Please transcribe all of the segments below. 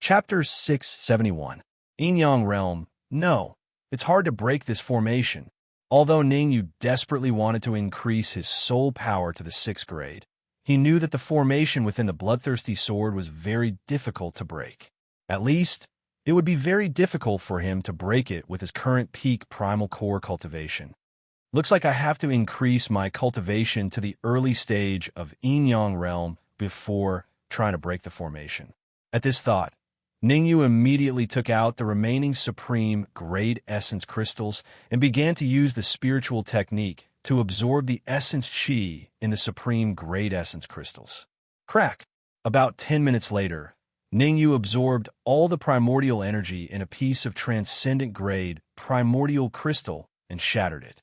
Chapter 671. Yin-Yang Realm. No, it's hard to break this formation. Although Ningyu desperately wanted to increase his soul power to the 6th grade, he knew that the formation within the bloodthirsty sword was very difficult to break. At least, it would be very difficult for him to break it with his current peak primal core cultivation. Looks like I have to increase my cultivation to the early stage of Yin-Yang Realm before trying to break the formation. At this thought, Ningyu immediately took out the remaining supreme grade essence crystals and began to use the spiritual technique to absorb the essence chi in the supreme grade essence crystals. Crack! About 10 minutes later, Ningyu absorbed all the primordial energy in a piece of transcendent grade primordial crystal and shattered it.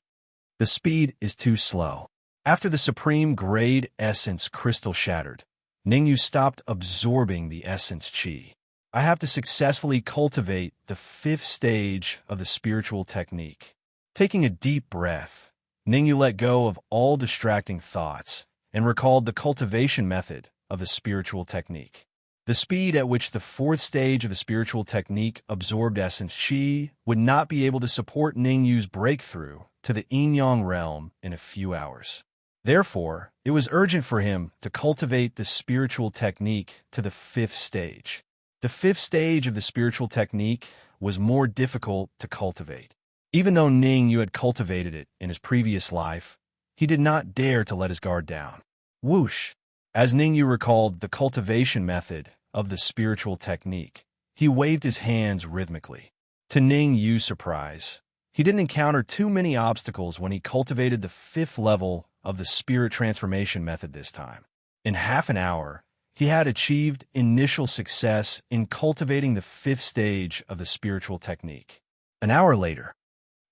The speed is too slow. After the supreme grade essence crystal shattered, Ningyu stopped absorbing the essence chi. I have to successfully cultivate the 5th stage of the spiritual technique. Taking a deep breath, Ningyu let go of all distracting thoughts and recalled the cultivation method of the spiritual technique. The speed at which the 4th stage of the spiritual technique absorbed essence chi would not be able to support Ningyu's breakthrough to the Yin-Yang realm in a few hours. Therefore, it was urgent for him to cultivate the spiritual technique to the 5th stage. The 5th stage of the spiritual technique was more difficult to cultivate. Even though Ningyu had cultivated it in his previous life, he did not dare to let his guard down. Whoosh! As Ningyu recalled the cultivation method of the spiritual technique, he waved his hands rhythmically. To Ningyu's surprise, he didn't encounter too many obstacles when he cultivated the 5th level of the spirit transformation method this time. In half an hour, he had achieved initial success in cultivating the 5th stage of the spiritual technique. An hour later,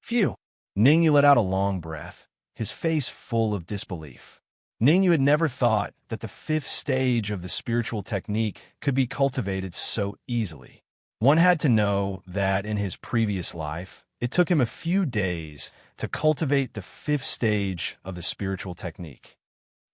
phew! Ningyu let out a long breath, his face full of disbelief. Ningyu had never thought that the 5th stage of the spiritual technique could be cultivated so easily. One had to know that in his previous life, it took him a few days to cultivate the 5th stage of the spiritual technique.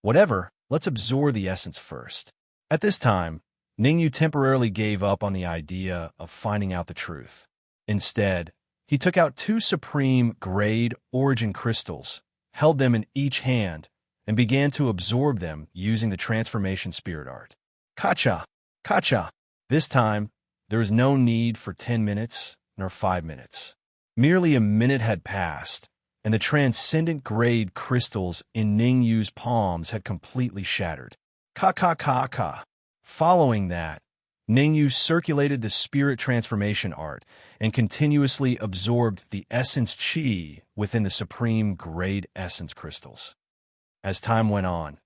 Whatever, let's absorb the essence first. At this time, Ningyu temporarily gave up on the idea of finding out the truth. Instead, he took out 2 supreme grade origin crystals, held them in each hand, and began to absorb them using the transformation spirit art. Kacha! Kacha! This time, there was no need for 10 minutes nor 5 minutes. Merely a minute had passed, and the transcendent grade crystals in Ningyu's palms had completely shattered. Ka-ka-ka-ka. Following that, Ningyu circulated the spirit transformation art and continuously absorbed the essence chi within the supreme grade essence crystals. As time went on,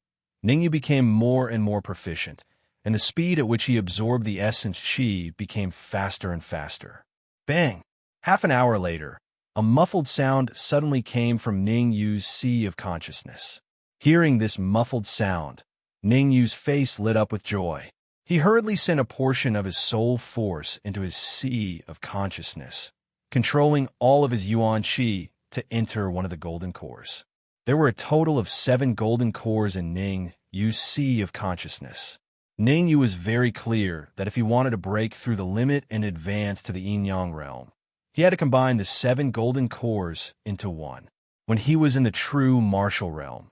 Ningyu became more and more proficient, and the speed at which he absorbed the essence chi became faster and faster. Bang! Half an hour later, a muffled sound suddenly came from Ningyu's sea of consciousness. Hearing this muffled sound, Ningyu's face lit up with joy. He hurriedly sent a portion of his soul force into his sea of consciousness, controlling all of his yuan chi to enter one of the golden cores. There were a total of 7 golden cores in Ningyu's sea of consciousness. Ningyu was very clear that if he wanted to break through the limit and advance to the Yin-Yang realm, he had to combine the 7 golden cores into one. When he was in the true martial realm,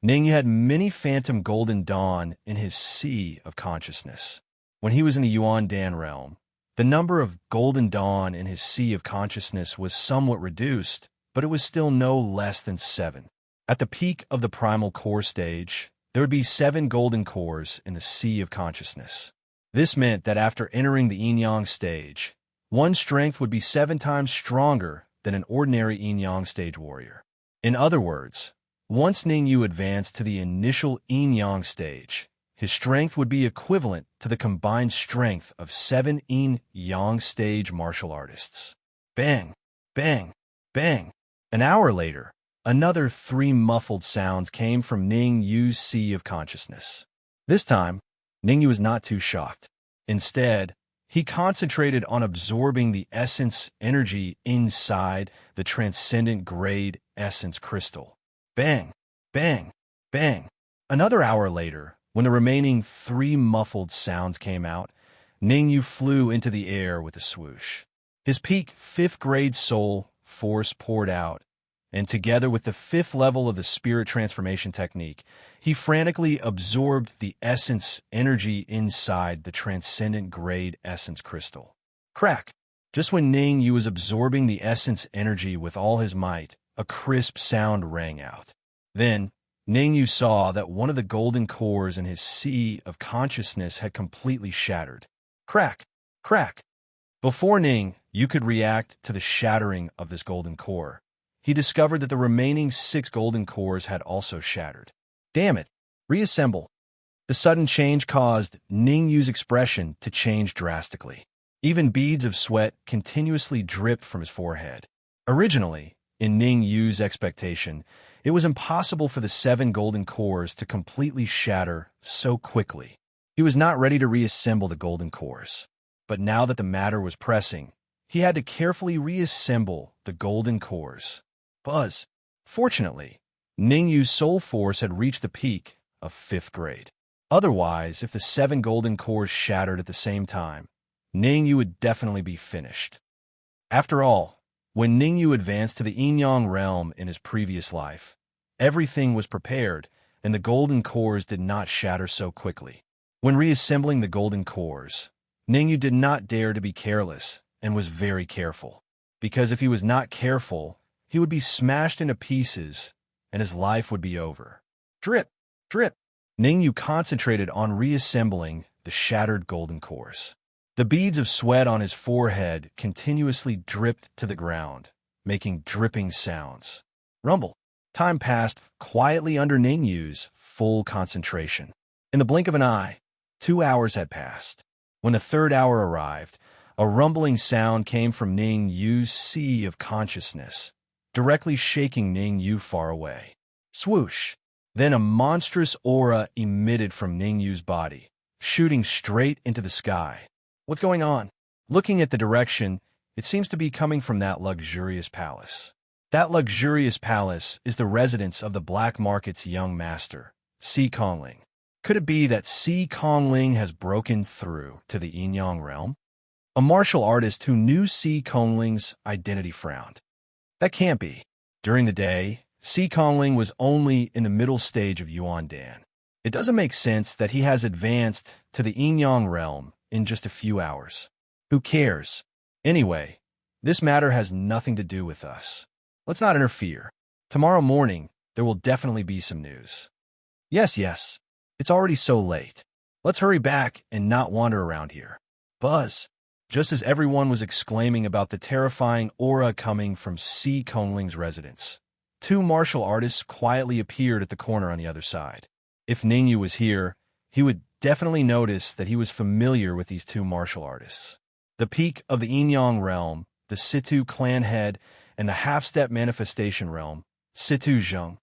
Ningyu had many phantom golden dawn in his sea of consciousness. When he was in the Yuan Dan realm, the number of golden dawn in his sea of consciousness was somewhat reduced, but it was still no less than 7. At the peak of the primal core stage, there would be 7 golden cores in the sea of consciousness. This meant that after entering the Yin-Yang stage, one's strength would be 7 times stronger than an ordinary Yin-Yang stage warrior. In other words, once Ningyu advanced to the initial Yin-Yang stage, his strength would be equivalent to the combined strength of 7 Yin-Yang stage martial artists. Bang! Bang! Bang! An hour later, another 3 muffled sounds came from Ningyu's sea of consciousness. This time, Ningyu was not too shocked. Instead, he concentrated on absorbing the essence energy inside the transcendent grade essence crystal. Bang! Bang! Bang! Another hour later, when the remaining 3 muffled sounds came out, Ningyu flew into the air with a swoosh. His peak fifth-grade soul force poured out, and together with the fifth level of the spirit transformation technique, he frantically absorbed the essence energy inside the transcendent grade essence crystal. Crack! Just when Ningyu was absorbing the essence energy with all his might, a crisp sound rang out. Then, Ningyu saw that one of the golden cores in his sea of consciousness had completely shattered. Crack! Crack! Before Ningyu could react to the shattering of this golden core, he discovered that the remaining 6 golden cores had also shattered. Damn it! Reassemble! The sudden change caused Ningyu's expression to change drastically. Even beads of sweat continuously dripped from his forehead. Originally, in Ningyu's expectation, it was impossible for the 7 golden cores to completely shatter so quickly. He was not ready to reassemble the golden cores. But now that the matter was pressing, he had to carefully reassemble the golden cores. Buzz! Fortunately, Ningyu's soul force had reached the peak of 5th grade. Otherwise, if the 7 golden cores shattered at the same time, Ningyu would definitely be finished. After all, when Ningyu advanced to the yin-yang realm in his previous life, everything was prepared, and the golden cores did not shatter so quickly. When reassembling the golden cores, Ningyu did not dare to be careless and was very careful, because if he was not careful, he would be smashed into pieces and his life would be over. Drip! Drip! Ningyu concentrated on reassembling the shattered golden cores. The beads of sweat on his forehead continuously dripped to the ground, making dripping sounds. Rumble! Time passed quietly under Ningyu's full concentration. In the blink of an eye, 2 hours had passed. When the 3rd hour arrived, a rumbling sound came from Ningyu's sea of consciousness, directly shaking Ningyu far away. Swoosh! Then a monstrous aura emitted from Ningyu's body, shooting straight into the sky. What's going on? Looking at the direction, it seems to be coming from that luxurious palace. That luxurious palace is the residence of the black market's young master, Si Kongling. Could it be that Si Kongling has broken through to the yin-yang realm? A martial artist who knew Si Kongling's identity frowned. That can't be. During the day, Si Kongling was only in the middle stage of Yuan Dan. It doesn't make sense that he has advanced to the yin-yang realm in just a few hours. Who cares? Anyway, this matter has nothing to do with us. Let's not interfere. Tomorrow morning, there will definitely be some news. Yes. It's already so late. Let's hurry back and not wander around here. Buzz! Just as everyone was exclaiming about the terrifying aura coming from Si Kongling's residence, 2 martial artists quietly appeared at the corner on the other side. If Ningyu was here, he would definitely notice that he was familiar with these 2 martial artists. The peak of the yin-yang realm, the Situ clan head, and the half-step manifestation realm, Situ Zheng.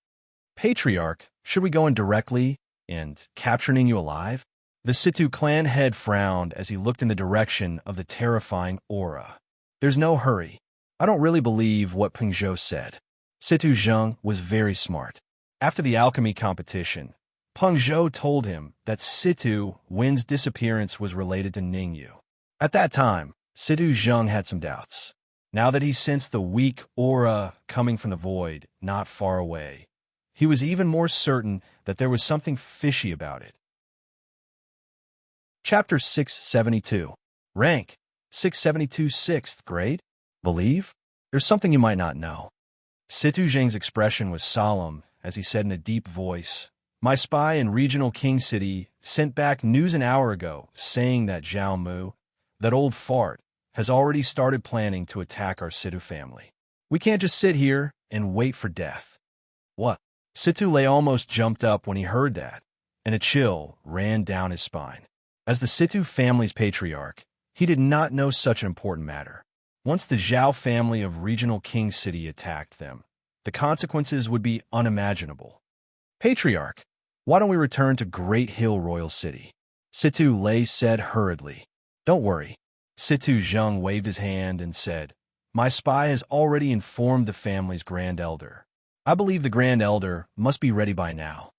Patriarch, should we go in directly and capture Ningyu alive? The Situ clan head frowned as he looked in the direction of the terrifying aura. There's no hurry. I don't really believe what Peng Zhou said. Situ Zheng was very smart. After the alchemy competition, Peng Zhou told him that Situ Wen's disappearance was related to Ningyu. At that time, Situ Zheng had some doubts. Now that he sensed the weak aura coming from the void not far away, he was even more certain that there was something fishy about it. Chapter 672. Rank 672, 6th grade. Believe? There's something you might not know. Situ Zheng's expression was solemn as he said in a deep voice, "My spy in regional King City sent back news an hour ago saying that Zhao Mu, that old fart, has already started planning to attack our Situ family. We can't just sit here and wait for death." What? Situ Lei almost jumped up when he heard that, and a chill ran down his spine. As the Situ family's patriarch, he did not know such an important matter. Once the Zhao family of regional King City attacked them, the consequences would be unimaginable. "Patriarch, why don't we return to Great Hill Royal City?" Situ Lei said hurriedly. "Don't worry." Situ Zheng waved his hand and said, "My spy has already informed the family's Grand Elder. I believe the Grand Elder must be ready by now."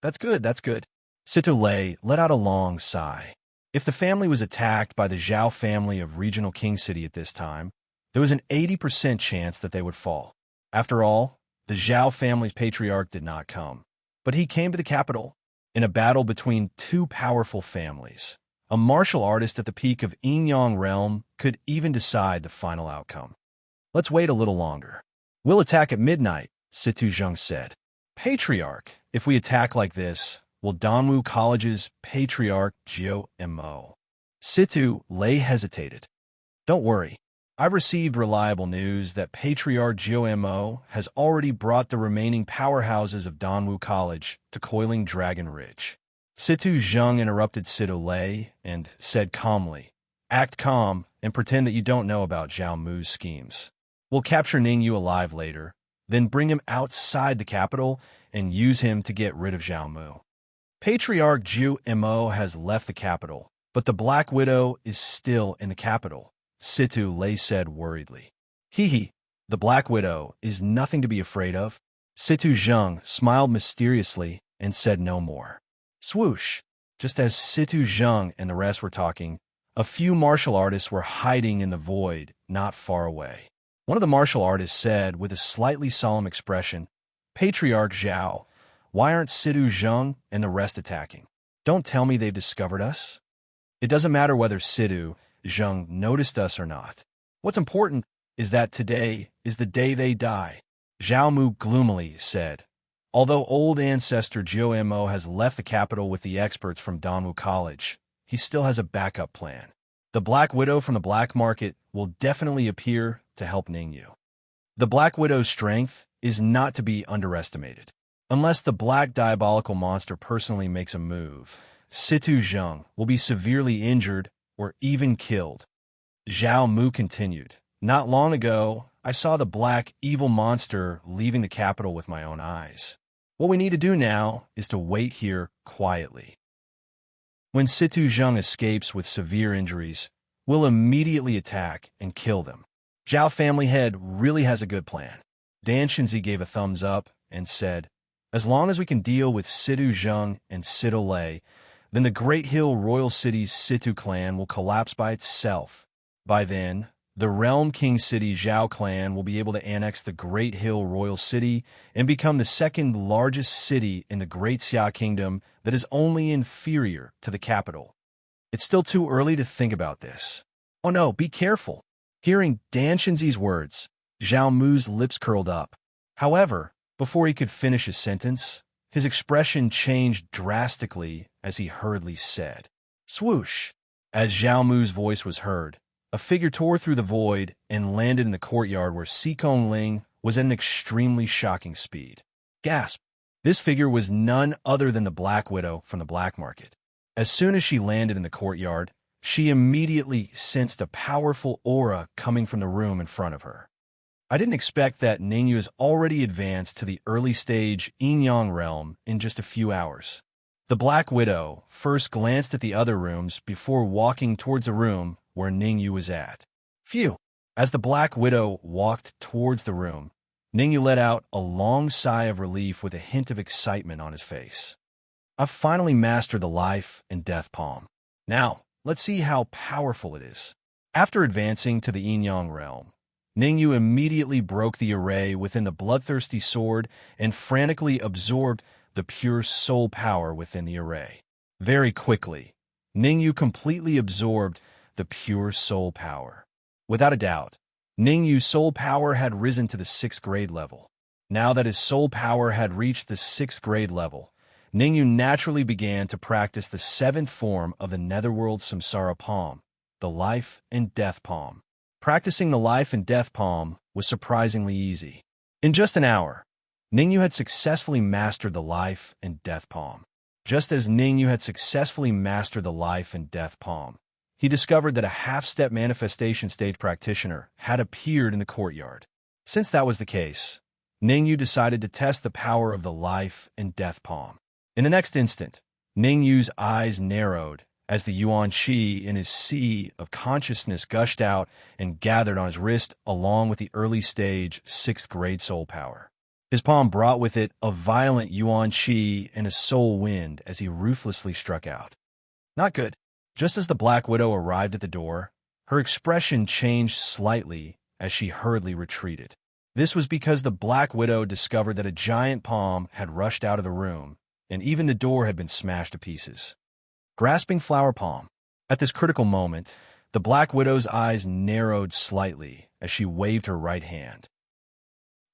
That's good. Situ Lei let out a long sigh. If the family was attacked by the Zhao family of regional king city at this time, there was an 80% chance that they would fall. After all, the Zhao family's patriarch did not come, but he came to the capital in a battle between two powerful families. A martial artist at the peak of Yin-Yang realm could even decide the final outcome. Let's wait a little longer. We'll attack at midnight, Situ Zheng said. Patriarch, if we attack like this, will Danwu College's patriarch Jiu Mo? Situ Lei hesitated. Don't worry. I've received reliable news that Patriarch Jiu Mo has already brought the remaining powerhouses of Danwu College to Coiling Dragon Ridge. Situ Zheng interrupted Situ Lei and said calmly, "Act calm and pretend that you don't know about Zhao Mu's schemes. We'll capture Ningyu alive later, then bring him outside the capital and use him to get rid of Zhao Mu." Patriarch Jiu Mo has left the capital, but the Black Widow is still in the capital, Situ Lei said worriedly. Hee, the Black Widow is nothing to be afraid of. Situ Zheng smiled mysteriously and said no more. Swoosh! Just as Situ Zheng and the rest were talking, a few martial artists were hiding in the void not far away. One of the martial artists said with a slightly solemn expression, "Patriarch Zhao, why aren't Situ Zheng and the rest attacking? Don't tell me they've discovered us. It doesn't matter whether Situ Zheng noticed us or not. What's important is that today is the day they die," Zhao Mu gloomily said. Although old ancestor Jiu Mo has left the capital with the experts from Danwu College, he still has a backup plan. The Black Widow from the black market will definitely appear to help Ningyu. The Black Widow's strength is not to be underestimated. Unless the black diabolical monster personally makes a move, Situ Zheng will be severely injured or even killed. Zhao Mu continued, "Not long ago, I saw the black evil monster leaving the capital with my own eyes. What we need to do now is to wait here quietly. When Situ Zheng escapes with severe injuries, we'll immediately attack and kill them." Zhao family head really has a good plan. Dan Shinzi gave a thumbs up and said, "As long as we can deal with Situ Zheng and Situ Lei, then the Great Hill Royal City's Situ clan will collapse by itself. By then, the Realm King City Zhao clan will be able to annex the Great Hill Royal City and become the second largest city in the Great Xia Kingdom that is only inferior to the capital. It's still too early to think about this. Oh no, be careful." Hearing Dan Shinzi's words, Zhao Mu's lips curled up. However, before he could finish his sentence, his expression changed drastically as he hurriedly said, "Swoosh!" As Zhao Mu's voice was heard, a figure tore through the void and landed in the courtyard where Xikong Ling was at an extremely shocking speed. Gasp! This figure was none other than the Black Widow from the black market. As soon as she landed in the courtyard, she immediately sensed a powerful aura coming from the room in front of her. I didn't expect that Ningyu has already advanced to the early stage Yin-Yang realm in just a few hours. The Black Widow first glanced at the other rooms before walking towards the room where Ningyu was at. Phew! As the Black Widow walked towards the room, Ningyu let out a long sigh of relief with a hint of excitement on his face. "I've finally mastered the life and death palm. Now, let's see how powerful it is." After advancing to the Yin-Yang realm, Ningyu immediately broke the array within the bloodthirsty sword and frantically absorbed the pure soul power within the array. Very quickly, Ningyu completely absorbed the pure soul power. Without a doubt, Ningyu's soul power had risen to the 6th grade level. Now that his soul power had reached the 6th grade level, Ningyu naturally began to practice the 7th form of the Netherworld Samsara Palm, the Life and Death Palm. Practicing the Life and Death Palm was surprisingly easy. In just an hour, Ningyu had successfully mastered the Life and Death Palm. Just as Ningyu had successfully mastered the Life and Death Palm, he discovered that a half-step manifestation stage practitioner had appeared in the courtyard. Since that was the case, Ningyu decided to test the power of the Life and Death Palm. In the next instant, Ningyu's eyes narrowed as the Yuan Qi in his sea of consciousness gushed out and gathered on his wrist along with the early stage 6th grade soul power. His palm brought with it a violent Yuan Qi and a soul wind as he ruthlessly struck out. Not good. Just as the Black Widow arrived at the door, her expression changed slightly as she hurriedly retreated. This was because the Black Widow discovered that a giant palm had rushed out of the room, and even the door had been smashed to pieces. Grasping Flower Palm. At this critical moment, the Black Widow's eyes narrowed slightly as she waved her right hand.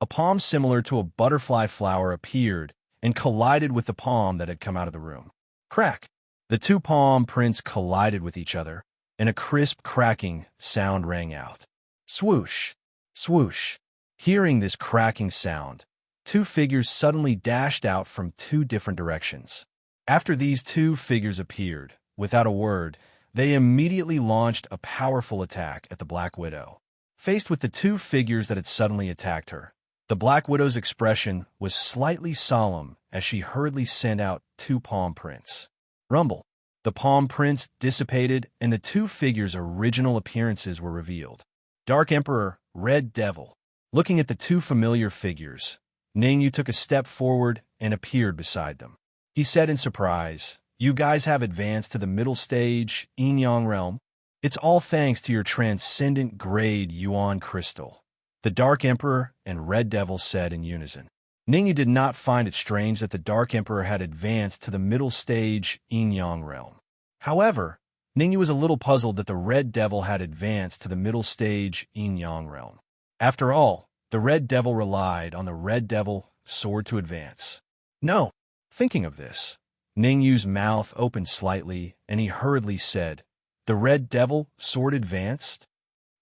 A palm similar to a butterfly flower appeared and collided with the palm that had come out of the room. Crack! The two palm prints collided with each other, and a crisp cracking sound rang out. Swoosh! Swoosh! Hearing this cracking sound, two figures suddenly dashed out from two different directions. After these two figures appeared, without a word, they immediately launched a powerful attack at the Black Widow. Faced with the two figures that had suddenly attacked her, the Black Widow's expression was slightly solemn as she hurriedly sent out two palm prints. Rumble. The palm prints dissipated and the two figures' original appearances were revealed. Dark Emperor, Red Devil. Looking at the two familiar figures, Ningyu took a step forward and appeared beside them. He said in surprise, "You guys have advanced to the middle stage, Yin-Yang realm. It's all thanks to your transcendent grade Yuan crystal," the Dark Emperor and Red Devil said in unison. Ningyu did not find it strange that the Dark Emperor had advanced to the middle stage Yin-Yang realm. However, Ningyu was a little puzzled that the Red Devil had advanced to the middle stage Yin-Yang realm. After all, the Red Devil relied on the Red Devil sword to advance. No. Thinking of this, Ningyu's mouth opened slightly, and he hurriedly said, "The Red Devil sword advanced?"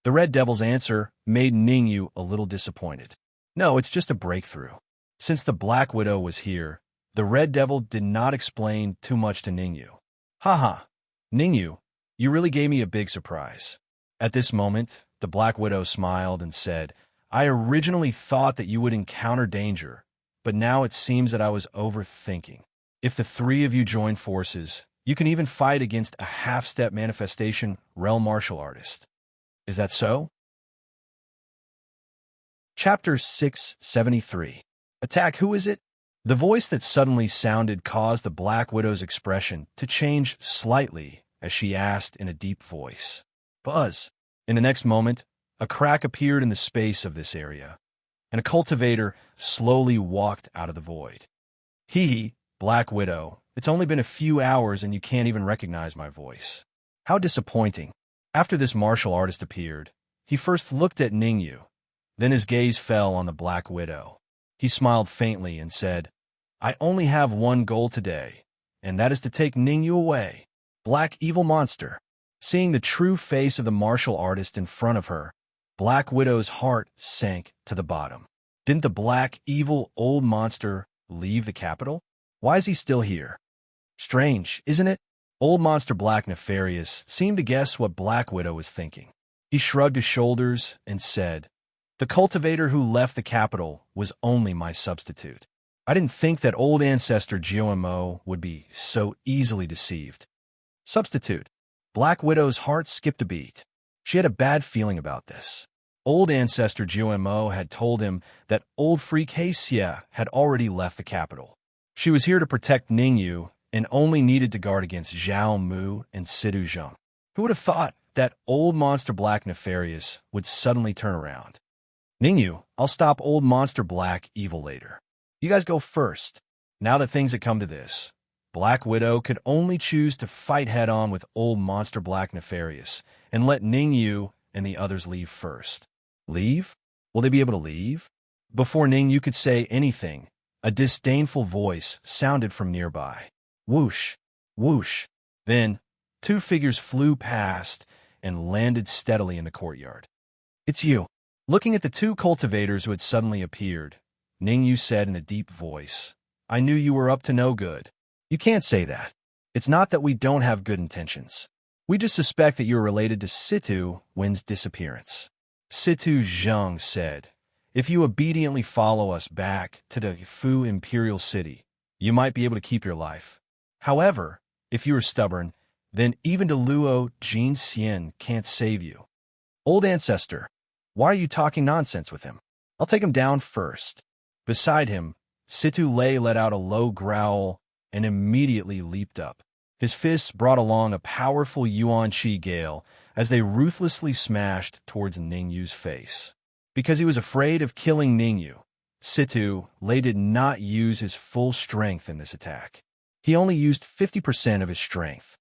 The Red Devil's answer made Ningyu a little disappointed. "No, it's just a breakthrough." Since the Black Widow was here, the Red Devil did not explain too much to Ningyu. "Haha, Ningyu, you really gave me a big surprise." At this moment, the Black Widow smiled and said, "I originally thought that you would encounter danger, but now it seems that I was overthinking. If the three of you join forces, you can even fight against a half-step manifestation realm martial artist. Is that so?" Chapter 673. Attack. Who is it? The voice that suddenly sounded caused the Black Widow's expression to change slightly as she asked in a deep voice. Buzz. In the next moment, a crack appeared in the space of this area, and a cultivator slowly walked out of the void. Hee, Black Widow, it's only been a few hours and you can't even recognize my voice. How disappointing. After this martial artist appeared, he first looked at Ningyu, then his gaze fell on the Black Widow. He smiled faintly and said, "I only have one goal today, and that is to take Ningyu away. Black evil monster." Seeing the true face of the martial artist in front of her, Black Widow's heart sank to the bottom. Didn't the black evil old monster leave the capital? Why is he still here? Strange, isn't it? Old Monster Black Nefarious seemed to guess what Black Widow was thinking. He shrugged his shoulders and said, "The cultivator who left the capital was only my substitute. I didn't think that old ancestor GMO would be so easily deceived." Substitute. Black Widow's heart skipped a beat. She had a bad feeling about this. Old ancestor GMO had told him that old freak Heisia had already left the capital. She was here to protect Ningyu and only needed to guard against Zhao Mu and Sidu Zheng. Who would have thought that old Monster Black Nefarious would suddenly turn around? "Ningyu, I'll stop old Monster Black evil later. You guys go first." Now that things had come to this, Black Widow could only choose to fight head-on with old Monster Black Nefarious and let Ningyu and the others leave first. Leave? Will they be able to leave? Before Ningyu could say anything, a disdainful voice sounded from nearby. Whoosh, whoosh. Then, two figures flew past and landed steadily in the courtyard. "It's you." Looking at the two cultivators who had suddenly appeared, Ningyu said in a deep voice, "I knew you were up to no good." "You can't say that. It's not that we don't have good intentions. We just suspect that you're related to Situ Wen's disappearance." Situ Zheng said, "If you obediently follow us back to the Fu Imperial City, you might be able to keep your life. However, if you are stubborn, then even the Luo Jin Xian can't save you." "Old ancestor, why are you talking nonsense with him? I'll take him down first." Beside him, Situ Lei let out a low growl and immediately leaped up. His fists brought along a powerful yuan qi gale as they ruthlessly smashed towards Ningyu's face. Because he was afraid of killing Ningyu, Situ Lei did not use his full strength in this attack. He only used 50% of his strength.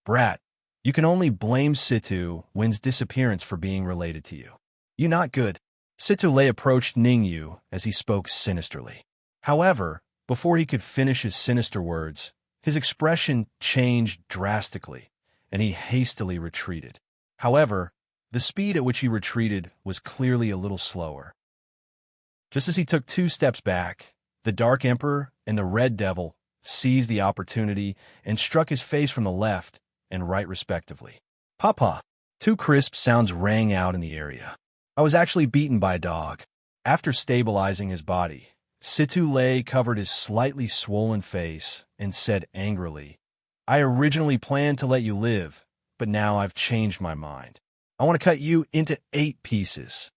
Brat, you can only blame Situ Wen's disappearance for being related to you. You not good. Situ Lei approached Ningyu as he spoke sinisterly. However, before he could finish his sinister words, his expression changed drastically, and he hastily retreated. However, the speed at which he retreated was clearly a little slower. Just as he took 2 steps back, the Dark Emperor and the Red Devil seized the opportunity and struck his face from the left and right respectively. Papa! 2 crisp sounds rang out in the area. I was actually beaten by a dog. After stabilizing his body, Situ Lei covered his slightly swollen face and said angrily, I originally planned to let you live, but now I've changed my mind. I want to cut you into 8 pieces.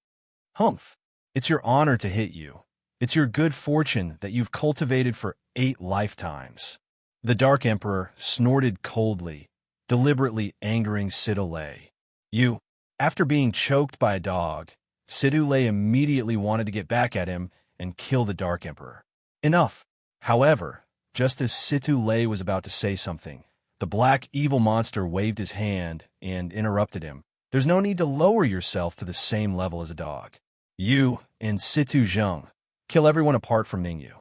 Humph! It's your honor to hit you. It's your good fortune that you've cultivated for 8 lifetimes. The Dark Emperor snorted coldly, deliberately angering Situ Lei. You, after being choked by a dog, Situ Lei immediately wanted to get back at him and kill the Dark Emperor. Enough! However, just as Situ Lei was about to say something, the black evil monster waved his hand and interrupted him. There's no need to lower yourself to the same level as a dog. You and Situ Zheng kill everyone apart from Ningyu.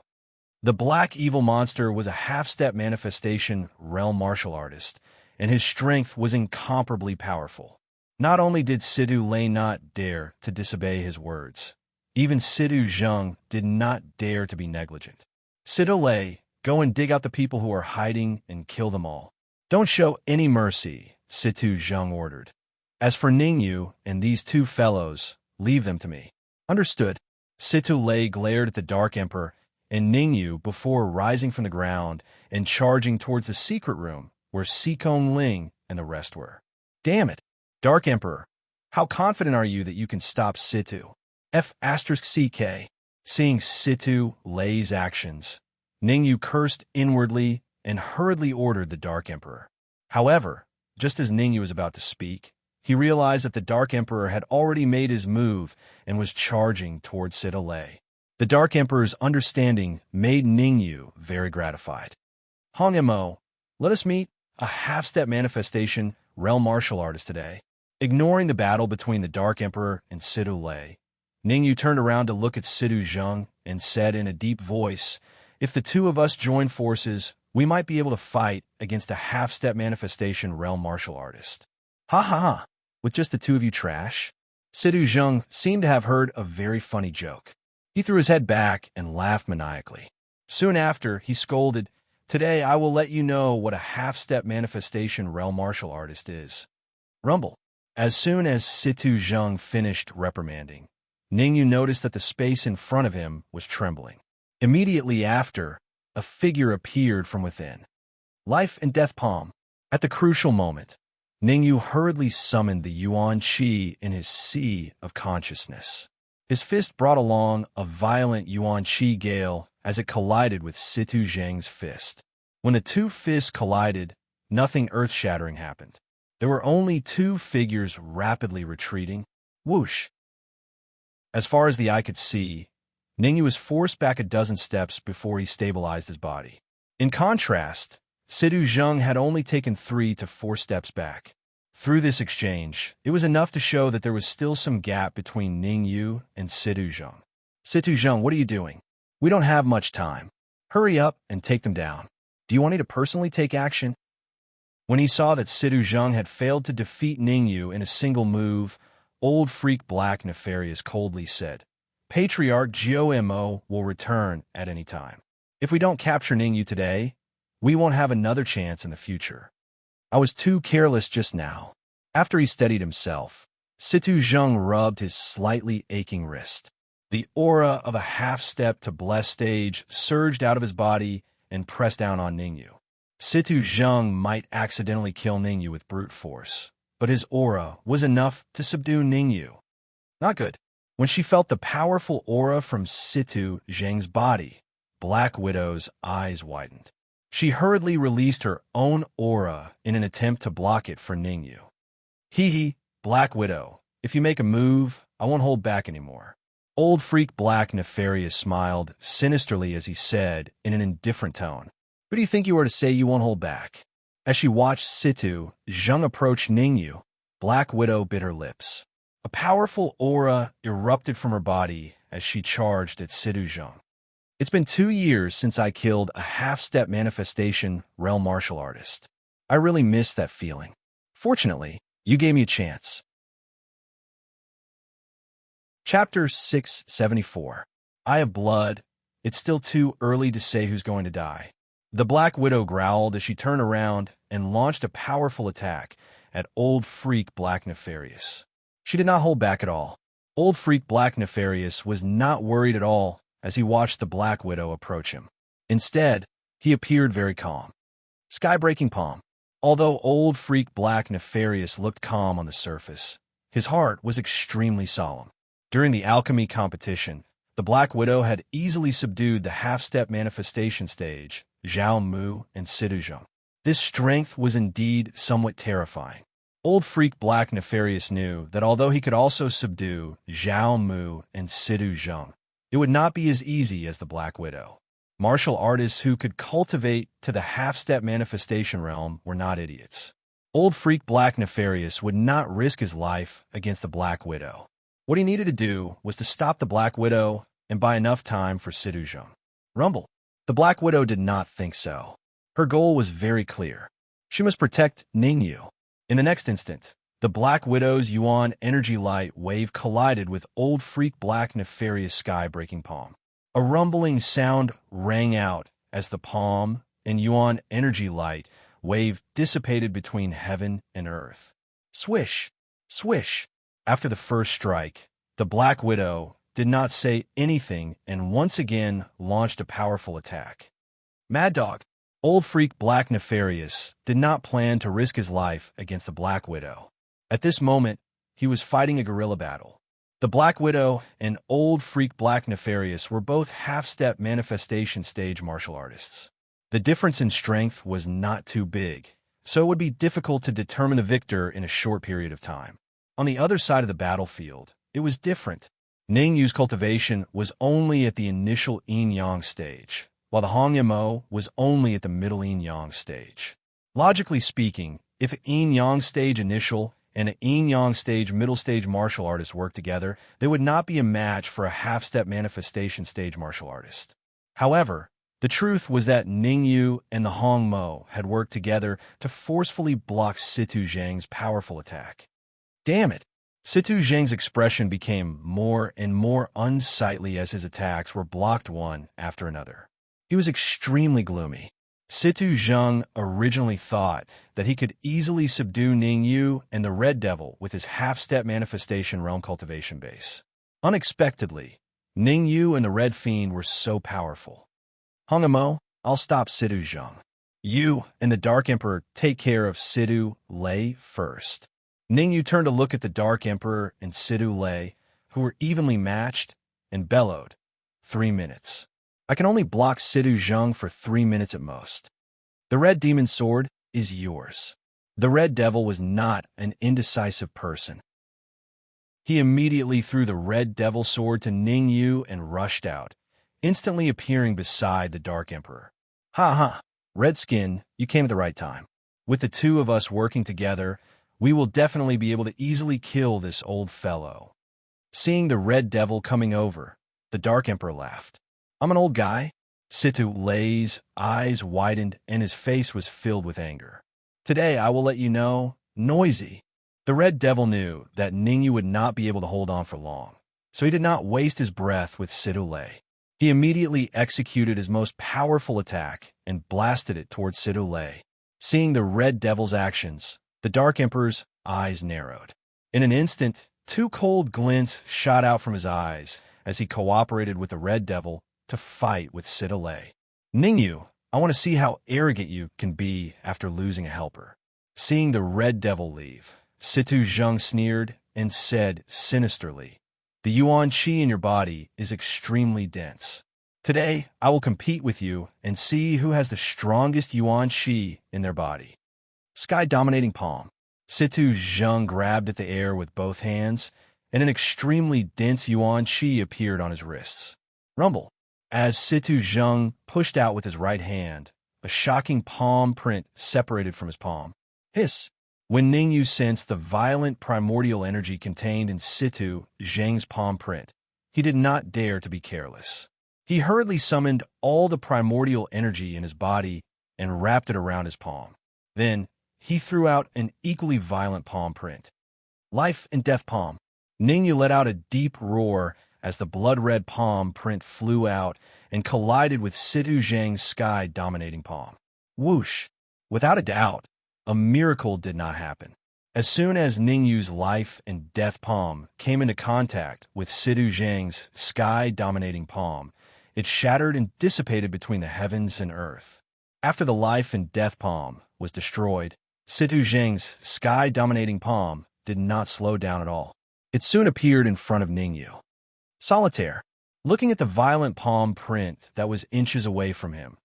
The black evil monster was a half-step manifestation realm martial artist, and his strength was incomparably powerful. Not only did Situ Lei not dare to disobey his words, even Situ Zheng did not dare to be negligent. Situ Lei, go and dig out the people who are hiding and kill them all. Don't show any mercy, Situ Zheng ordered. As for Ningyu and these 2 fellows, leave them to me. Understood. Situ Lei glared at the Dark Emperor and Ningyu before rising from the ground and charging towards the secret room where Sikong Ling and the rest were. Damn it! Dark Emperor, how confident are you that you can stop Situ? F***CK. Seeing Situ Lei's actions, Ningyu cursed inwardly and hurriedly ordered the Dark Emperor. However, just as Ningyu was about to speak, he realized that the Dark Emperor had already made his move and was charging towards Situ Lei. The Dark Emperor's understanding made Ningyu very gratified. Hong Mo, let us meet a half-step manifestation realm martial artist today. Ignoring the battle between the Dark Emperor and Situ Lei, Ningyu turned around to look at Situ Zheng and said in a deep voice, if the 2 of us join forces, we might be able to fight against a half-step manifestation realm martial artist. Ha ha ha! With just the 2 of you trash? Situ Zheng seemed to have heard a very funny joke. He threw his head back and laughed maniacally. Soon after, he scolded, today I will let you know what a half-step manifestation realm martial artist is. Rumble. As soon as Situ Zheng finished reprimanding, Ningyu noticed that the space in front of him was trembling. Immediately after, a figure appeared from within. Life and death palm. At the crucial moment, Ningyu hurriedly summoned the yuan qi in his sea of consciousness. His fist brought along a violent yuan qi gale as it collided with Situ Zheng's fist. When the 2 fists collided, nothing earth-shattering happened. There were only 2 figures rapidly retreating. Whoosh! As far as the eye could see, Ningyu was forced back a dozen steps before he stabilized his body. In contrast, Situ Zheng had only taken 3 to 4 steps back. Through this exchange, it was enough to show that there was still some gap between Ningyu and Situ Zheng. Situ Zheng, what are you doing? We don't have much time. Hurry up and take them down. Do you want me to personally take action? When he saw that Situ Zheng had failed to defeat Ningyu in a single move, Old Freak Black Nefarious coldly said, Patriarch Gio will return at any time. If we don't capture Ningyu today, we won't have another chance in the future. I was too careless just now. After he steadied himself, Situ Zheng rubbed his slightly aching wrist. The aura of a half-step to blessed stage surged out of his body and pressed down on Ningyu. Situ Zheng might accidentally kill Ningyu with brute force, but his aura was enough to subdue Ningyu. Not good. When she felt the powerful aura from Situ Zheng's body, Black Widow's eyes widened. She hurriedly released her own aura in an attempt to block it for Ningyu. Hee hee, Black Widow. If you make a move, I won't hold back anymore. Old freak Black Nefarious smiled sinisterly as he said in an indifferent tone, "Who do you think you are to say you won't hold back?" As she watched Situ Zheng approach Ningyu, Black Widow bit her lips. A powerful aura erupted from her body as she charged at Situ Zheng. It's been 2 years since I killed a half-step manifestation realm martial artist. I really missed that feeling. Fortunately, you gave me a chance. Chapter 674. I have blood. It's still too early to say who's going to die. The Black Widow growled as she turned around and launched a powerful attack at Old Freak Black Nefarious. She did not hold back at all. Old Freak Black Nefarious was not worried at all as he watched the Black Widow approach him. Instead, he appeared very calm. Sky-breaking palm. Although Old Freak Black Nefarious looked calm on the surface, his heart was extremely solemn. During the alchemy competition, the Black Widow had easily subdued the half-step manifestation stage, Zhao Mu and Situ Zheng. This strength was indeed somewhat terrifying. Old Freak Black Nefarious knew that although he could also subdue Zhao Mu and Situ Zheng, it would not be as easy as the Black Widow. Martial artists who could cultivate to the half-step manifestation realm were not idiots. Old Freak Black Nefarious would not risk his life against the Black Widow. What he needed to do was to stop the Black Widow and buy enough time for Situ Zheng. Rumble. The Black Widow did not think so. Her goal was very clear. She must protect Ningyu. In the next instant, the Black Widow's Yuan energy light wave collided with Old Freak Black Nefarious sky-breaking palm. A rumbling sound rang out as the palm and Yuan energy light wave dissipated between heaven and earth. Swish! Swish! After the first strike, the Black Widow did not say anything and once again launched a powerful attack. Mad Dog. Old Freak Black Nefarious did not plan to risk his life against the Black Widow. At this moment, he was fighting a guerrilla battle. The Black Widow and Old Freak Black Nefarious were both half-step manifestation stage martial artists. The difference in strength was not too big, so it would be difficult to determine the victor in a short period of time. On the other side of the battlefield, it was different. Ningyu's cultivation was only at the initial yin-yang stage, while the Hong-Yamo was only at the middle yin-yang stage. Logically speaking, if an yin-yang stage initial and an yin-yang stage middle stage martial artist worked together, they would not be a match for a half-step manifestation stage martial artist. However, the truth was that Ningyu and the Hong-Mo had worked together to forcefully block Situ Zheng's powerful attack. Damn it! Situ Zheng's expression became more and more unsightly as his attacks were blocked one after another. He was extremely gloomy. Situ Zheng originally thought that he could easily subdue Ningyu and the Red Devil with his half-step manifestation realm cultivation base. Unexpectedly, Ningyu and the Red Fiend were so powerful. Hong-Mo, I'll stop Situ Zheng. You and the Dark Emperor take care of Situ Lei first. Ningyu turned to look at the Dark Emperor and Situ Lei, who were evenly matched, and bellowed, 3 minutes. I can only block Situ Zheng for 3 minutes at most. The Red Demon Sword is yours. The Red Devil was not an indecisive person. He immediately threw the Red Devil Sword to Ningyu and rushed out, instantly appearing beside the Dark Emperor. Ha ha, Redskin, you came at the right time. With the two of us working together, we will definitely be able to easily kill this old fellow. Seeing the Red Devil coming over, the Dark Emperor laughed. I'm an old guy. Situ Lei's eyes widened and his face was filled with anger. Today I will let you know, Noisy. The Red Devil knew that Ningyu would not be able to hold on for long, so he did not waste his breath with Situ Lei. He immediately executed his most powerful attack and blasted it towards Situ Lei. Seeing the Red Devil's actions, the Dark Emperor's eyes narrowed. In an instant, 2 cold glints shot out from his eyes as he cooperated with the Red Devil to fight with Situ Lei. Ningyu, I want to see how arrogant you can be after losing a helper. Seeing the Red Devil leave, Situ Zheng sneered and said sinisterly, the Yuan Qi in your body is extremely dense. Today, I will compete with you and see who has the strongest yuan qi in their body. Sky-dominating palm. Situ Zheng grabbed at the air with both hands, and an extremely dense yuan qi appeared on his wrists. Rumble. As Situ Zheng pushed out with his right hand, a shocking palm print separated from his palm. Hiss. When Ningyu sensed the violent primordial energy contained in Situ Zheng's palm print, he did not dare to be careless. He hurriedly summoned all the primordial energy in his body and wrapped it around his palm. Then, he threw out an equally violent palm print. Life and death palm. Ningyu let out a deep roar as the blood-red palm print flew out and collided with Situ Zheng's sky-dominating palm. Whoosh! Without a doubt, a miracle did not happen. As soon as Ningyu's life and death palm came into contact with Situ Zheng's sky-dominating palm, it shattered and dissipated between the heavens and earth. After the life and death palm was destroyed, Situ Zheng's sky-dominating palm did not slow down at all. It soon appeared in front of Ningyu. Solitaire. Looking at the violent palm print that was inches away from him,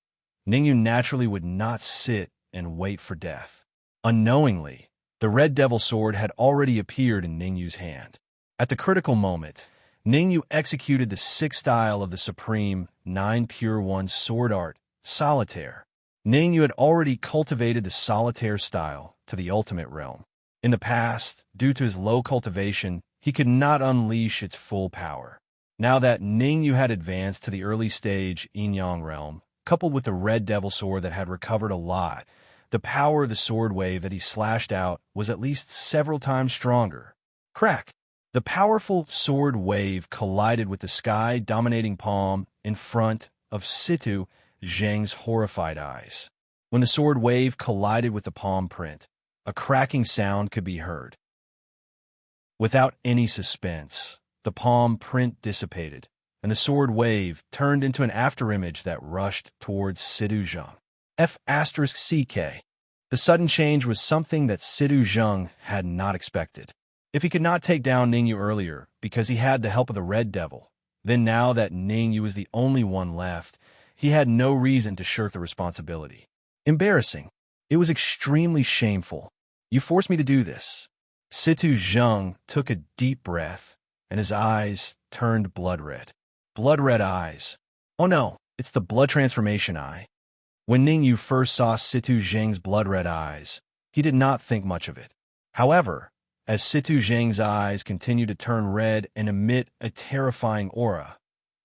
Ningyu naturally would not sit and wait for death. Unknowingly, the Red Devil Sword had already appeared in Ningyu's hand. At the critical moment, Ningyu executed the sixth style of the Supreme 9 Pure One sword art, Solitaire. Ningyu had already cultivated the Solitaire style to the ultimate realm. In the past, due to his low cultivation, he could not unleash its full power. Now that Ningyu had advanced to the early stage Yin-Yang realm, coupled with the Red Devil Sword that had recovered a lot, the power of the sword wave that he slashed out was at least several times stronger. Crack! The powerful sword wave collided with the sky-dominating palm in front of Situ Zheng's horrified eyes. When the sword wave collided with the palm print, a cracking sound could be heard. Without any suspense, the palm print dissipated, and the sword wave turned into an afterimage that rushed towards Situ Zheng. F***CK. The sudden change was something that Situ Zheng had not expected. If he could not take down Ningyu earlier because he had the help of the Red Devil, then now that Ningyu was the only one left, he had no reason to shirk the responsibility. Embarrassing. It was extremely shameful. You forced me to do this. Situ Zheng took a deep breath, and his eyes turned blood-red. Blood-red eyes. Oh no, it's the blood transformation eye. When Ningyu first saw Situ Zheng's blood-red eyes, he did not think much of it. However, as Situ Zheng's eyes continued to turn red and emit a terrifying aura,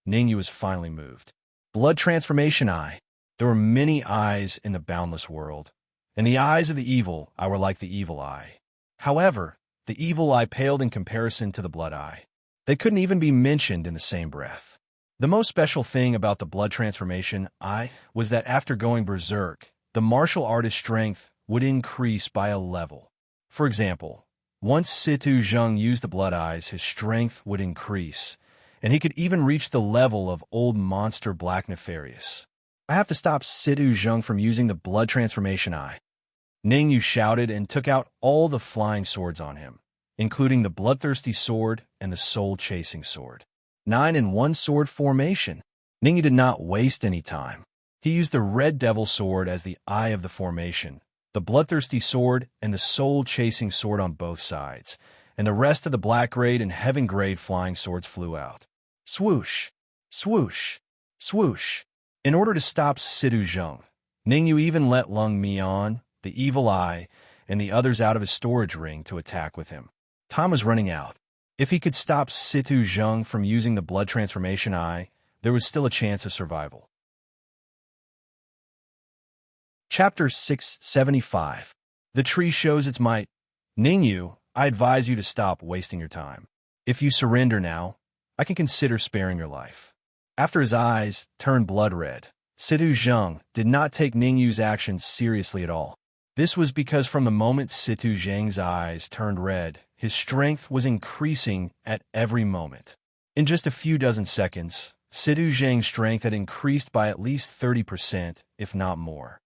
Ningyu was finally moved. Blood transformation eye. There were many eyes in the boundless world, and the eyes of the evil eye were like the evil eye. However, the evil eye paled in comparison to the blood eye. They couldn't even be mentioned in the same breath. The most special thing about the blood transformation eye was that after going berserk, the martial artist's strength would increase by a level. For example, once Situ Zheng used the blood eyes, his strength would increase, and he could even reach the level of Old Monster Black Nefarious. I have to stop Situ Zheng from using the blood transformation eye. Ningyu shouted and took out all the flying swords on him, including the bloodthirsty sword and the soul-chasing sword. 9-in-1 sword formation. Ningyu did not waste any time. He used the Red Devil Sword as the eye of the formation, the bloodthirsty sword and the soul-chasing sword on both sides, and the rest of the black-grade and heaven-grade flying swords flew out. Swoosh! Swoosh! Swoosh! In order to stop Situ Zheng, Ningyu even let Lung Mian, the evil eye, and the others out of his storage ring to attack with him. Time was running out. If he could stop Situ Zheng from using the blood transformation eye, there was still a chance of survival. Chapter 675. The tree shows its might. Ningyu, I advise you to stop wasting your time. If you surrender now, I can consider sparing your life. After his eyes turned blood red, Situ Zheng did not take Ningyu's actions seriously at all. This was because from the moment Situ Zheng's eyes turned red, his strength was increasing at every moment. In just a few dozen seconds, Situ Zheng's strength had increased by at least 30%, if not more.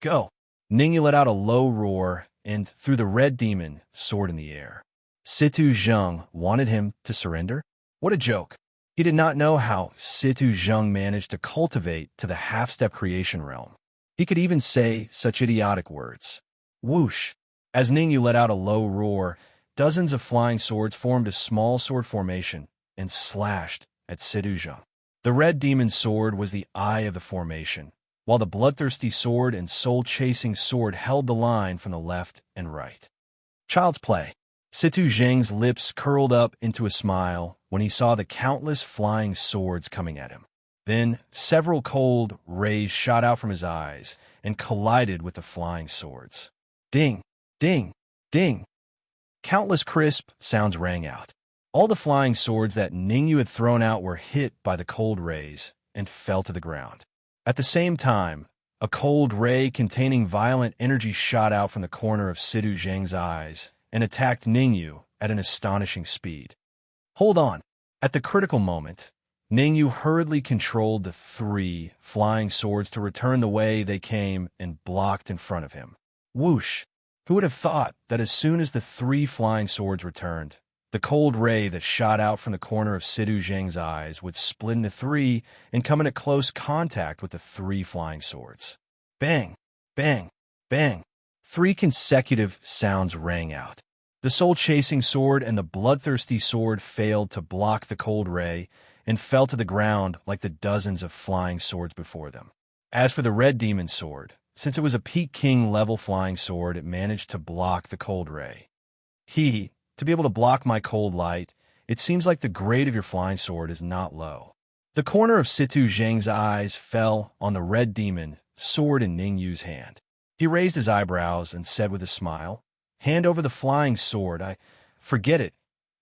Go! Ningyu let out a low roar and threw the red demon sword in the air. Situ Zheng wanted him to surrender? What a joke! He did not know how Situ Zheng managed to cultivate to the half-step creation realm. He could even say such idiotic words. Whoosh! As Ningyu let out a low roar, dozens of flying swords formed a small sword formation and slashed at Situ Zheng. The red demon sword was the eye of the formation, while the bloodthirsty sword and soul-chasing sword held the line from the left and right. Child's play. Situ Zheng's lips curled up into a smile when he saw the countless flying swords coming at him. Then, several cold rays shot out from his eyes and collided with the flying swords. Ding! Ding! Ding! Countless crisp sounds rang out. All the flying swords that Ningyu had thrown out were hit by the cold rays and fell to the ground. At the same time, a cold ray containing violent energy shot out from the corner of Situ Zheng's eyes and attacked Ningyu at an astonishing speed. Hold on! At the critical moment, Ningyu hurriedly controlled the 3 flying swords to return the way they came and blocked in front of him. Whoosh! Who would have thought that as soon as the 3 flying swords returned, the cold ray that shot out from the corner of Situ Zheng's eyes would split into 3 and come into close contact with the 3 flying swords. Bang! Bang! Bang! 3 consecutive sounds rang out. The soul-chasing sword and the bloodthirsty sword failed to block the cold ray and fell to the ground like the dozens of flying swords before them. As for the red demon sword, since it was a Peak King level flying sword, it managed to block the cold ray. To be able to block my cold light, it seems like the grade of your flying sword is not low. The corner of Situ Zheng's eyes fell on the red demon sword in Ningyu's hand. He raised his eyebrows and said with a smile, "Hand over the flying sword. Forget it.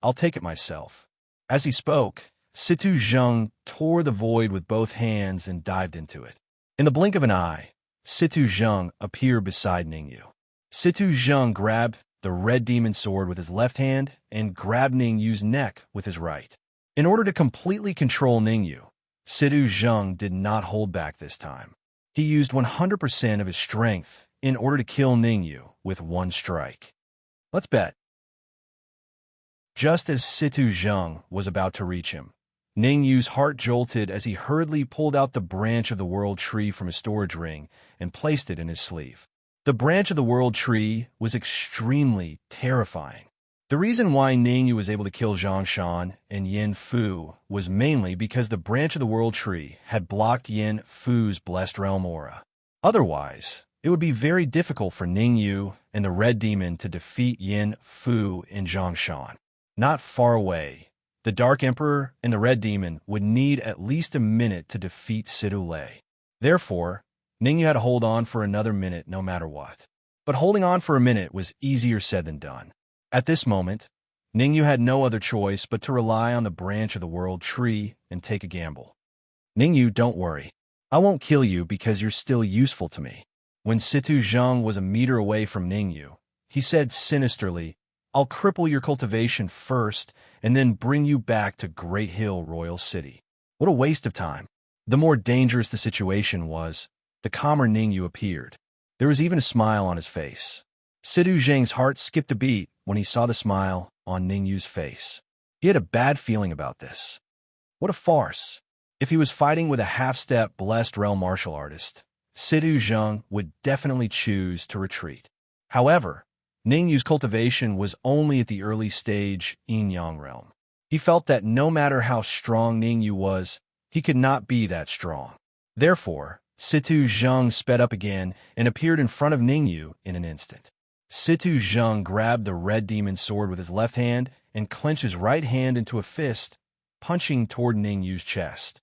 I'll take it myself." As he spoke, Situ Zheng tore the void with both hands and dived into it. In the blink of an eye, Situ Zheng appeared beside Ningyu. Situ Zheng grabbed the red demon sword with his left hand and grabbed Ningyu's neck with his right. In order to completely control Ningyu, Situ Zheng did not hold back this time. He used 100% of his strength in order to kill Ningyu with one strike. Let's bet. Just as Situ Zheng was about to reach him, Ningyu's heart jolted as he hurriedly pulled out the branch of the world tree from his storage ring and placed it in his sleeve. The branch of the world tree was extremely terrifying. The reason why Ningyu was able to kill Zhang Shan and Yin Fu was mainly because the branch of the world tree had blocked Yin Fu's blessed realm aura. Otherwise, it would be very difficult for Ningyu and the Red Demon to defeat Yin Fu and Zhang Shan. Not far away, the Dark Emperor and the Red Demon would need at least a minute to defeat Situ Lei. Therefore, Ningyu had to hold on for another minute no matter what. But holding on for a minute was easier said than done. At this moment, Ningyu had no other choice but to rely on the branch of the world tree and take a gamble. Ningyu, don't worry. I won't kill you because you're still useful to me. When Situ Zheng was a meter away from Ningyu, he said sinisterly, I'll cripple your cultivation first and then bring you back to Great Hill Royal City. What a waste of time. The more dangerous the situation was, the calmer Ningyu appeared. There was even a smile on his face. Situ Zheng's heart skipped a beat when he saw the smile on Ningyu's face. He had a bad feeling about this. What a farce. If he was fighting with a half-step blessed realm martial artist, Situ Zheng would definitely choose to retreat. However, Ningyu's cultivation was only at the early stage yin-yang realm. He felt that no matter how strong Ningyu was, he could not be that strong. Therefore, Situ Zheng sped up again and appeared in front of Ningyu in an instant. Situ Zheng grabbed the red demon sword with his left hand and clenched his right hand into a fist, punching toward Ningyu's chest.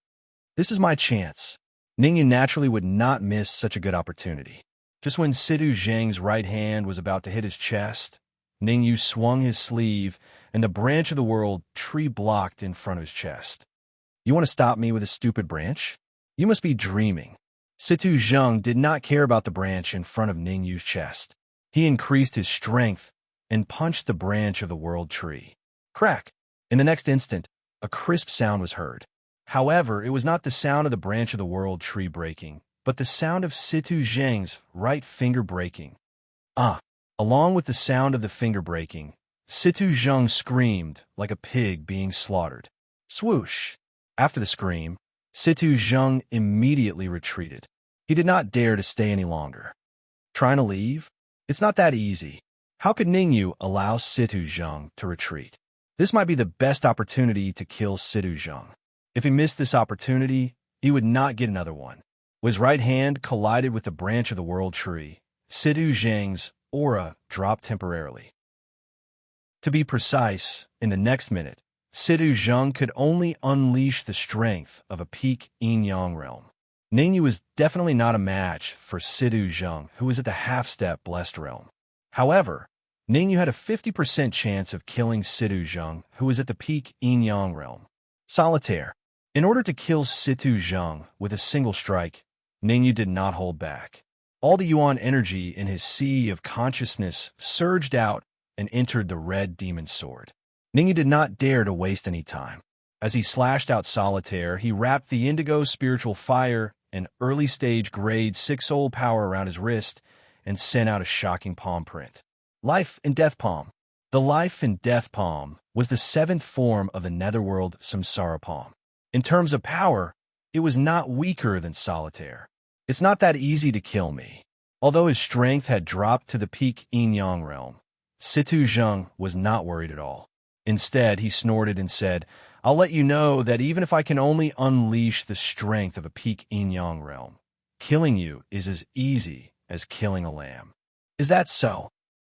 This is my chance. Ningyu naturally would not miss such a good opportunity. Just when Situ Zheng's right hand was about to hit his chest, Ningyu swung his sleeve and the branch of the world tree blocked in front of his chest. You want to stop me with a stupid branch? You must be dreaming. Situ Zheng did not care about the branch in front of Ningyu's chest. He increased his strength and punched the branch of the world tree. Crack! In the next instant, a crisp sound was heard. However, it was not the sound of the branch of the world tree breaking, but the sound of Situ Zheng's right finger breaking. Along with the sound of the finger breaking, Situ Zheng screamed like a pig being slaughtered. Swoosh! After the scream, Situ Zheng immediately retreated. He did not dare to stay any longer. Trying to leave? It's not that easy. How could Ningyu allow Situ Zheng to retreat? This might be the best opportunity to kill Situ Zheng. If he missed this opportunity, he would not get another one. When his right hand collided with the branch of the world tree, Situ Zheng's aura dropped temporarily. To be precise, in the next minute, Situ Zheng could only unleash the strength of a peak yin-yang realm. Ningyu was definitely not a match for Situ Zheng, who was at the half-step blessed realm. However, Ningyu had a 50% chance of killing Situ Zheng, who was at the peak yin-yang realm. Solitaire. In order to kill Situ Zheng with a single strike, Ningyu did not hold back. All the Yuan energy in his sea of consciousness surged out and entered the red demon sword. Ningyu did not dare to waste any time. As he slashed out Solitaire, he wrapped the indigo spiritual fire and early-stage grade 6 soul power around his wrist and sent out a shocking palm print. Life and Death Palm. The Life and Death Palm was the 7th form of the Netherworld Samsara Palm. In terms of power, it was not weaker than Solitaire. It's not that easy to kill me. Although his strength had dropped to the peak yin-yang realm, Situ Zheng was not worried at all. Instead, he snorted and said, "I'll let you know that even if I can only unleash the strength of a peak yin-yang realm, killing you is as easy as killing a lamb." Is that so?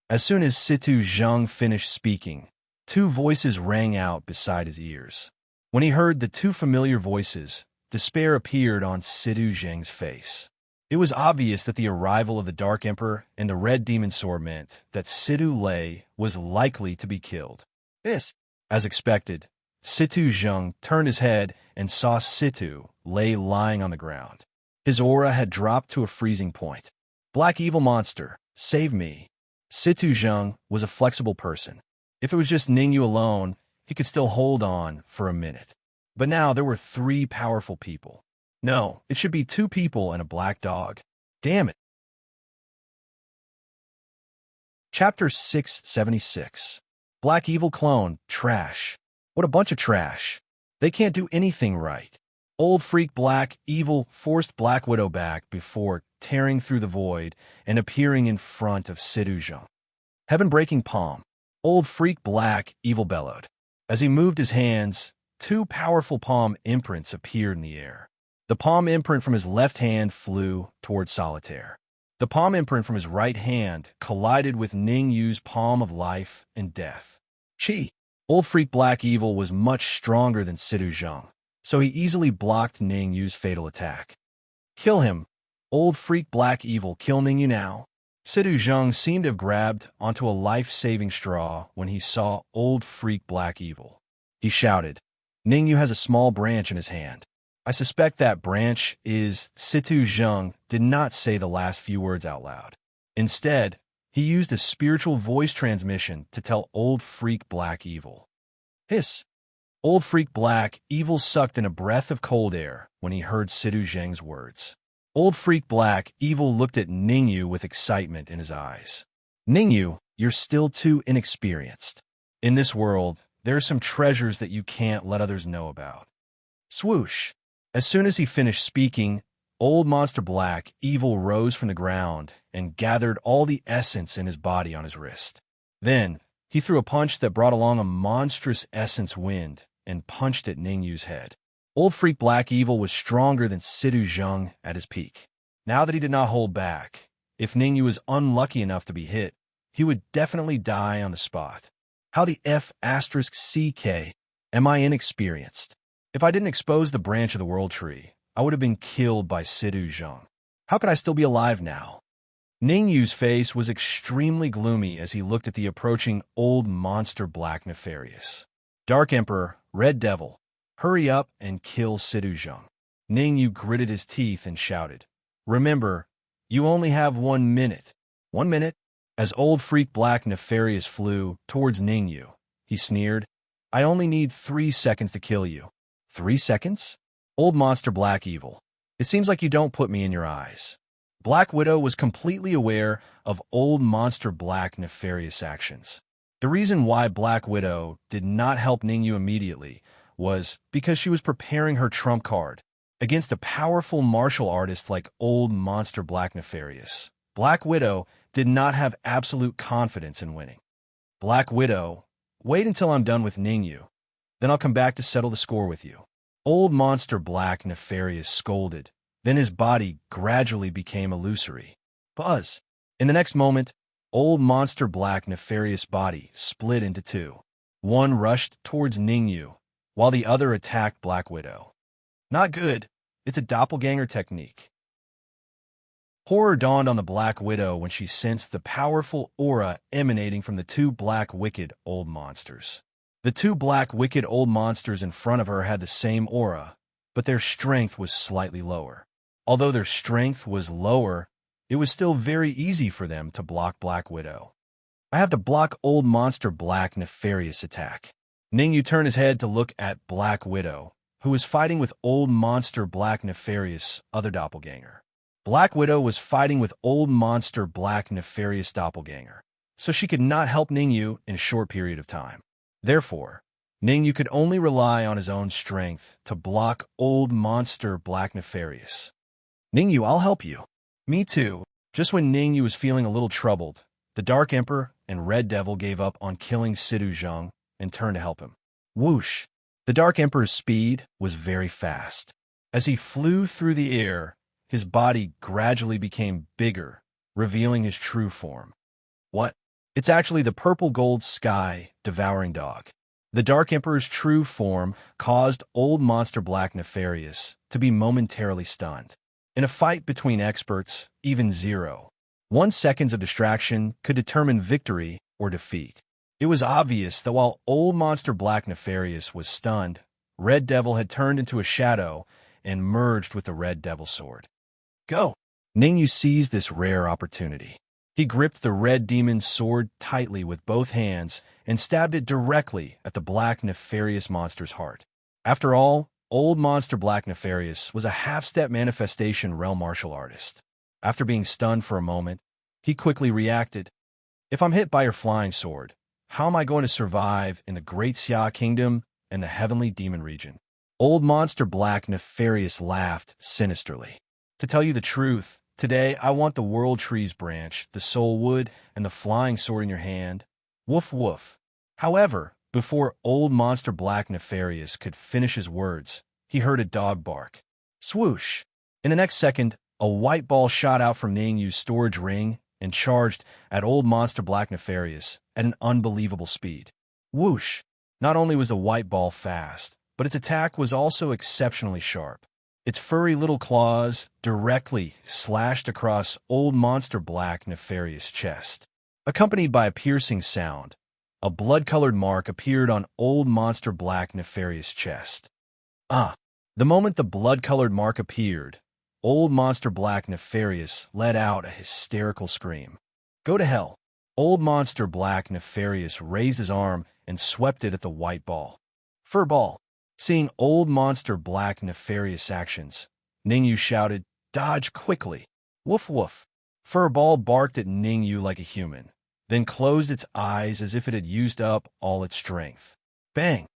As soon as Situ Zheng finished speaking, 2 voices rang out beside his ears. When he heard the 2 familiar voices, despair appeared on Situ Zheng's face. It was obvious that the arrival of the Dark Emperor and the Red Demon Sword meant that Situ Lei was likely to be killed. This, as expected, Situ Zheng turned his head and saw Situ Lei lying on the ground. His aura had dropped to a freezing point. "Black evil monster, save me." Situ Zheng was a flexible person. If it was just Ningyu alone, he could still hold on for a minute. But now there were 3 powerful people. No, it should be 2 people and a black dog. Damn it. Chapter 676. Black Evil Clone, Trash. What a bunch of trash. They can't do anything right. Old Freak Black Evil forced Black Widow back before tearing through the void and appearing in front of Situ Zheng. Heaven-breaking palm. Old Freak Black Evil bellowed. As he moved his hands, 2 powerful palm imprints appeared in the air. The palm imprint from his left hand flew toward Solitaire. The palm imprint from his right hand collided with Ningyu's palm of life and death. Chi. Old Freak Black Evil was much stronger than Situ Zheng, so he easily blocked Ningyu's fatal attack. Kill him. Old Freak Black Evil, kill Ningyu now. Situ Zheng seemed to have grabbed onto a life-saving straw when he saw Old Freak Black Evil. He shouted. Ningyu has a small branch in his hand. I suspect that branch is... Situ Zheng did not say the last few words out loud. Instead, he used a spiritual voice transmission to tell Old Freak Black Evil. Hiss. Old Freak Black Evil sucked in a breath of cold air when he heard Situ Zheng's words. Old Freak Black Evil looked at Ningyu with excitement in his eyes. Ningyu, you're still too inexperienced. In this world, there are some treasures that you can't let others know about. Swoosh. As soon as he finished speaking, Old Monster Black Evil rose from the ground and gathered all the essence in his body on his wrist. Then, he threw a punch that brought along a monstrous essence wind and punched at Ningyu's head. Old Freak Black Evil was stronger than Situ Zheng at his peak. Now that he did not hold back, if Ningyu was unlucky enough to be hit, he would definitely die on the spot. How the F***CK am I inexperienced? If I didn't expose the branch of the world tree, I would have been killed by Situ Zheng. How could I still be alive now? Ningyu's face was extremely gloomy as he looked at the approaching Old Monster Black Nefarious. Dark Emperor, Red Devil, hurry up and kill Situ Zheng. Ningyu gritted his teeth and shouted, Remember, you only have 1 minute. 1 minute? As Old Freak Black Nefarious flew towards Ningyu, he sneered, I only need 3 seconds to kill you. 3 seconds? Old Monster Black Evil. It seems like you don't put me in your eyes. Black Widow was completely aware of Old Monster Black Nefarious actions. The reason why Black Widow did not help Ningyu immediately was because she was preparing her trump card against a powerful martial artist like Old Monster Black Nefarious. Black Widow did not have absolute confidence in winning. Black Widow, wait until I'm done with Ningyu. Then I'll come back to settle the score with you. Old Monster Black Nefarious scolded. Then his body gradually became illusory. Buzz. In the next moment, Old Monster Black Nefarious' body split into two. One rushed towards Ningyu, while the other attacked Black Widow. Not good. It's a doppelganger technique. Horror dawned on the Black Widow when she sensed the powerful aura emanating from the two black wicked old monsters. The two black wicked old monsters in front of her had the same aura, but their strength was slightly lower. Although their strength was lower, it was still very easy for them to block Black Widow. I have to block Old Monster Black Nefarious attack. Ningyu turned his head to look at Black Widow, who was fighting with Old Monster Black Nefarious, other doppelganger. Black Widow was fighting with Old Monster Black Nefarious doppelganger, so she could not help Ningyu in a short period of time. Therefore, Ningyu could only rely on his own strength to block Old Monster Black Nefarious. Ningyu, I'll help you. Me too. Just when Ningyu was feeling a little troubled, the Dark Emperor and Red Devil gave up on killing Sidu Zheng and turned to help him. Whoosh! The Dark Emperor's speed was very fast. As he flew through the air, his body gradually became bigger, revealing his true form. What? It's actually the purple gold sky devouring dog. The Dark Emperor's true form caused Old Monster Black Nefarious to be momentarily stunned. In a fight between experts, even 0.1 seconds of distraction could determine victory or defeat. It was obvious that while Old Monster Black Nefarious was stunned, Red Devil had turned into a shadow and merged with the Red Devil sword. Go! Ningyu seized this rare opportunity. He gripped the Red Demon's sword tightly with both hands and stabbed it directly at the Black Nefarious monster's heart. After all, Old Monster Black Nefarious was a half-step manifestation realm martial artist. After being stunned for a moment, he quickly reacted. If I'm hit by your flying sword, how am I going to survive in the Great Xia Kingdom and the Heavenly Demon region? Old Monster Black Nefarious laughed sinisterly. To tell you the truth, today I want the World Tree's branch, the Soul Wood, and the flying sword in your hand. Woof woof. However, before Old Monster Black Nefarious could finish his words, he heard a dog bark. Swoosh! In the next second, a white ball shot out from Ningyu's storage ring and charged at Old Monster Black Nefarious at an unbelievable speed. Whoosh! Not only was the white ball fast, but its attack was also exceptionally sharp. Its furry little claws directly slashed across Old Monster Black Nefarious' chest. Accompanied by a piercing sound, a blood-colored mark appeared on Old Monster Black Nefarious' chest. The moment the blood-colored mark appeared, Old Monster Black Nefarious let out a hysterical scream. Go to hell. Old Monster Black Nefarious raised his arm and swept it at the white ball. Fur ball. Seeing Old Monster Black Nefarious' actions, Ningyu shouted, Dodge quickly. Woof woof. Fur ball barked at Ningyu like a human, then closed its eyes as if it had used up all its strength. Bang!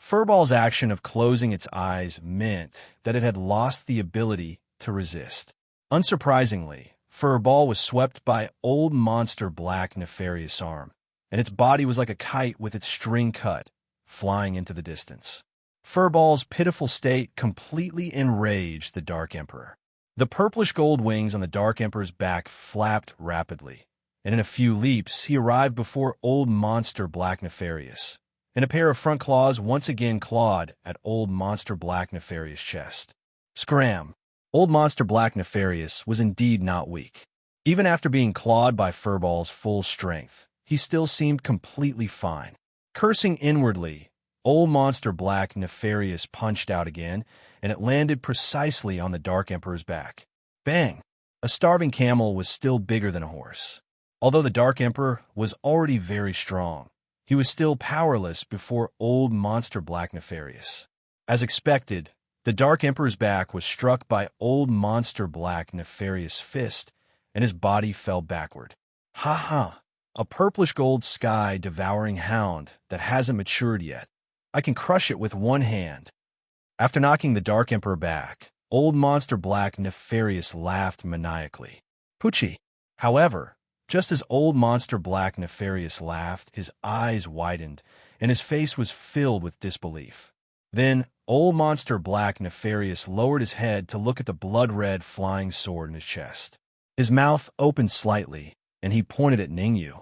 Furball's action of closing its eyes meant that it had lost the ability to resist. Unsurprisingly, Furball was swept by Old Monster Black Nefarious' arm, and its body was like a kite with its string cut, flying into the distance. Furball's pitiful state completely enraged the Dark Emperor. The purplish gold wings on the Dark Emperor's back flapped rapidly, and in a few leaps he arrived before Old Monster Black Nefarious, and a pair of front claws once again clawed at Old Monster Black Nefarious' chest. Scram! Old Monster Black Nefarious was indeed not weak. Even after being clawed by Furball's full strength, he still seemed completely fine. Cursing inwardly, Old Monster Black Nefarious punched out again, and it landed precisely on the Dark Emperor's back. Bang! A starving camel was still bigger than a horse. Although the Dark Emperor was already very strong, he was still powerless before Old Monster Black Nefarious. As expected, the Dark Emperor's back was struck by Old Monster Black Nefarious' fist, and his body fell backward. Ha ha! A purplish gold sky devouring hound that hasn't matured yet. I can crush it with one hand." After knocking the Dark Emperor back, Old Monster Black Nefarious laughed maniacally. Poochie. However, just as Old Monster Black Nefarious laughed, his eyes widened, and his face was filled with disbelief. Then, Old Monster Black Nefarious lowered his head to look at the blood-red flying sword in his chest. His mouth opened slightly, and he pointed at Ningyu.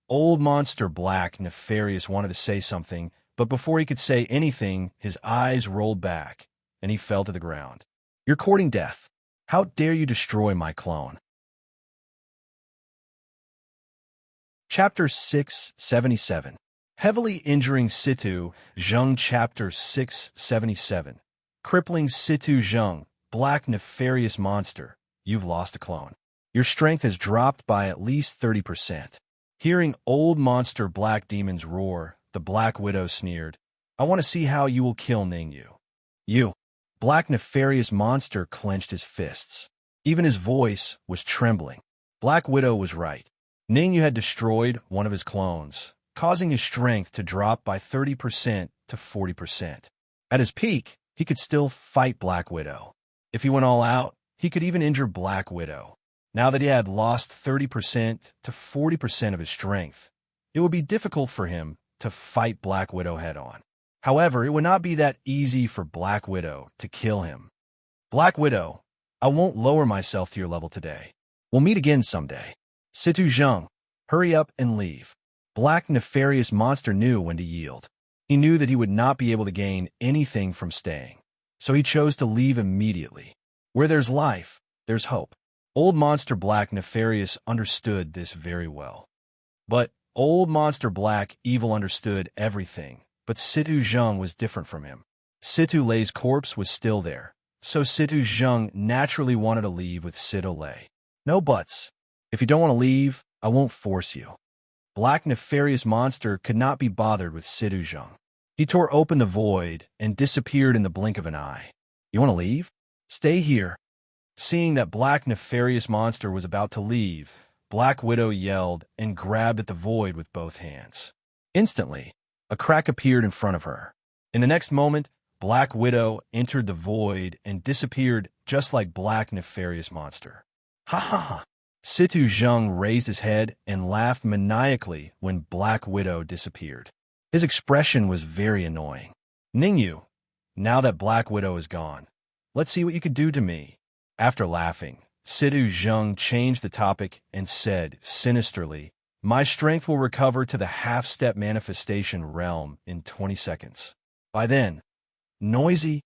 Old Monster Black Nefarious wanted to say something, but before he could say anything, his eyes rolled back, and he fell to the ground. "You're courting death. How dare you destroy my clone?" Chapter 677. Heavily injuring Situ Zheng. Chapter 677. Crippling Situ Zheng, Black Nefarious Monster. You've lost a clone. Your strength has dropped by at least 30%. Hearing Old Monster Black Demon's roar, the Black Widow sneered, "I want to see how you will kill Ningyu." "You." Black Nefarious Monster clenched his fists. Even his voice was trembling. Black Widow was right. Ningyu had destroyed one of his clones, causing his strength to drop by 30% to 40%. At his peak, he could still fight Black Widow. If he went all out, he could even injure Black Widow. Now that he had lost 30% to 40% of his strength, it would be difficult for him to fight Black Widow head-on. However, it would not be that easy for Black Widow to kill him. "Black Widow, I won't lower myself to your level today. We'll meet again someday. Situ Zheng, hurry up and leave." Black Nefarious Monster knew when to yield. He knew that he would not be able to gain anything from staying, so he chose to leave immediately. Where there's life, there's hope. Old Monster Black Nefarious understood this very well. But Old Monster Black Evil understood everything, but Situ Zheng was different from him. Situ Lei's corpse was still there, so Situ Zheng naturally wanted to leave with Situ Lei. "No buts. If you don't want to leave, I won't force you." Black Nefarious Monster could not be bothered with Situ Zheng. He tore open the void and disappeared in the blink of an eye. "You want to leave? Stay here." Seeing that Black Nefarious Monster was about to leave, Black Widow yelled and grabbed at the void with both hands. Instantly, a crack appeared in front of her. In the next moment, Black Widow entered the void and disappeared just like Black Nefarious Monster. "Ha ha ha!" Situ Zheng raised his head and laughed maniacally when Black Widow disappeared. His expression was very annoying. "Ningyu, now that Black Widow is gone, let's see what you could do to me." After laughing, Situ Zheng changed the topic and said sinisterly, "My strength will recover to the half-step manifestation realm in 20 seconds. By then, noisy."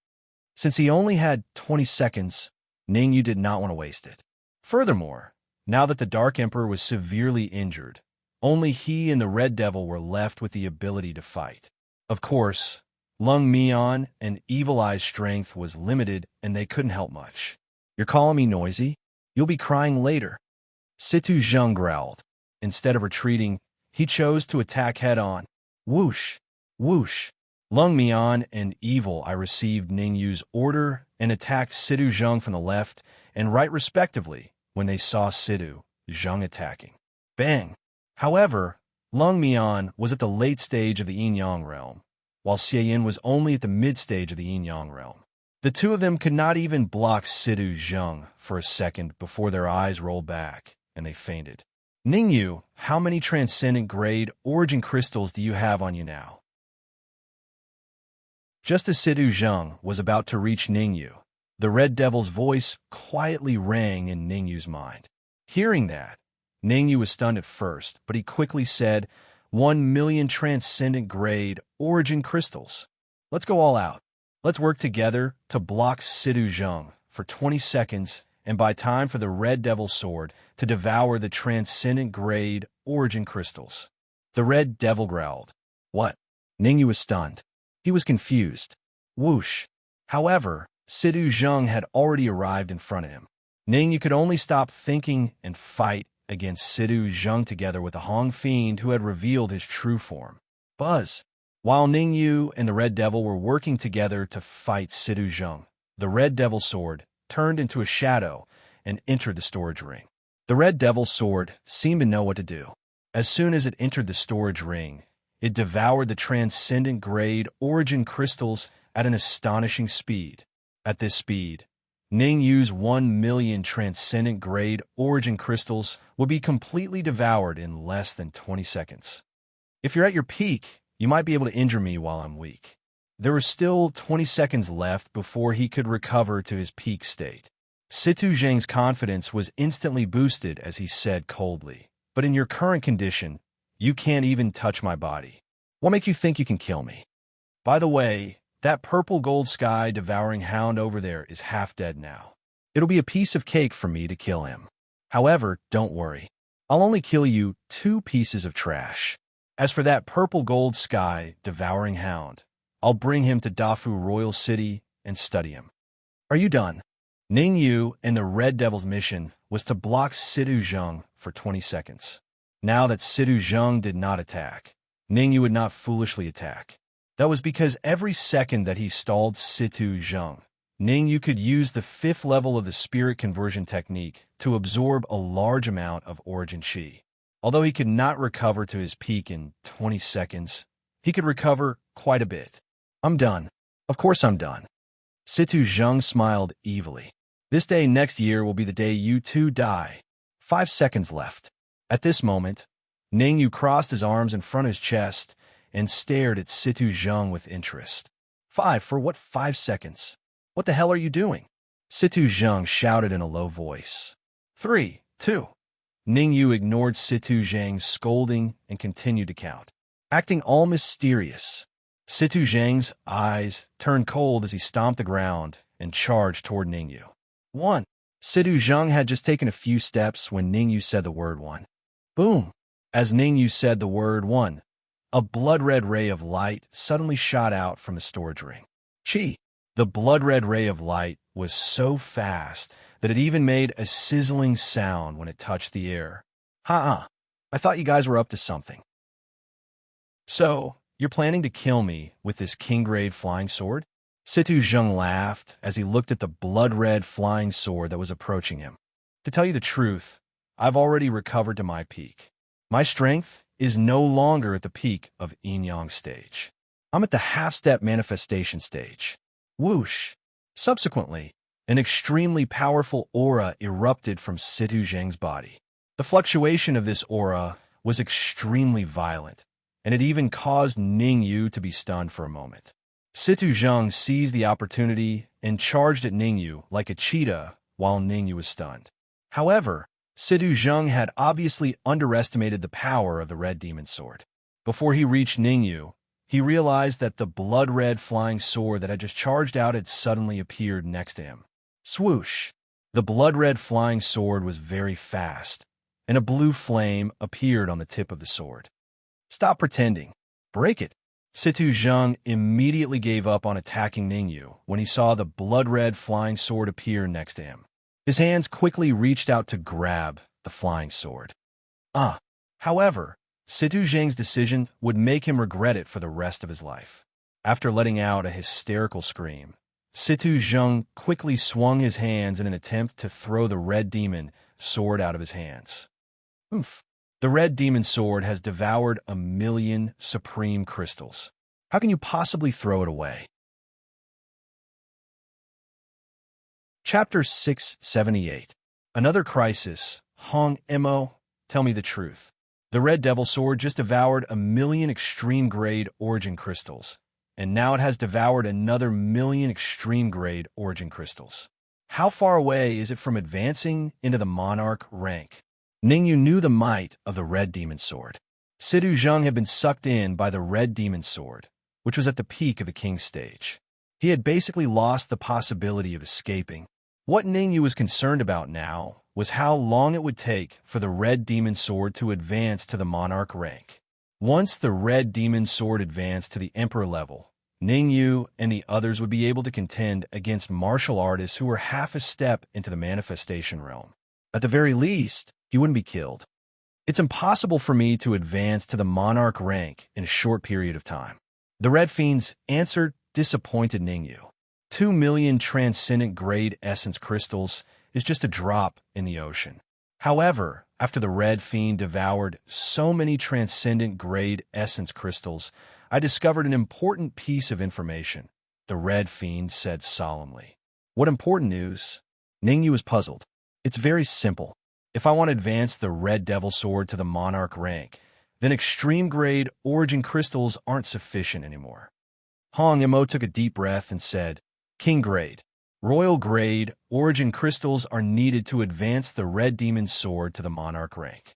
Since he only had 20 seconds, Ningyu did not want to waste it. Furthermore, now that the Dark Emperor was severely injured, only he and the Red Devil were left with the ability to fight. Of course, Lung Mian and Evil Eye's strength was limited and they couldn't help much. "You're calling me noisy? You'll be crying later." Situ Zheng growled. Instead of retreating, he chose to attack head-on. Whoosh! Whoosh! Lung Mian and Evil Eye received Ningyu's order and attacked Situ Zheng from the left and right respectively when they saw Situ Zheng attacking. Bang! However, Lung Mian was at the late stage of the yin-yang realm, while Xie Yin was only at the mid-stage of the yin-yang realm. The two of them could not even block Situ Zheng for a second before their eyes rolled back, and they fainted. "Ningyu, how many transcendent grade origin crystals do you have on you now?" Just as Situ Zheng was about to reach Ningyu, the Red Devil's voice quietly rang in Ningyu's mind. Hearing that, Ningyu was stunned at first, but he quickly said, 1,000,000 transcendent grade origin crystals. Let's go all out. Let's work together to block Situ Zheng for 20 seconds and buy time for the Red Devil Sword to devour the transcendent grade origin crystals. The Red Devil growled. What? Ningyu was stunned. He was confused. Whoosh. However, Situ Zheng had already arrived in front of him. Ningyu could only stop thinking and fight against Situ Zheng together with the Hong Fiend who had revealed his true form. Buzz. While Ningyu and the Red Devil were working together to fight Situ Zheng, the Red Devil Sword turned into a shadow and entered the storage ring. The Red Devil Sword seemed to know what to do. As soon as it entered the storage ring, It devoured the transcendent grade origin crystals at an astonishing speed. At this speed, Ningyu's 1,000,000 transcendent grade origin crystals would be completely devoured in less than 20 seconds. If you're at your peak, you might be able to injure me while I'm weak. There were still 20 seconds left before he could recover to his peak state. Situ Zhang's confidence was instantly boosted as he said coldly, "But in your current condition, you can't even touch my body. What makes you think you can kill me? By the way, that purple gold sky devouring hound over there is half dead now. It'll be a piece of cake for me to kill him. However, don't worry. I'll only kill you 2 pieces of trash. As for that purple gold sky devouring hound, I'll bring him to Dafu Royal City and study him." Are you done? Ningyu and the Red Devil's mission was to block Situ Zhang for 20 seconds. Now that Situ Zhang did not attack, Ningyu would not foolishly attack. That was because every second that he stalled Situ Zhang, Ningyu could use the 5th level of the spirit conversion technique to absorb a large amount of origin chi. Although he could not recover to his peak in 20 seconds, he could recover quite a bit. I'm done. Of course I'm done. Situ Zhang smiled evilly. This day next year will be the day you two die. 5 seconds left. At this moment, Ningyu crossed his arms in front of his chest and stared at Situ Zhang with interest. 5 for what 5 seconds? What the hell are you doing? Situ Zhang shouted in a low voice. 3, 2. Ningyu ignored Situ Zhang's scolding and continued to count, acting all mysterious. Situ Zhang's eyes turned cold as he stomped the ground and charged toward Ningyu. 1. Situ Zhang had just taken a few steps when Ningyu said the word 1. Boom! As Ningyu said the word 1, a blood-red ray of light suddenly shot out from the storage ring. Chi! The blood-red ray of light was so fast that it even made a sizzling sound when it touched the air. Ha-ha! I thought you guys were up to something. So, you're planning to kill me with this king-grade flying sword? Situ Zhang laughed as he looked at the blood-red flying sword that was approaching him. To tell you the truth, I've already recovered to my peak. My strength is no longer at the peak of Yin-Yang stage. I'm at the half-step manifestation stage. Whoosh! Subsequently, an extremely powerful aura erupted from Situ Zhang's body. The fluctuation of this aura was extremely violent, and it even caused Ningyu to be stunned for a moment. Situ Zhang seized the opportunity and charged at Ningyu like a cheetah while Ningyu was stunned. However, Situ Zhang had obviously underestimated the power of the red demon sword. Before he reached Ningyu, he realized that the blood-red flying sword that had just charged out had suddenly appeared next to him. Swoosh! The blood-red flying sword was very fast, and a blue flame appeared on the tip of the sword. Stop pretending. Break it. Situ Zhang immediately gave up on attacking Ningyu when he saw the blood-red flying sword appear next to him. His hands quickly reached out to grab the flying sword. However, Situ Zhang's decision would make him regret it for the rest of his life. After letting out a hysterical scream, Situ Zhang quickly swung his hands in an attempt to throw the red demon sword out of his hands. Oof. The red demon sword has devoured 1,000,000 supreme crystals. How can you possibly throw it away? Chapter 678. Another crisis. Hong Mo, tell me the truth. The red devil sword just devoured 1,000,000 extreme-grade origin crystals, and now it has devoured another 1,000,000 extreme-grade origin crystals. How far away is it from advancing into the monarch rank? Ningyu knew the might of the red demon sword. Situ Zhang had been sucked in by the red demon sword, which was at the peak of the king stage. He had basically lost the possibility of escaping. What Ningyu was concerned about now was how long it would take for the red demon sword to advance to the monarch rank. Once the red demon sword advanced to the emperor level, Ningyu and the others would be able to contend against martial artists who were half a step into the manifestation realm. At the very least, he wouldn't be killed. It's impossible for me to advance to the monarch rank in a short period of time. The Red Fiend's answer disappointed Ningyu. 2,000,000 transcendent grade essence crystals is just a drop in the ocean. However, after the Red Fiend devoured so many transcendent grade essence crystals, I discovered an important piece of information, the Red Fiend said solemnly. What important news? Ningyu was puzzled. It's very simple. If I want to advance the Red Devil Sword to the Monarch rank, then extreme grade origin crystals aren't sufficient anymore. Hong Imo took a deep breath and said, King grade, royal grade origin crystals are needed to advance the Red Demon Sword to the Monarch rank.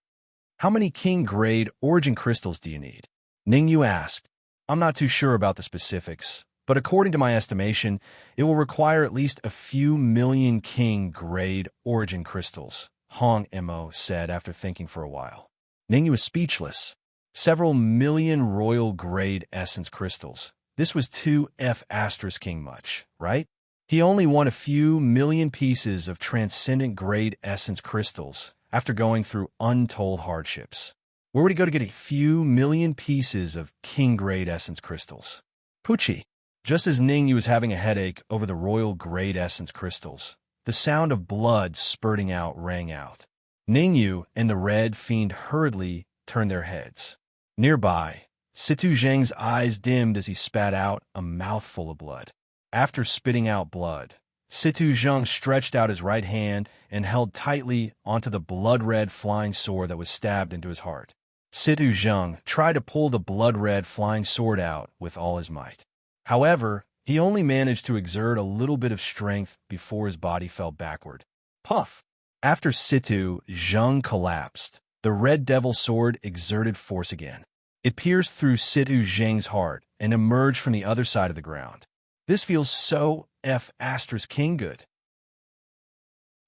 How many king grade origin crystals do you need? Ningyu asked. I'm not too sure about the specifics, but according to my estimation, it will require at least a few million king grade origin crystals, Hong Imo said after thinking for a while. Ningyu was speechless. Several million royal grade essence crystals. This was 2F** king much, right? He only won a few million pieces of transcendent grade essence crystals after going through untold hardships. Where would he go to get a few million pieces of king grade essence crystals? Pucci. Just as Ningyu was having a headache over the royal grade essence crystals, the sound of blood spurting out rang out. Ningyu and the Red Fiend hurriedly turned their heads. Nearby, Situ Zheng's eyes dimmed as he spat out a mouthful of blood. After spitting out blood, Situ Zheng stretched out his right hand and held tightly onto the blood-red flying sword that was stabbed into his heart. Situ Zheng tried to pull the blood-red flying sword out with all his might. However, he only managed to exert a little bit of strength before his body fell backward. Puff! After Situ Zheng collapsed, the Red Devil Sword exerted force again. It pierced through Situ Zheng's heart and emerged from the other side of the ground. This feels so *king good.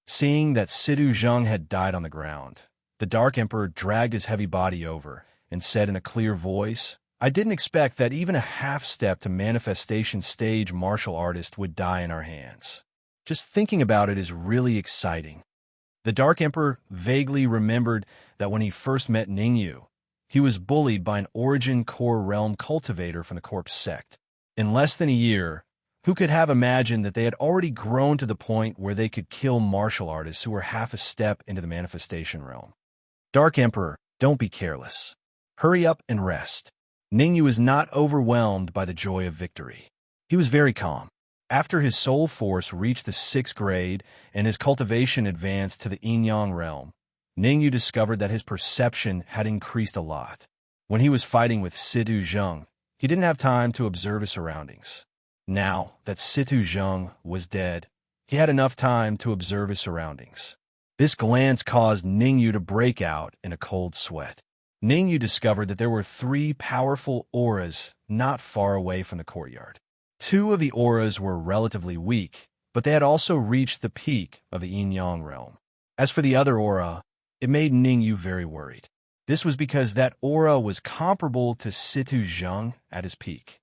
Seeing that Situ Zheng had died on the ground, the Dark Emperor dragged his heavy body over and said in a clear voice, I didn't expect that even a half-step to manifestation stage martial artist would die in our hands. Just thinking about it is really exciting. The Dark Emperor vaguely remembered that when he first met Ningyu, he was bullied by an Origin Core Realm cultivator from the Corpse sect. In less than a year, who could have imagined that they had already grown to the point where they could kill martial artists who were half a step into the manifestation realm? Dark Emperor, don't be careless. Hurry up and rest. Ningyu was not overwhelmed by the joy of victory. He was very calm. After his soul force reached the 6th grade and his cultivation advanced to the yin-yang realm, Ningyu discovered that his perception had increased a lot. When he was fighting with Situ Zheng, he didn't have time to observe his surroundings. Now that Situ Zheng was dead, he had enough time to observe his surroundings. This glance caused Ningyu to break out in a cold sweat. Ningyu discovered that there were 3 powerful auras not far away from the courtyard. 2 of the auras were relatively weak, but they had also reached the peak of the yin-yang realm. As for the other aura, it made Ningyu very worried. This was because that aura was comparable to Situ Zheng at his peak.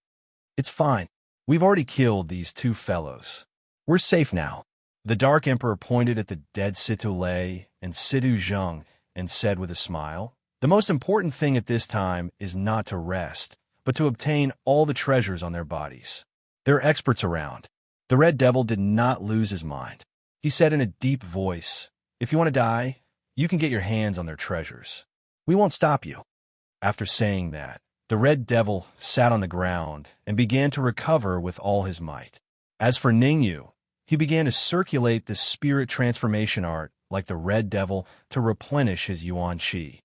It's fine. We've already killed these 2 fellows. We're safe now. The Dark Emperor pointed at the dead Situ Lei and Situ Zheng and said with a smile, the most important thing at this time is not to rest, but to obtain all the treasures on their bodies. There are experts around. The Red Devil did not lose his mind. He said in a deep voice, if you want to die, you can get your hands on their treasures. We won't stop you. After saying that, the Red Devil sat on the ground and began to recover with all his might. As for Ningyu, he began to circulate the spirit transformation art like the Red Devil to replenish his Yuan Qi.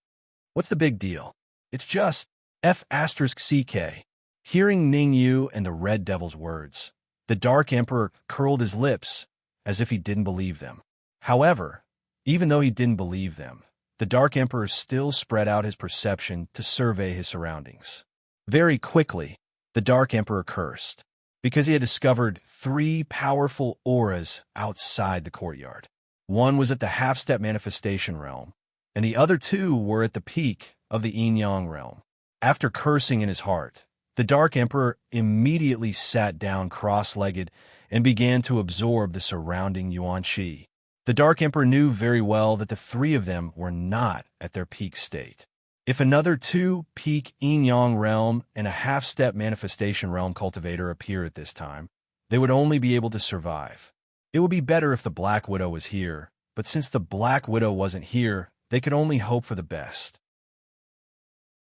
What's the big deal? It's just F***CK. Hearing Ningyu and the Red Devil's words, the Dark Emperor curled his lips as if he didn't believe them. However, even though he didn't believe them, the Dark Emperor still spread out his perception to survey his surroundings. Very quickly, the Dark Emperor cursed, because he had discovered 3 powerful auras outside the courtyard. One was at the half-step manifestation realm, and the other 2 were at the peak of the yin-yang realm. After cursing in his heart, the Dark Emperor immediately sat down cross-legged and began to absorb the surrounding Yuan Qi. The Dark Emperor knew very well that the 3 of them were not at their peak state. If another 2 peak yin-yang realm and a half-step manifestation realm cultivator appear at this time, they would only be able to survive. It would be better if the Black Widow was here, but since the Black Widow wasn't here, they could only hope for the best.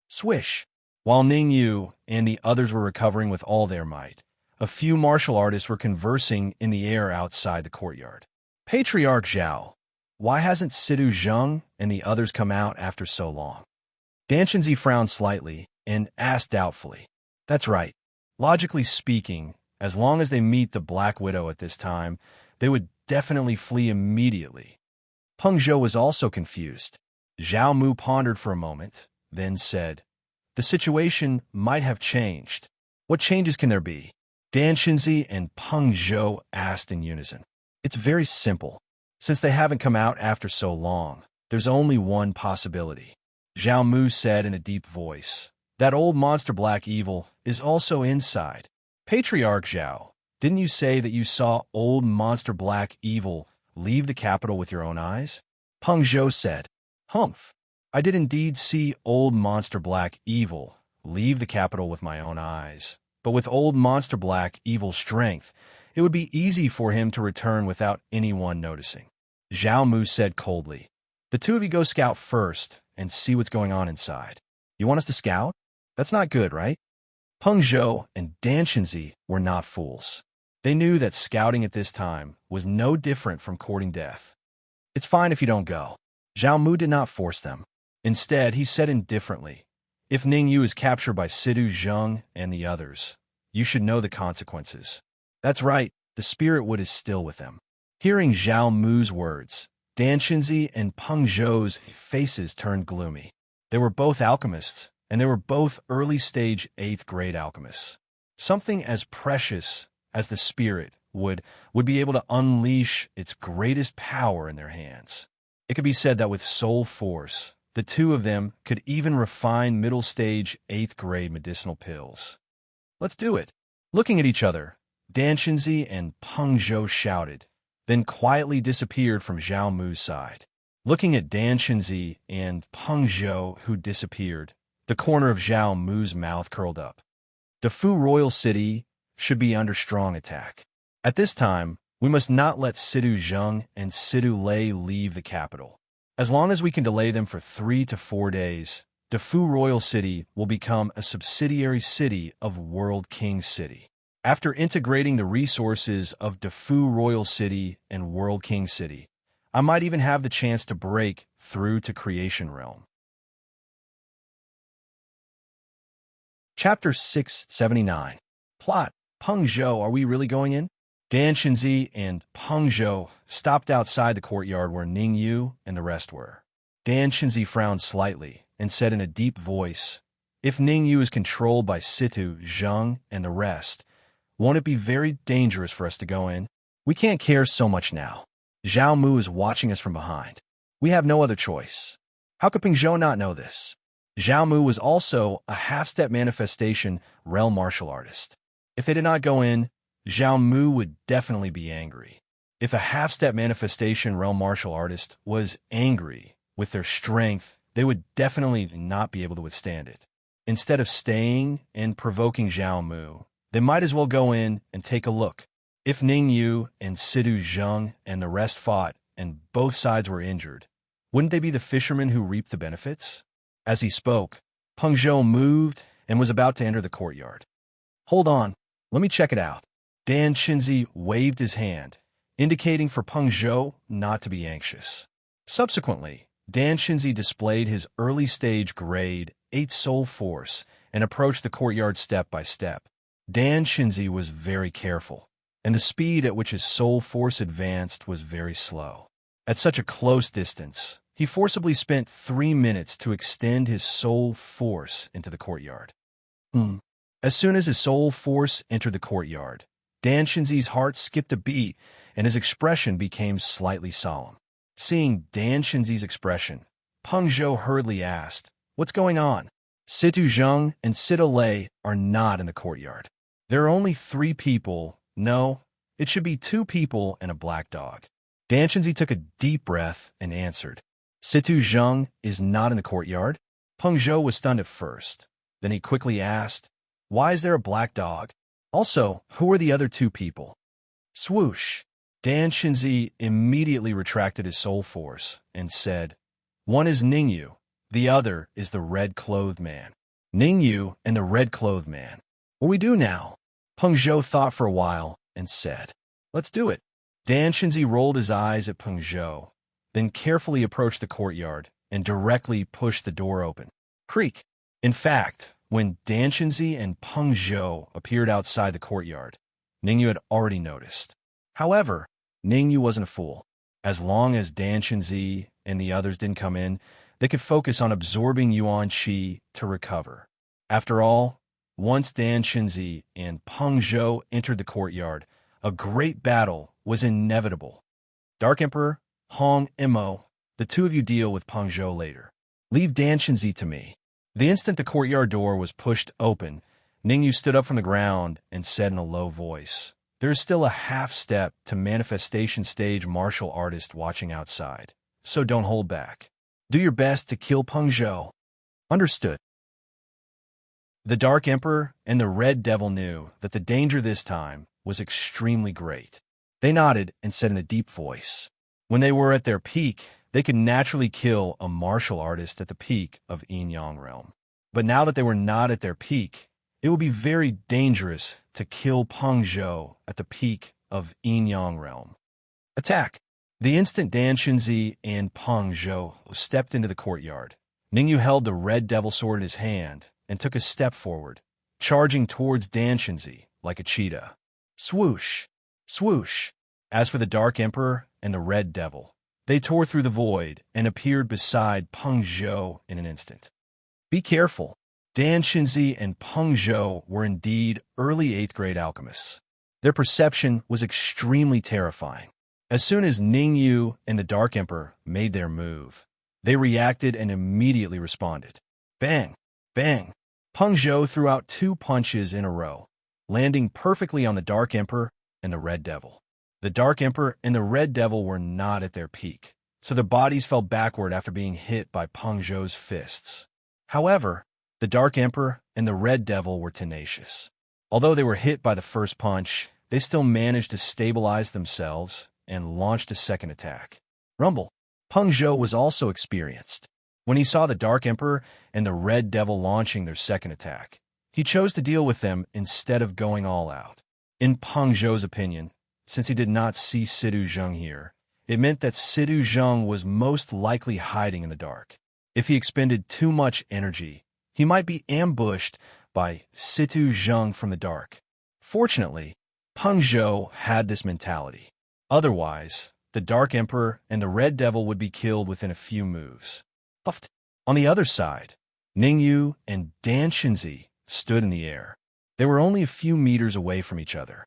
Swish! While Ning Yu and the others were recovering with all their might, a few martial artists were conversing in the air outside the courtyard. Patriarch Zhao, why hasn't Sidu Zheng and the others come out after so long? Dan Chenzi frowned slightly and asked doubtfully. That's right. Logically speaking, as long as they meet the Black Widow at this time, they would definitely flee immediately. Peng Zhou was also confused. Zhao Mu pondered for a moment, then said, the situation might have changed. What changes can there be? Dan Chenzi and Peng Zhou asked in unison. It's very simple. Since they haven't come out after so long, there's only one possibility. Zhao Mu said in a deep voice. That old monster Black Evil is also inside. Patriarch Zhao, didn't you say that you saw old monster Black Evil leave the capital with your own eyes? Peng Zhou said. Humph. I did indeed see old monster Black Evil leave the capital with my own eyes. But with old monster Black Evil's strength, it would be easy for him to return without anyone noticing. Zhao Mu said coldly. The two of you go scout first and see what's going on inside. You want us to scout? That's not good, right? Peng Zhou and Dan Chenzi were not fools. They knew that scouting at this time was no different from courting death. It's fine if you don't go. Zhao Mu did not force them. Instead, he said indifferently, if Ning Yu is captured by Sidu Zheng and the others, you should know the consequences. That's right, the spirit wood is still with them. Hearing Zhao Mu's words, Dan Chenzi and Peng Zhou's faces turned gloomy. They were both alchemists, and they were both early-stage 8th grade alchemists. Something as precious as the spirit would be able to unleash its greatest power in their hands. It could be said that with soul force, the two of them could even refine middle-stage 8th grade medicinal pills. Let's do it. Looking at each other, Dan Chenzi and Peng Zhou shouted, then quietly disappeared from Zhao Mu's side. Looking at Dan Chenzi and Peng Zhou, who disappeared, the corner of Zhao Mu's mouth curled up. The Fu Royal City should be under strong attack. At this time, we must not let Sidu Zheng and Sidu Lei leave the capital. As long as we can delay them for 3 to 4 days, the Fu Royal City will become a subsidiary city of World King City. After integrating the resources of the Fu Royal City and World King City, I might even have the chance to break through to Creation Realm. Chapter 679. Plot. Peng Zhou, are we really going in? Dan Chenzi and Peng Zhou stopped outside the courtyard where Ning Yu and the rest were. Dan Chenzi frowned slightly and said in a deep voice, if Ning Yu is controlled by Situ, Zheng, and the rest, won't it be very dangerous for us to go in? We can't care so much now. Zhao Mu is watching us from behind. We have no other choice. How could Peng Zhou not know this? Zhao Mu was also a half-step manifestation realm martial artist. If they did not go in, Zhao Mu would definitely be angry. If a half-step manifestation realm martial artist was angry with their strength, they would definitely not be able to withstand it. Instead of staying and provoking Zhao Mu, they might as well go in and take a look. If Ning Yu and Sidu Zheng and the rest fought and both sides were injured, wouldn't they be the fishermen who reaped the benefits? As he spoke, Peng Zhou moved and was about to enter the courtyard. Hold on, let me check it out. Dan Chenzi waved his hand, indicating for Peng Zhou not to be anxious. Subsequently, Dan Chenzi displayed his early-stage grade 8 soul force and approached the courtyard step by step. Dan Chenzi was very careful, and the speed at which his soul force advanced was very slow. At such a close distance, he forcibly spent 3 minutes to extend his soul force into the courtyard. As soon as his soul force entered the courtyard, Dan Chenzi's heart skipped a beat, and his expression became slightly solemn. Seeing Dan Chenzi's expression, Peng Zhou hurriedly asked, what's going on? Situ Zheng and Sidu Lei are not in the courtyard. There are only 3 people. No, it should be 2 people and a black dog. Dan Chenzi took a deep breath and answered, Situ Zheng is not in the courtyard. Peng Zhou was stunned at first. Then he quickly asked, why is there a black dog? Also, who are the other 2 people? Swoosh! Dan Shinzi immediately retracted his soul force and said, "One is Ningyu, the other is the red-clothed man." Ningyu and the red-clothed man. What we do now? Peng Zhou thought for a while and said, "Let's do it." Dan Shinzi rolled his eyes at Peng Zhou, then carefully approached the courtyard and directly pushed the door open. Creak. In fact, when Dan Shinzi and Peng Zhou appeared outside the courtyard, Ningyu had already noticed. However, Ningyu wasn't a fool. As long as Dan Shinzi and the others didn't come in, they could focus on absorbing Yuan Qi to recover. After all, once Dan Shinzi and Peng Zhou entered the courtyard, a great battle was inevitable. Dark Emperor, Hong Imo, the two of you deal with Peng Zhou later. Leave Dan Shinzi to me. The instant the courtyard door was pushed open, Ningyu stood up from the ground and said in a low voice, "There is still a half step to manifestation stage martial artist watching outside, so don't hold back. Do your best to kill Peng Zhou." Understood. The Dark Emperor and the Red Devil knew that the danger this time was extremely great. They nodded and said in a deep voice, when they were at their peak, they could naturally kill a martial artist at the peak of Yin Yang realm. But now that they were not at their peak, it would be very dangerous to kill Peng Zhou at the peak of Yin Yang realm. Attack! The instant Dan Shinzi and Peng Zhou stepped into the courtyard, Ningyu held the Red Devil sword in his hand and took a step forward, charging towards Dan Shinzi like a cheetah. Swoosh! Swoosh! As for the Dark Emperor and the Red Devil, they tore through the void and appeared beside Peng Zhou in an instant. Be careful. Dan Shinzi and Peng Zhou were indeed early 8th grade alchemists. Their perception was extremely terrifying. As soon as Ningyu and the Dark Emperor made their move, they reacted and immediately responded. Bang! Bang! Peng Zhou threw out 2 punches in a row, landing perfectly on the Dark Emperor and the Red Devil. The Dark Emperor and the Red Devil were not at their peak, so their bodies fell backward after being hit by Peng Zhou's fists. However, the Dark Emperor and the Red Devil were tenacious. Although they were hit by the first punch, they still managed to stabilize themselves and launched a second attack. Rumble. Peng Zhou was also experienced. When he saw the Dark Emperor and the Red Devil launching their second attack, he chose to deal with them instead of going all out. In Peng Zhou's opinion, since he did not see Sidu Zheng here, it meant that Sidu Zheng was most likely hiding in the dark. If he expended too much energy, he might be ambushed by Sidu Zheng from the dark. Fortunately, Peng Zhou had this mentality. Otherwise, the Dark Emperor and the Red Devil would be killed within a few moves. On the other side, Ningyu and Dan Shinzi stood in the air. They were only a few meters away from each other.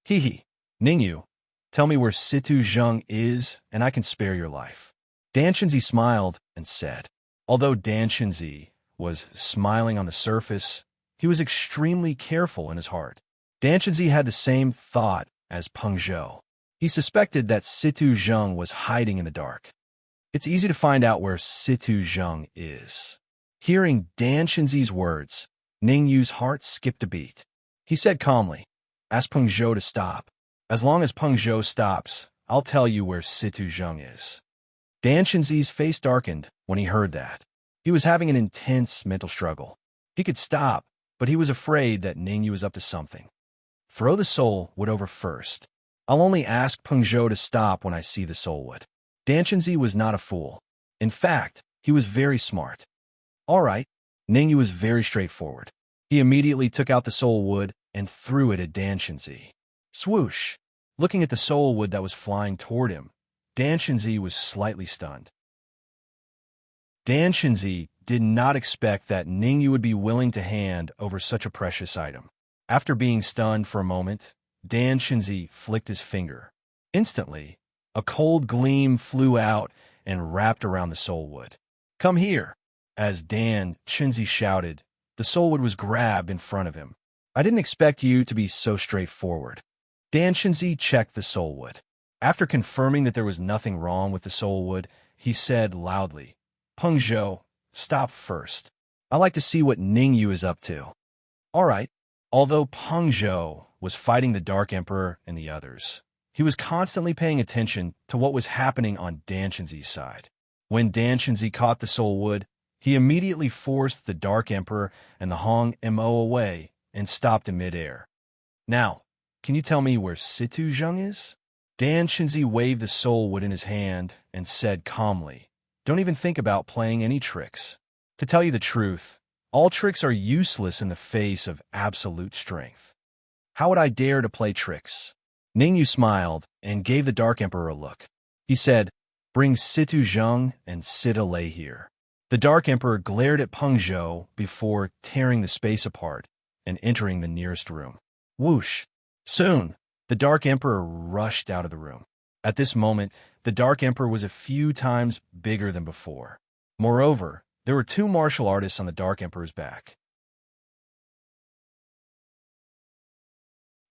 Hee. Ningyu, tell me where Situ Zheng is, and I can spare your life. Dan Shinzi smiled and said. Although Dan Shinzi was smiling on the surface, he was extremely careful in his heart. Dan Shinzi had the same thought as Peng Zhou. He suspected that Situ Zheng was hiding in the dark. It's easy to find out where Situ Zheng is. Hearing Dan Shinzi's words, Ningyu's heart skipped a beat. He said calmly, ask Peng Zhou to stop. As long as Peng Zhou stops, I'll tell you where Situ Zheng is. Dan Shinzi's face darkened when he heard that. He was having an intense mental struggle. He could stop, but he was afraid that Ningyu was up to something. Throw the soul wood over first. I'll only ask Peng Zhou to stop when I see the soul wood. Dan Shinzi was not a fool. In fact, he was very smart. All right, Ningyu was very straightforward. He immediately took out the soul wood and threw it at Dan Shinzi. Swoosh! Looking at the soul wood that was flying toward him, Dan Shinzi was slightly stunned. Dan Shinzi did not expect that Ningyu would be willing to hand over such a precious item. After being stunned for a moment, Dan Shinzi flicked his finger. Instantly, a cold gleam flew out and wrapped around the soul wood. Come here! As Dan Shinzi shouted, the soul wood was grabbed in front of him. I didn't expect you to be so straightforward. Dan Shinzi checked the soul wood. After confirming that there was nothing wrong with the soul wood, he said loudly, Peng Zhou, stop first. I like to see what Ningyu is up to. All right. Although Peng Zhou was fighting the Dark Emperor and the others, he was constantly paying attention to what was happening on Danshinzi's side. When Danshinzi caught the soul wood, he immediately forced the Dark Emperor and the Hong Mo away and stopped in midair. Now, can you tell me where Situ Zheng is? Danshinzi waved the soul wood in his hand and said calmly, "Don't even think about playing any tricks. To tell you the truth, all tricks are useless in the face of absolute strength. How would I dare to play tricks?" Ningyu smiled and gave the Dark Emperor a look. He said, "Bring Situ Zheng and Sita Lei here." The Dark Emperor glared at Peng Zhou before tearing the space apart and entering the nearest room. Whoosh! Soon, the Dark Emperor rushed out of the room. At this moment, the Dark Emperor was a few times bigger than before. Moreover, there were two martial artists on the Dark Emperor's back.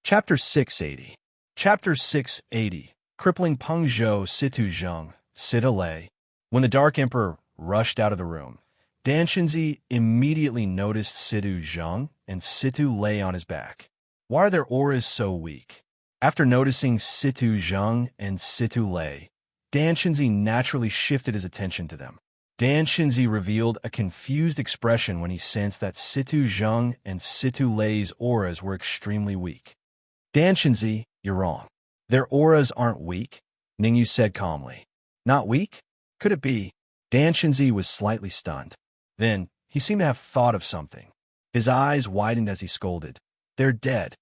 Chapter 680. Chapter 680. Crippling Peng Zhou, Situ Zheng, Sita Lei. When the Dark Emperor rushed out of the room, Danshinzi immediately noticed Situ Zheng and Situ Lei on his back. Why are their auras so weak? After noticing Situ Zheng and Situ Lei, Danshinzi naturally shifted his attention to them. Danshinzi revealed a confused expression when he sensed that Situ Zheng and Situ Lei's auras were extremely weak. "Danshinzi, you're wrong. Their auras aren't weak," Ningyu said calmly. "Not weak? Could it be?" Danshinzi was slightly stunned. Then, he seemed to have thought of something. His eyes widened as he scolded. "They're dead."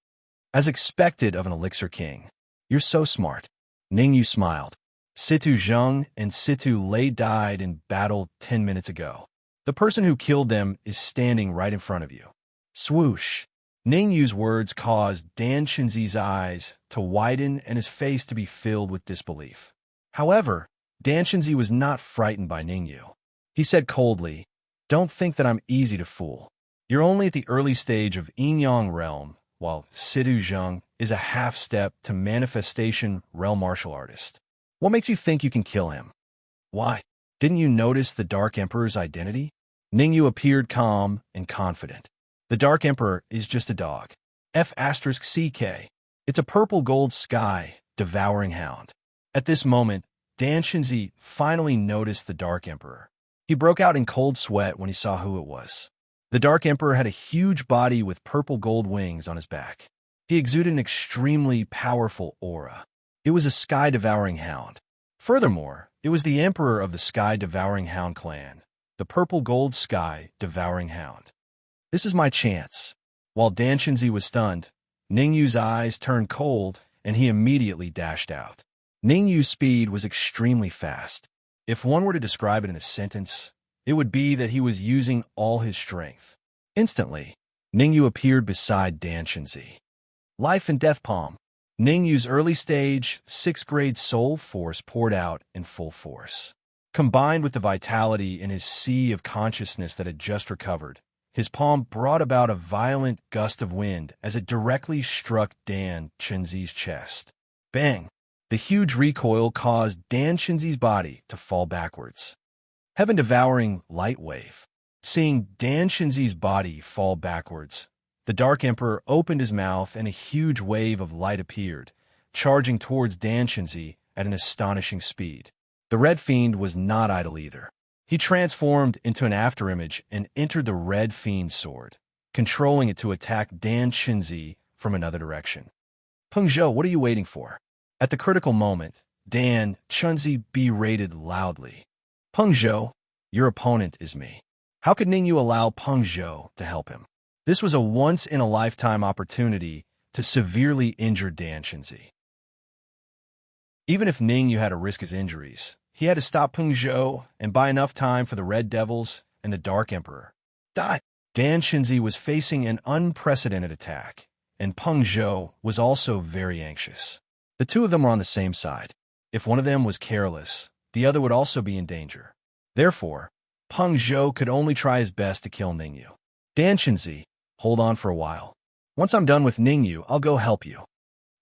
As expected of an elixir king. "You're so smart." Ningyu smiled. "Situ Zheng and Situ Lei died in battle 10 minutes ago. The person who killed them is standing right in front of you." Swoosh! Ningyu's words caused Danshinzi's eyes to widen and his face to be filled with disbelief. However, Danshinzi was not frightened by Ningyu. He said coldly, "Don't think that I'm easy to fool. You're only at the early stage of Yin-Yang realm, while Situ Zheng is a half-step to manifestation realm martial artist. What makes you think you can kill him? Why? Didn't you notice the Dark Emperor's identity?" Ningyu appeared calm and confident. "The Dark Emperor is just a dog. F*CK. It's a purple gold sky devouring hound." At this moment, Danshinzi finally noticed the Dark Emperor. He broke out in cold sweat when he saw who it was. The Dark Emperor had a huge body with purple gold wings on his back. He exuded an extremely powerful aura. It was a sky-devouring hound. Furthermore, it was the Emperor of the Sky-Devouring Hound clan, the purple gold Sky-Devouring Hound. This is my chance. While Danshinzi was stunned, Ningyu's eyes turned cold and he immediately dashed out. Ningyu's speed was extremely fast. If one were to describe it in a sentence, it would be that he was using all his strength. Instantly, Ningyu appeared beside Danshinzi. Life and Death Palm. Ningyu's early stage, 6th grade soul force poured out in full force. Combined with the vitality in his sea of consciousness that had just recovered, his palm brought about a violent gust of wind as it directly struck Danshinzi's chest. Bang! The huge recoil caused Danshinzi's body to fall backwards. Heaven-devouring light wave. Seeing Danshinzi's body fall backwards, the Dark Emperor opened his mouth and a huge wave of light appeared, charging towards Danshinzi at an astonishing speed. The Red Fiend was not idle either. He transformed into an afterimage and entered the Red Fiend's sword, controlling it to attack Danshinzi from another direction. "Peng Zhou, what are you waiting for?" At the critical moment, Danshinzi berated loudly. "Peng Zhou, your opponent is me. How could Ningyu allow Peng Zhou to help him?" This was a once-in-a-lifetime opportunity to severely injure Danshinzi. Even if Ningyu had to risk his injuries, he had to stop Peng Zhou and buy enough time for the Red Devils and the Dark Emperor. Die! Danshinzi was facing an unprecedented attack, and Peng Zhou was also very anxious. The two of them were on the same side. If one of them was careless, the other would also be in danger. Therefore, Peng Zhou could only try his best to kill Ningyu. "Danshinzi, hold on for a while. Once I'm done with Ningyu, I'll go help you."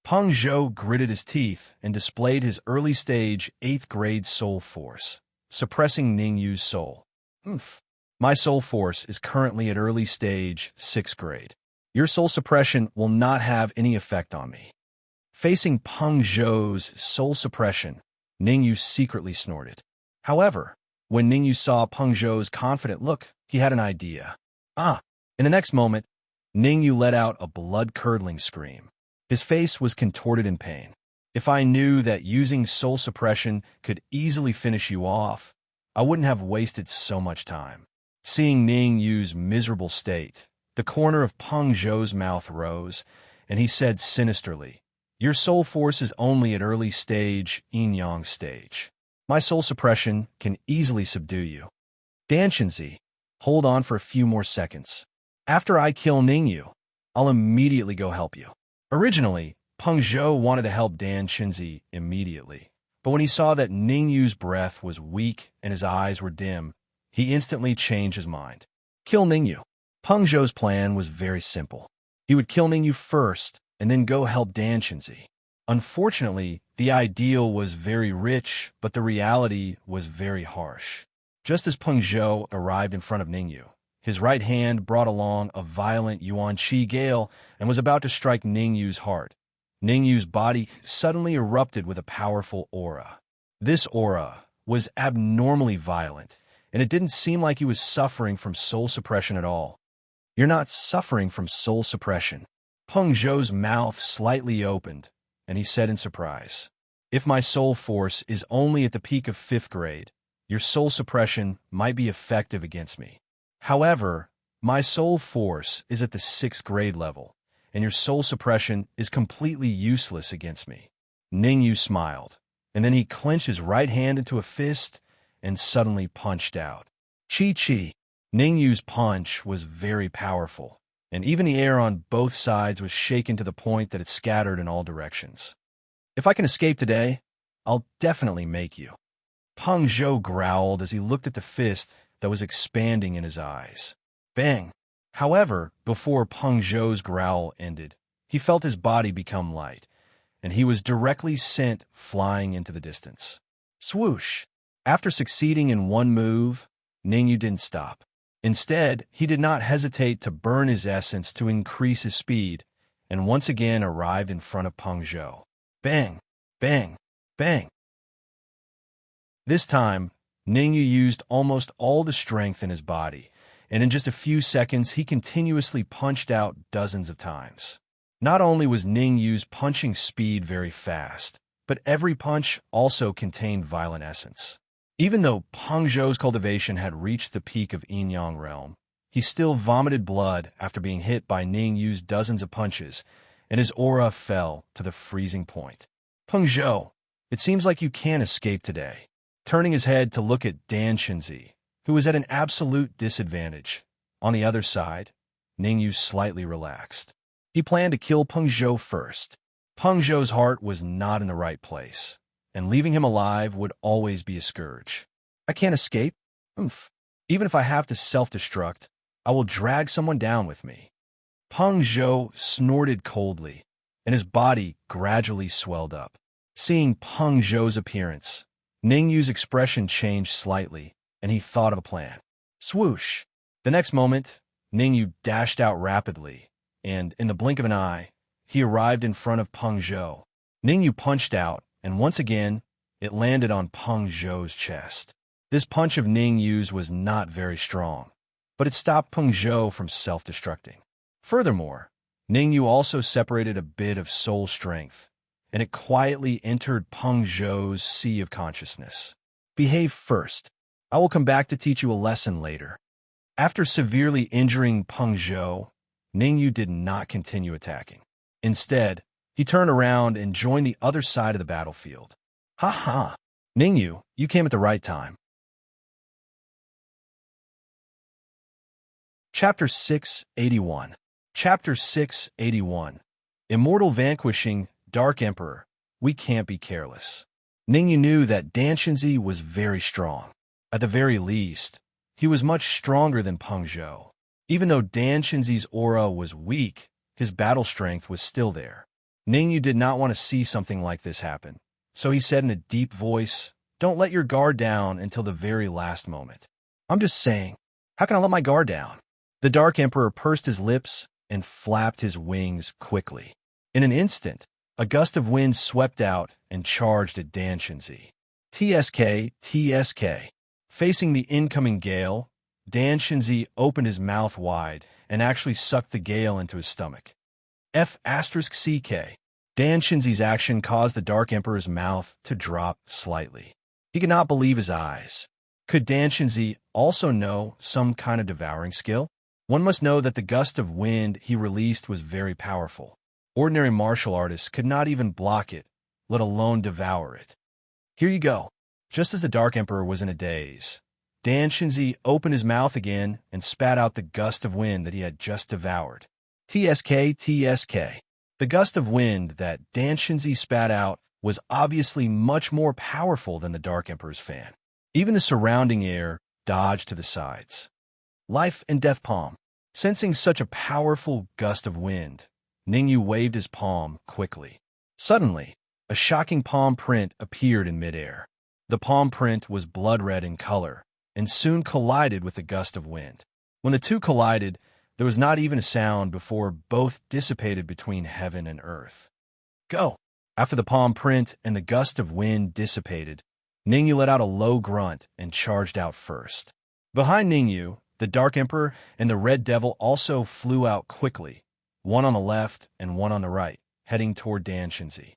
Peng Zhou gritted his teeth and displayed his early-stage 8th grade soul force, suppressing Ningyu's soul. My soul force is currently at early stage 6th grade. Your soul suppression will not have any effect on me." Facing Peng Zhou's soul suppression, Ningyu secretly snorted. However, when Ningyu saw Peng Zhou's confident look, he had an idea. Ah! In the next moment, Ningyu let out a blood-curdling scream. His face was contorted in pain. If I knew that using soul suppression could easily finish you off, I wouldn't have wasted so much time. Seeing Ningyu's miserable state, the corner of Peng Zhou's mouth rose, and he said sinisterly, "Your soul force is only at early stage, yin-yang stage. My soul suppression can easily subdue you. Danshinzi, hold on for a few more seconds. After I kill Ningyu, I'll immediately go help you." Originally, Peng Zhou wanted to help Danshinzi immediately, but when he saw that Ningyu's breath was weak and his eyes were dim, he instantly changed his mind. Kill Ningyu. Peng Zhou's plan was very simple. He would kill Ningyu first and then go help Danshinzi. Unfortunately, the ideal was very rich, but the reality was very harsh. Just as Peng Zhou arrived in front of Ningyu, his right hand brought along a violent yuan qi gale and was about to strike Ningyu's heart. Ningyu's body suddenly erupted with a powerful aura. This aura was abnormally violent, and it didn't seem like he was suffering from soul suppression at all. You're not suffering from soul suppression. Peng Zhou's mouth slightly opened, and he said in surprise, "If my soul force is only at the peak of 5th grade, your soul suppression might be effective against me. However, my soul force is at the 6th grade level, and your soul suppression is completely useless against me." Ningyu smiled, and then he clenched his right hand into a fist and suddenly punched out. Chi-chi. Ningyu's punch was very powerful, and even the air on both sides was shaken to the point that it scattered in all directions. "If I can escape today, I'll definitely make you." Peng Zhou growled as he looked at the fist that was expanding in his eyes. Bang! However, before Peng Zhou's growl ended, he felt his body become light, and he was directly sent flying into the distance. Swoosh! After succeeding in one move, Ningyu didn't stop. Instead, he did not hesitate to burn his essence to increase his speed, and once again arrived in front of Peng Zhou. Bang! Bang! Bang! This time, Ningyu used almost all the strength in his body, and in just a few seconds he continuously punched out dozens of times. Not only was Ningyu's punching speed very fast, but every punch also contained violent essence. Even though Peng Zhou's cultivation had reached the peak of yin-yang realm, he still vomited blood after being hit by Ningyu's dozens of punches, and his aura fell to the freezing point. "Peng Zhou, it seems like you can't escape today." Turning his head to look at Danshinzi, who was at an absolute disadvantage. On the other side, Ningyu slightly relaxed. He planned to kill Peng Zhou first. Peng Zhou's heart was not in the right place, and leaving him alive would always be a scourge. "I can't escape? Oomph. Even if I have to self-destruct, I will drag someone down with me." Peng Zhou snorted coldly, and his body gradually swelled up. Seeing Peng Zhou's appearance, Ningyu's expression changed slightly, and he thought of a plan. Swoosh! The next moment, Ningyu dashed out rapidly, and, in the blink of an eye, he arrived in front of Peng Zhou. Ningyu punched out, and once again, it landed on Peng Zhou's chest. This punch of Ningyu's was not very strong, but it stopped Peng Zhou from self-destructing. Furthermore, Ningyu also separated a bit of soul strength, and it quietly entered Peng Zhou's sea of consciousness. "Behave first. I will come back to teach you a lesson later." After severely injuring Peng Zhou, Ningyu did not continue attacking. Instead, he turned around and joined the other side of the battlefield. "Ha ha! Ningyu, you came at the right time." Chapter 681. Chapter 681. Immortal Vanquishing Dark Emperor. We can't be careless. Ningyu knew that Danshinzi was very strong. At the very least, he was much stronger than Peng Zhou. Even though Danshinzi's aura was weak, his battle strength was still there. Ningyu did not want to see something like this happen, so he said in a deep voice, "Don't let your guard down until the very last moment." "I'm just saying, how can I let my guard down?" The Dark Emperor pursed his lips and flapped his wings quickly. In an instant, A gust of wind swept out and charged at Dan Shinzi. TSK, TSK. Facing the incoming gale, Dan Shinzi opened his mouth wide and actually sucked the gale into his stomach. F***CK. Dan Shinzi's action caused the Dark Emperor's mouth to drop slightly. He could not believe his eyes. Could Dan Shinzi also know some kind of devouring skill? One must know that the gust of wind he released was very powerful. Ordinary martial artists could not even block it, let alone devour it. Here you go. Just as the Dark Emperor was in a daze, Dan Shinzi opened his mouth again and spat out the gust of wind that he had just devoured. TSK, TSK. The gust of wind that Dan Shinzi spat out was obviously much more powerful than the Dark Emperor's fan. Even the surrounding air dodged to the sides. Life and death palm. Sensing such a powerful gust of wind, Ningyu waved his palm quickly. Suddenly, a shocking palm print appeared in midair. The palm print was blood-red in color and soon collided with the gust of wind. When the two collided, there was not even a sound before both dissipated between heaven and earth. Go! After the palm print and the gust of wind dissipated, Ningyu let out a low grunt and charged out first. Behind Ningyu, the Dark Emperor and the Red Devil also flew out quickly, one on the left and one on the right, heading toward Dan Shinzi.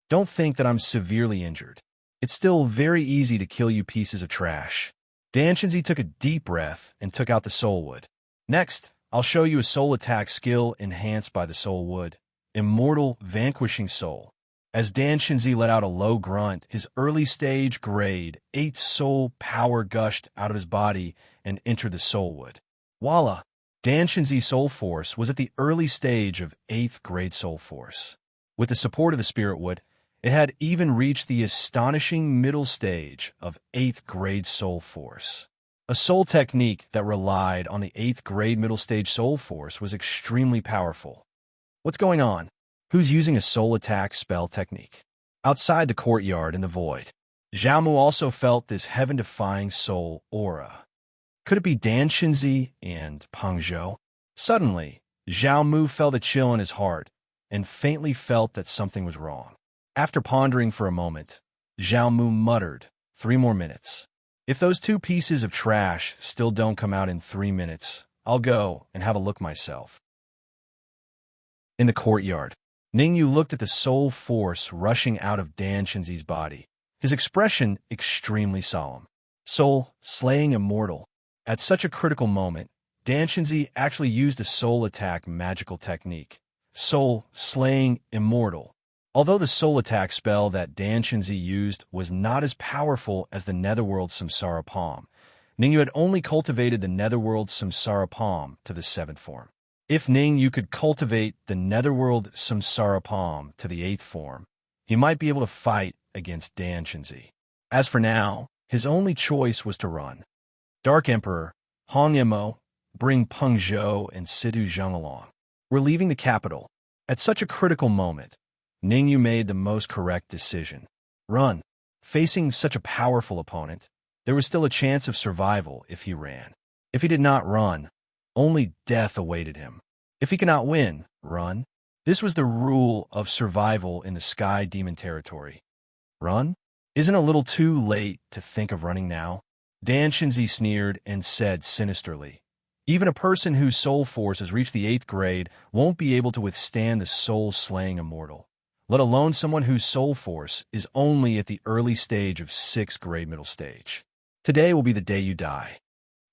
Don't think that I'm severely injured. It's still very easy to kill you pieces of trash. Dan Shinzi took a deep breath and took out the soul wood. Next, I'll show you a soul attack skill enhanced by the soul wood, Immortal Vanquishing Soul. As Dan Shinzi let out a low grunt, his early stage grade 8 soul power gushed out of his body and entered the soul wood. Voila! Dan Shinzi's soul force was at the early stage of 8th grade soul force. With the support of the spirit wood, it had even reached the astonishing middle stage of 8th grade soul force. A soul technique that relied on the 8th grade middle stage soul force was extremely powerful. What's going on? Who's using a soul attack spell technique? Outside the courtyard in the void, Zhao Mu also felt this heaven-defying soul aura. Could it be Dan Shinzi and Peng Zhou? Suddenly, Zhao Mu felt a chill in his heart and faintly felt that something was wrong. After pondering for a moment, Zhao Mu muttered, 3 more minutes. If those 2 pieces of trash still don't come out in 3 minutes, I'll go and have a look myself. In the courtyard, Ningyu looked at the soul force rushing out of Dan Shinzi's body, his expression extremely solemn. Soul, slaying immortal. At such a critical moment, Dan Shinzi actually used a soul attack magical technique. Soul, slaying immortal. Although the soul attack spell that Dan Shinzi used was not as powerful as the Netherworld Samsara Palm, Ningyu had only cultivated the Netherworld Samsara Palm to the 7th form. If Ningyu could cultivate the Netherworld Samsara Palm to the 8th form, he might be able to fight against Dan Shinzi. As for now, his only choice was to run. Dark Emperor, Hong Mo, bring Peng Zhou and Sidu Zheng along. We're leaving the capital. At such a critical moment, Ningyu made the most correct decision. Run. Facing such a powerful opponent, there was still a chance of survival if he ran. If he did not run, only death awaited him. If he cannot win, run. This was the rule of survival in the Sky Demon territory. Run? Isn't it a little too late to think of running now? Dan Shinzi sneered and said sinisterly, even a person whose soul force has reached the 8th grade won't be able to withstand the soul-slaying immortal, let alone someone whose soul force is only at the early stage of 6th grade middle stage. Today will be the day you die.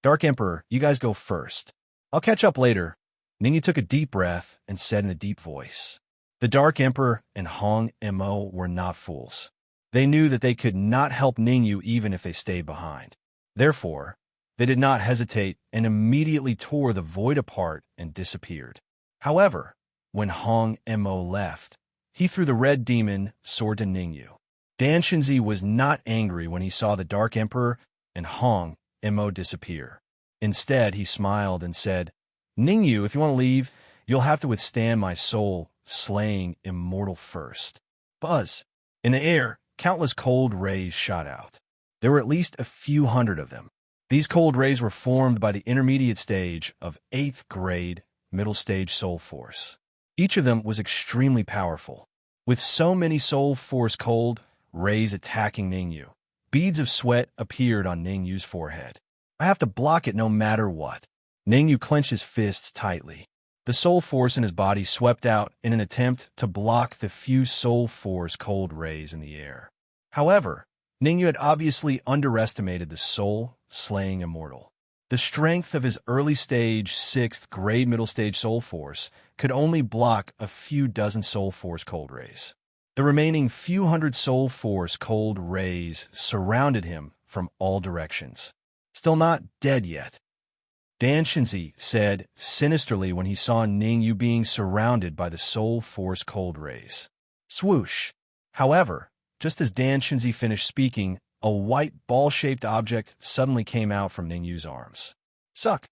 Dark Emperor, you guys go first. I'll catch up later. Ningyu took a deep breath and said in a deep voice. The Dark Emperor and Hong Mo were not fools. They knew that they could not help Ningyu even if they stayed behind. Therefore, they did not hesitate and immediately tore the void apart and disappeared. However, when Hong Mo left, he threw the red demon sword to Ningyu. Dan Shinzi was not angry when he saw the Dark Emperor and Hong Mo disappear. Instead, he smiled and said, Ningyu, if you want to leave, you'll have to withstand my soul-slaying immortal first. Buzz. In the air, countless cold rays shot out. There were at least a few hundred of them. These cold rays were formed by the intermediate stage of 8th grade middle stage soul force. Each of them was extremely powerful. With so many soul force cold rays attacking Ningyu, beads of sweat appeared on Ningyu's forehead. I have to block it no matter what. Ningyu clenched his fists tightly. The soul force in his body swept out in an attempt to block the few soul force cold rays in the air. However, Ningyu had obviously underestimated the soul-slaying immortal. The strength of his early-stage, 6th grade middle-stage soul force could only block a few dozen soul force cold rays. The remaining few hundred soul force cold rays surrounded him from all directions. Still not dead yet. Dan Shinzi said sinisterly when he saw Ningyu being surrounded by the soul force cold rays. Swoosh! However, just as Dan Shinzi finished speaking, a white ball-shaped object suddenly came out from Ningyu's arms. Suck!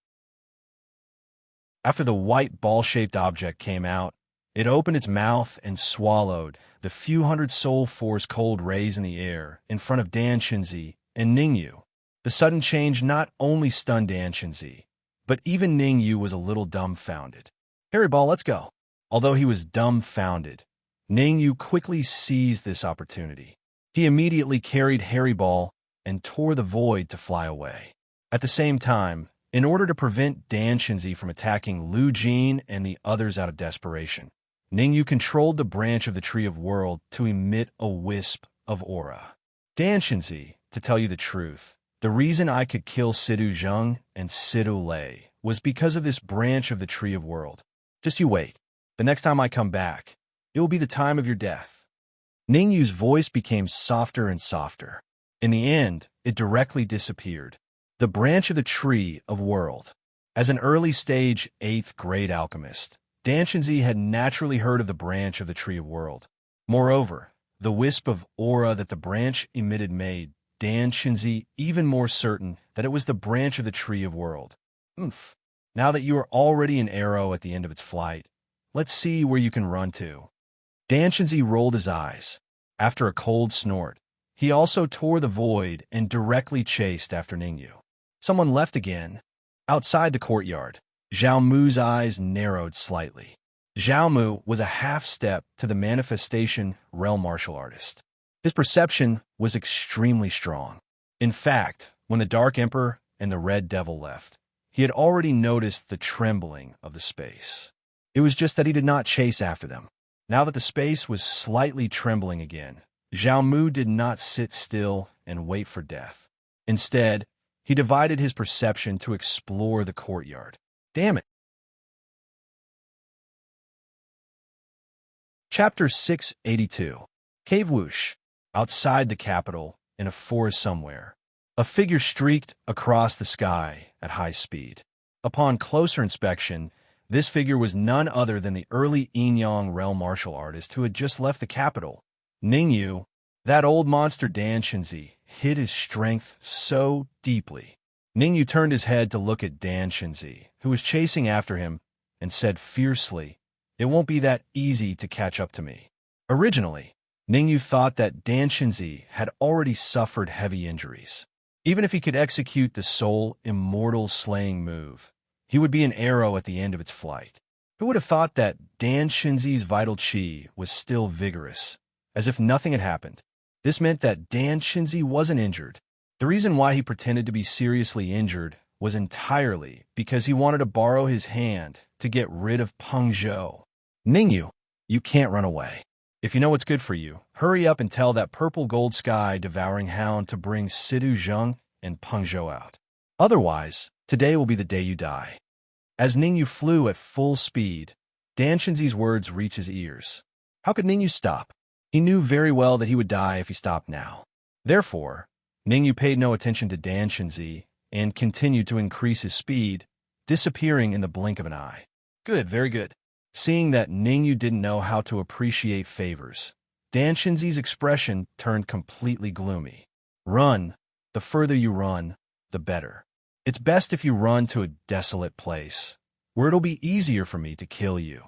After the white ball-shaped object came out, it opened its mouth and swallowed the few hundred soul force cold rays in the air in front of Dan Shinzi and Ningyu. The sudden change not only stunned Dan Shinzi, but even Ningyu was a little dumbfounded. Harry Ball, let's go. Although he was dumbfounded, Ningyu quickly seized this opportunity. He immediately carried Harry Ball and tore the void to fly away. At the same time, in order to prevent Dan Shinzi from attacking Lu Jin and the others out of desperation, Ningyu controlled the branch of the Tree of World to emit a wisp of aura. Dan Shinzi, to tell you the truth, the reason I could kill Sidu Zheng and Sidu Lei was because of this branch of the Tree of World. Just you wait. The next time I come back, it will be the time of your death. Ningyu's voice became softer and softer. In the end, it directly disappeared. The branch of the Tree of World. As an early-stage 8th grade alchemist, Dan Shinzi had naturally heard of the branch of the Tree of World. Moreover, the wisp of aura that the branch emitted made Dan Shinzi even more certain that it was the branch of the Tree of World. Oomph. Now that you are already an arrow at the end of its flight, let's see where you can run to. Dan Shinzi rolled his eyes. After a cold snort, he also tore the void and directly chased after Ningyu. Someone left again. Outside the courtyard, Zhao Mu's eyes narrowed slightly. Zhao Mu was a half-step to the manifestation realm martial artist. His perception was extremely strong. In fact, when the Dark Emperor and the Red Devil left, he had already noticed the trembling of the space. It was just that he did not chase after them. Now that the space was slightly trembling again, Zhao Mu did not sit still and wait for death. Instead, he divided his perception to explore the courtyard. Damn it! Chapter 682. Cave Whoosh. Outside the capital, in a forest somewhere, a figure streaked across the sky at high speed. Upon closer inspection, this figure was none other than the early Yin-Yang realm martial artist who had just left the capital. Ningyu, that old monster Dan Shinzi, hid his strength so deeply. Ningyu turned his head to look at Dan Shinzi, who was chasing after him, and said fiercely, "It won't be that easy to catch up to me." Originally, Ningyu thought that Dan Shinzi had already suffered heavy injuries. Even if he could execute the soul immortal slaying move, he would be an arrow at the end of its flight. Who would have thought that Dan Shinzi's vital chi was still vigorous, as if nothing had happened? This meant that Dan Shinzi wasn't injured. The reason why he pretended to be seriously injured was entirely because he wanted to borrow his hand to get rid of Peng Zhou. Ningyu, you can't run away. If you know what's good for you, hurry up and tell that purple gold sky devouring hound to bring Sidu Zheng and Peng Zhou out. Otherwise, today will be the day you die. As Ningyu flew at full speed, Dan Shinzi's words reached his ears. How could Ningyu stop? He knew very well that he would die if he stopped now. Therefore, Ningyu paid no attention to Dan Shinzi and continued to increase his speed, disappearing in the blink of an eye. Good, very good. Seeing that Ningyu didn't know how to appreciate favors, Dan Shinzi's expression turned completely gloomy. Run. The further you run, the better. It's best if you run to a desolate place, where it'll be easier for me to kill you.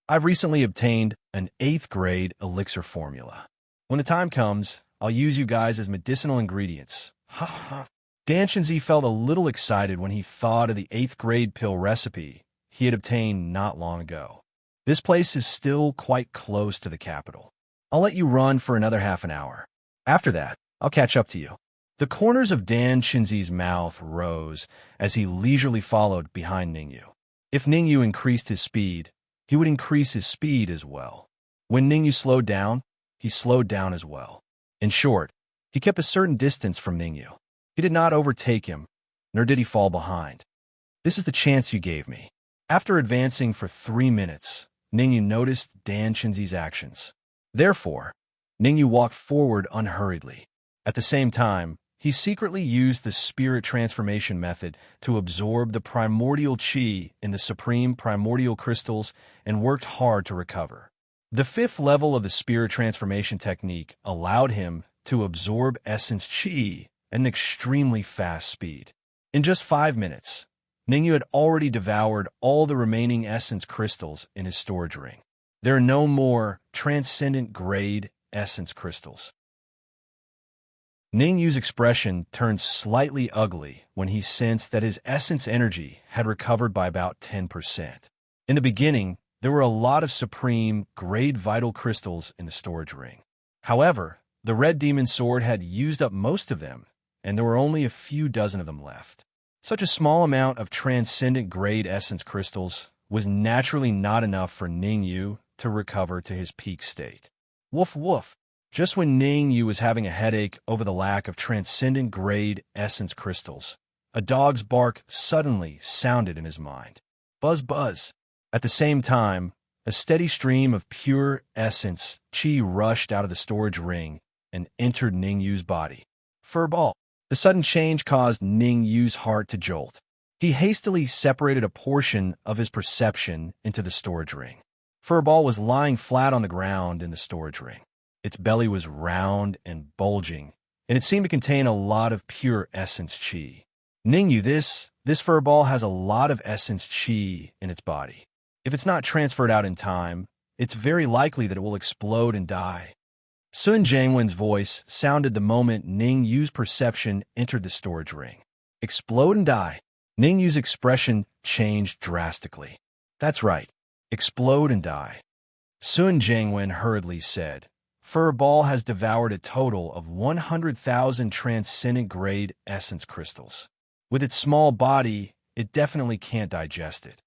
I've recently obtained an 8th grade elixir formula. When the time comes, I'll use you guys as medicinal ingredients. Ha ha. Dan Shinzi felt a little excited when he thought of the 8th grade pill recipe he had obtained not long ago. This place is still quite close to the capital. I'll let you run for another half an hour. After that, I'll catch up to you." The corners of Dan Chinzi's mouth rose as he leisurely followed behind Ningyu. If Ningyu increased his speed, he would increase his speed as well. When Ningyu slowed down, he slowed down as well. In short, he kept a certain distance from Ningyu. He did not overtake him, nor did he fall behind. "This is the chance you gave me." After advancing for 3 minutes, Ningyu noticed Dan Chinzi's actions. Therefore, Ningyu walked forward unhurriedly. At the same time, he secretly used the spirit transformation method to absorb the primordial chi in the supreme primordial crystals and worked hard to recover. The 5th level of the spirit transformation technique allowed him to absorb essence chi at an extremely fast speed. In just 5 minutes, Ningyu had already devoured all the remaining essence crystals in his storage ring. There are no more transcendent grade essence crystals. Ningyu's expression turned slightly ugly when he sensed that his essence energy had recovered by about 10%. In the beginning, there were a lot of supreme grade vital crystals in the storage ring. However, the red demon sword had used up most of them, and there were only a few dozen of them left. Such a small amount of transcendent grade essence crystals was naturally not enough for Ningyu to recover to his peak state. Woof woof. Just when Ningyu was having a headache over the lack of transcendent grade essence crystals, a dog's bark suddenly sounded in his mind. Buzz buzz. At the same time, a steady stream of pure essence chi rushed out of the storage ring and entered Ningyu's body. Furball. The sudden change caused Ningyu's heart to jolt. He hastily separated a portion of his perception into the storage ring. Furball was lying flat on the ground in the storage ring. Its belly was round and bulging, and it seemed to contain a lot of pure essence chi. Ningyu, this furball has a lot of essence chi in its body. If it's not transferred out in time, it's very likely that it will explode and die. Sun Jiangwen's voice sounded the moment Ningyu's perception entered the storage ring. Explode and die. Ningyu's expression changed drastically. That's right. Explode and die. Sun Jiangwen hurriedly said, "Furball has devoured a total of 100,000 transcendent grade essence crystals. With its small body, it definitely can't digest it.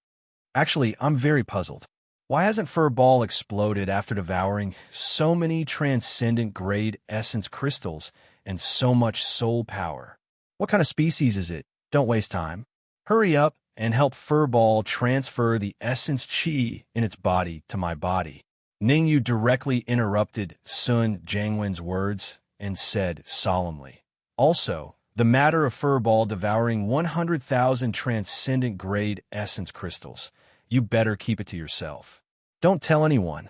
Actually, I'm very puzzled. Why hasn't Furball exploded after devouring so many transcendent grade essence crystals and so much soul power? What kind of species is it? Don't waste time. Hurry up and help Furball transfer the essence chi in its body to my body." Ningyu directly interrupted Sun Jiangwen's words and said solemnly, "Also, the matter of Furball devouring 100,000 transcendent grade essence crystals, you better keep it to yourself. Don't tell anyone."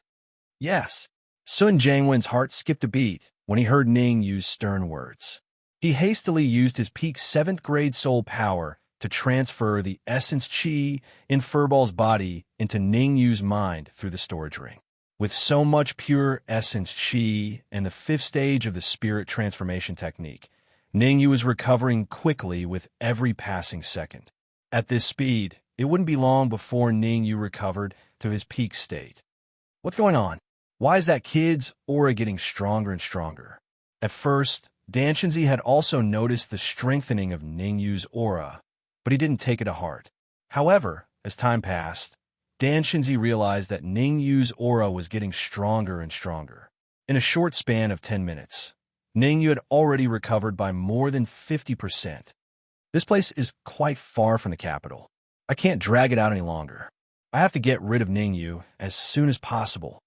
"Yes." Sun Jiangwen's heart skipped a beat when he heard Ningyu's stern words. He hastily used his peak 7th grade soul power to transfer the essence chi in Furball's body into Ningyu's mind through the storage ring. With so much pure essence chi and the 5th stage of the spirit transformation technique, Ningyu was recovering quickly with every passing second. At this speed, it wouldn't be long before Ningyu recovered to his peak state. What's going on? Why is that kid's aura getting stronger and stronger? At first, Dan Chinzi had also noticed the strengthening of Ningyu's aura, but he didn't take it to heart. However, as time passed, Dan Chinzi realized that Ningyu's aura was getting stronger and stronger. In a short span of 10 minutes, Ningyu had already recovered by more than 50%. This place is quite far from the capital. I can't drag it out any longer. I have to get rid of Ningyu as soon as possible.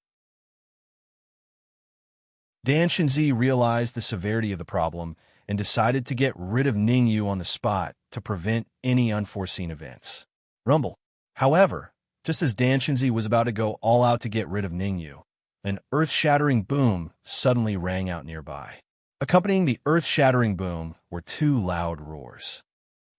Dan Chinzi realized the severity of the problem and decided to get rid of Ningyu on the spot to prevent any unforeseen events. Rumble. However, just as Dan Chinzi was about to go all out to get rid of Ningyu, an earth-shattering boom suddenly rang out nearby. Accompanying the earth-shattering boom were 2 loud roars.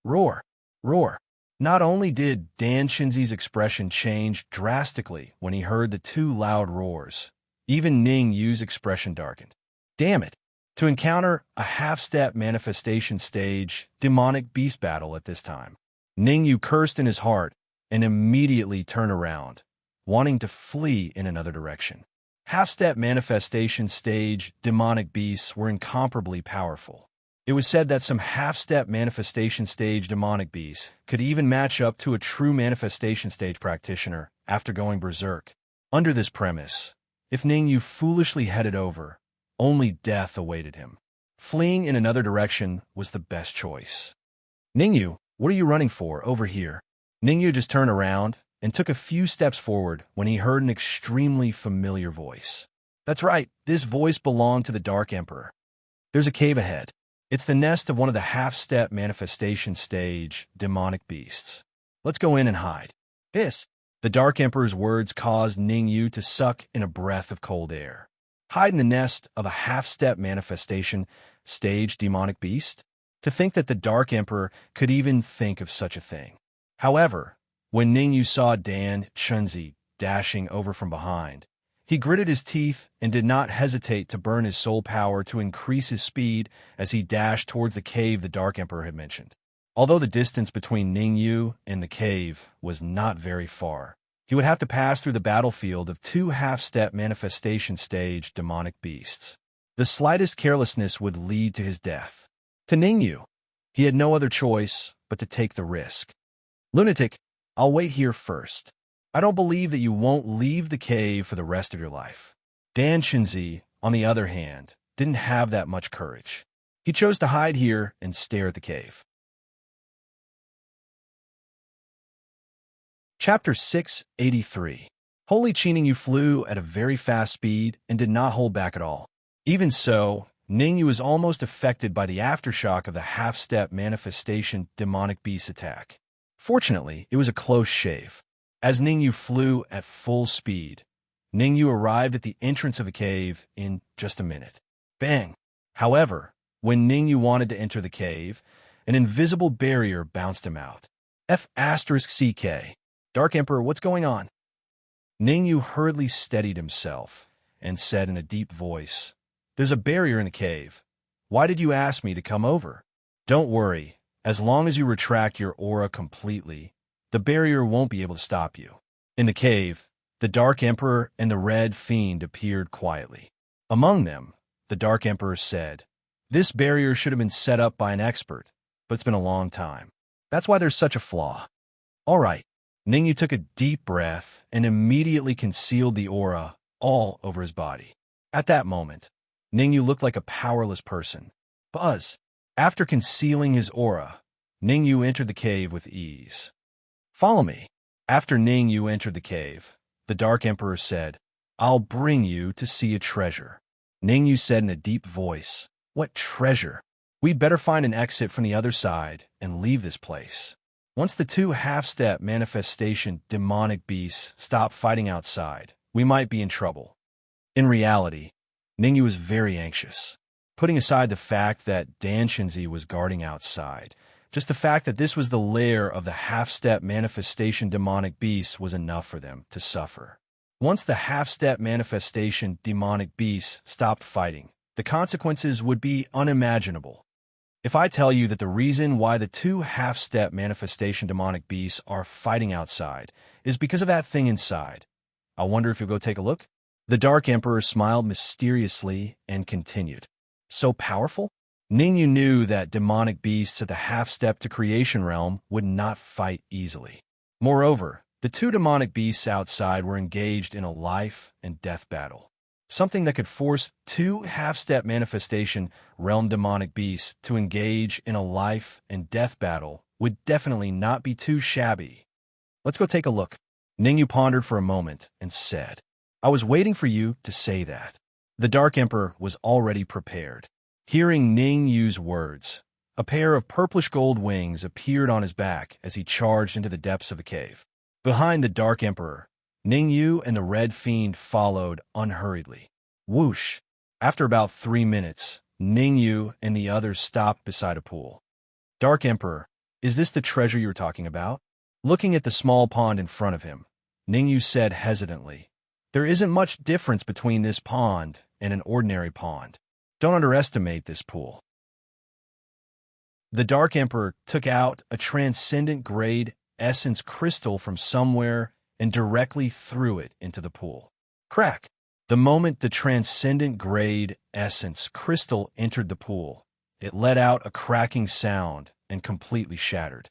Roar! Roar! Not only did Dan Chinzi's expression change drastically when he heard the 2 loud roars, even Ningyu's expression darkened. Damn it! To encounter a half-step manifestation stage demonic beast battle at this time, Ningyu cursed in his heart and immediately turned around, wanting to flee in another direction. Half-step manifestation stage demonic beasts were incomparably powerful. It was said that some half-step manifestation stage demonic beasts could even match up to a true manifestation stage practitioner after going berserk. Under this premise, if Ningyu foolishly headed over, only death awaited him. Fleeing in another direction was the best choice. Ningyu, what are you running for over here? Ningyu just turned around and took a few steps forward when he heard an extremely familiar voice. That's right, this voice belonged to the Dark Emperor. There's a cave ahead. It's the nest of one of the half-step manifestation stage demonic beasts. Let's go in and hide. The Dark Emperor's words caused Ningyu to suck in a breath of cold air. Hide in the nest of a half-step manifestation stage demonic beast? To think that the Dark Emperor could even think of such a thing. However, when Ningyu saw Dan Chunzi dashing over from behind, he gritted his teeth and did not hesitate to burn his soul power to increase his speed as he dashed towards the cave the Dark Emperor had mentioned. Although the distance between Ningyu and the cave was not very far, he would have to pass through the battlefield of two half-step manifestation stage demonic beasts. The slightest carelessness would lead to his death. To Ningyu, he had no other choice but to take the risk. Lunatic, I'll wait here first. I don't believe that you won't leave the cave for the rest of your life. Dan Shinzi, on the other hand, didn't have that much courage. He chose to hide here and stare at the cave. Chapter 683. Holy Ningyu flew at a very fast speed and did not hold back at all. Even so, Ningyu was almost affected by the aftershock of the half-step manifestation demonic beast attack. Fortunately, it was a close shave. As Ningyu flew at full speed, Ningyu arrived at the entrance of the cave in just a minute. Bang! However, when Ningyu wanted to enter the cave, an invisible barrier bounced him out. F***CK. Dark Emperor, what's going on? Ningyu hurriedly steadied himself and said in a deep voice, There's a barrier in the cave. Why did you ask me to come over? Don't worry, as long as you retract your aura completely, the barrier won't be able to stop you. In the cave, the Dark Emperor and the Red Fiend appeared quietly. Among them, the Dark Emperor said, This barrier should have been set up by an expert, but it's been a long time. That's why there's such a flaw. All right. Ningyu took a deep breath and immediately concealed the aura all over his body. At that moment, Ningyu looked like a powerless person. Buzz. After concealing his aura, Ningyu entered the cave with ease. Follow me. After Ningyu entered the cave, the Dark Emperor said, I'll bring you to see a treasure. Ningyu said in a deep voice, What treasure? We'd better find an exit from the other side and leave this place. Once the two half-step manifestation demonic beasts stop fighting outside, we might be in trouble. In reality, Ningyu was very anxious. Putting aside the fact that Dan Shinzi was guarding outside, just the fact that this was the lair of the half-step manifestation demonic beasts was enough for them to suffer. Once the half-step manifestation demonic beasts stopped fighting, the consequences would be unimaginable. If I tell you that the reason why the two half-step manifestation demonic beasts are fighting outside is because of that thing inside, I wonder if you'll go take a look? The Dark Emperor smiled mysteriously and continued. So powerful? Ningyu knew that demonic beasts at the half-step to creation realm would not fight easily. Moreover, the two demonic beasts outside were engaged in a life and death battle. Something that could force two half-step manifestation realm demonic beasts to engage in a life and death battle would definitely not be too shabby. Let's go take a look. Ningyu pondered for a moment and said, I was waiting for you to say that. The Dark Emperor was already prepared. Hearing Ningyu's words, a pair of purplish gold wings appeared on his back as he charged into the depths of the cave. Behind the Dark Emperor, Ningyu and the Red Fiend followed unhurriedly. Whoosh! After about 3 minutes, Ningyu and the others stopped beside a pool. Dark Emperor, is this the treasure you were talking about? Looking at the small pond in front of him, Ningyu said hesitantly, There isn't much difference between this pond and an ordinary pond. Don't underestimate this pool. The Dark Emperor took out a transcendent grade essence crystal from somewhere and directly threw it into the pool. Crack! The moment the transcendent grade essence crystal entered the pool, it let out a cracking sound and completely shattered.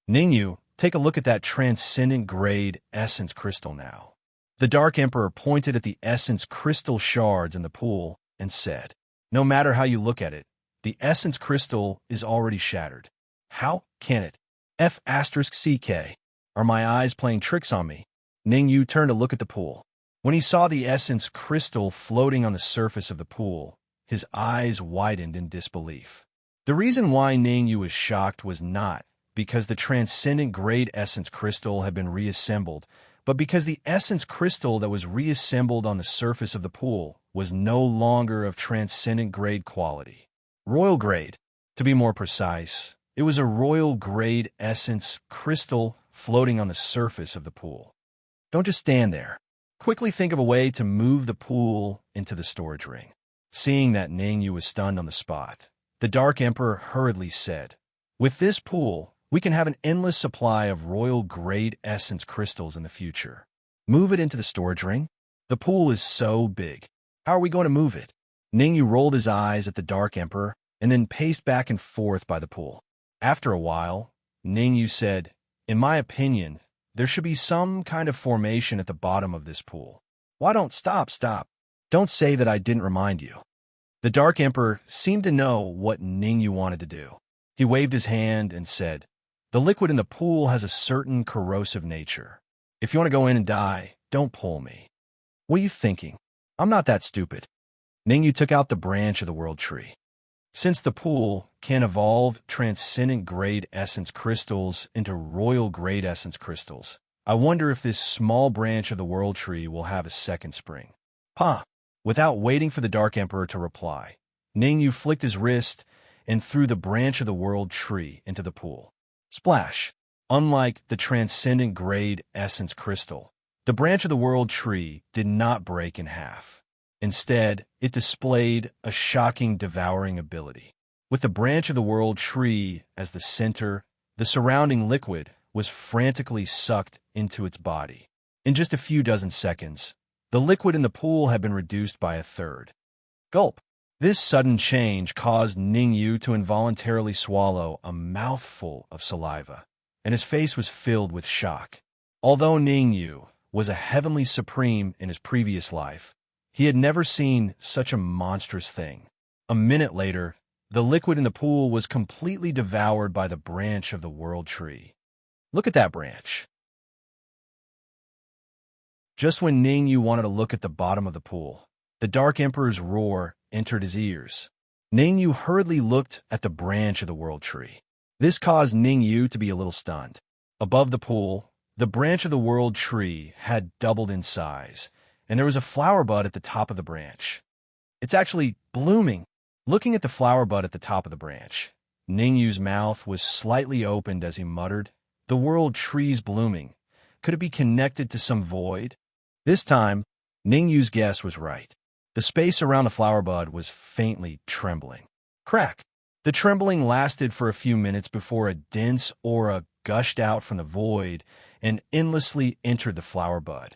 Ningyu, take a look at that transcendent grade essence crystal now. The Dark Emperor pointed at the essence crystal shards in the pool and said, no matter how you look at it, the essence crystal is already shattered. How can it? F***CK. Are my eyes playing tricks on me? Ningyu turned to look at the pool. When he saw the essence crystal floating on the surface of the pool, his eyes widened in disbelief. The reason why Ningyu was shocked was not because the transcendent grade essence crystal had been reassembled, but because the essence crystal that was reassembled on the surface of the pool was no longer of transcendent grade quality. Royal grade, to be more precise. It was a royal grade essence crystal floating on the surface of the pool. Don't just stand there. Quickly think of a way to move the pool into the storage ring. Seeing that Ningyu was stunned on the spot, the Dark Emperor hurriedly said, with this pool, we can have an endless supply of royal grade essence crystals in the future. Move it into the storage ring? The pool is so big. How are we going to move it? Ningyu rolled his eyes at the Dark Emperor and then paced back and forth by the pool. After a while, Ningyu said, in my opinion, there should be some kind of formation at the bottom of this pool. Why don't stop? Don't say that I didn't remind you. The Dark Emperor seemed to know what Ningyu wanted to do. He waved his hand and said, the liquid in the pool has a certain corrosive nature. If you want to go in and die, don't pull me. What are you thinking? I'm not that stupid. Ningyu took out the branch of the world tree. Since the pool can evolve transcendent grade essence crystals into royal grade essence crystals, I wonder if this small branch of the world tree will have a second spring. Without waiting for the Dark Emperor to reply, Ningyu flicked his wrist and threw the branch of the world tree into the pool. Splash! Unlike the transcendent grade essence crystal, the branch of the world tree did not break in half. Instead, it displayed a shocking devouring ability. With the branch of the world tree as the center, the surrounding liquid was frantically sucked into its body. In just a few dozen seconds, the liquid in the pool had been reduced by a third. Gulp! This sudden change caused Ningyu to involuntarily swallow a mouthful of saliva, and his face was filled with shock. Although Ningyu was a heavenly supreme in his previous life, he had never seen such a monstrous thing. A minute later, the liquid in the pool was completely devoured by the branch of the world tree. Look at that branch. Just when Ningyu wanted to look at the bottom of the pool, the Dark Emperor's roar entered his ears. Ningyu hurriedly looked at the branch of the world tree. This caused Ningyu to be a little stunned. Above the pool, the branch of the world tree had doubled in size, and there was a flower bud at the top of the branch. It's actually blooming. Looking at the flower bud at the top of the branch, Ningyu's mouth was slightly opened as he muttered, the world tree's blooming. Could it be connected to some void? This time, Ningyu's guess was right. The space around the flower bud was faintly trembling. Crack! The trembling lasted for a few minutes before a dense aura gushed out from the void and endlessly entered the flower bud.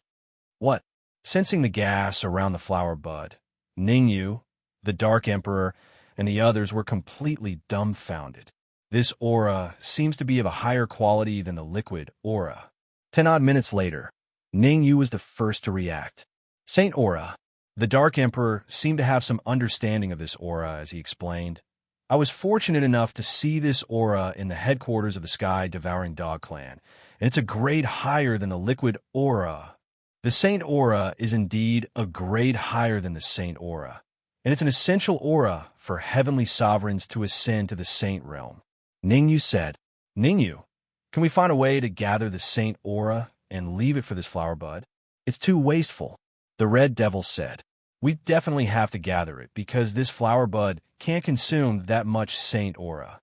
What? Sensing the gas around the flower bud, Ningyu, the Dark Emperor, and the others were completely dumbfounded. This aura seems to be of a higher quality than the liquid aura. 10-odd minutes later, Ningyu was the first to react. Saint Aura. The Dark Emperor seemed to have some understanding of this aura as he explained, I was fortunate enough to see this aura in the headquarters of the Sky Devouring Dog Clan, and it's a grade higher than the liquid aura. The Saint Aura is indeed a grade higher than the Saint Aura, and it's an essential aura for heavenly sovereigns to ascend to the Saint realm. Ningyu said, Ningyu, can we find a way to gather the Saint Aura and leave it for this flower bud? It's too wasteful. The Red Devil said, we definitely have to gather it because this flower bud can't consume that much Saint Aura.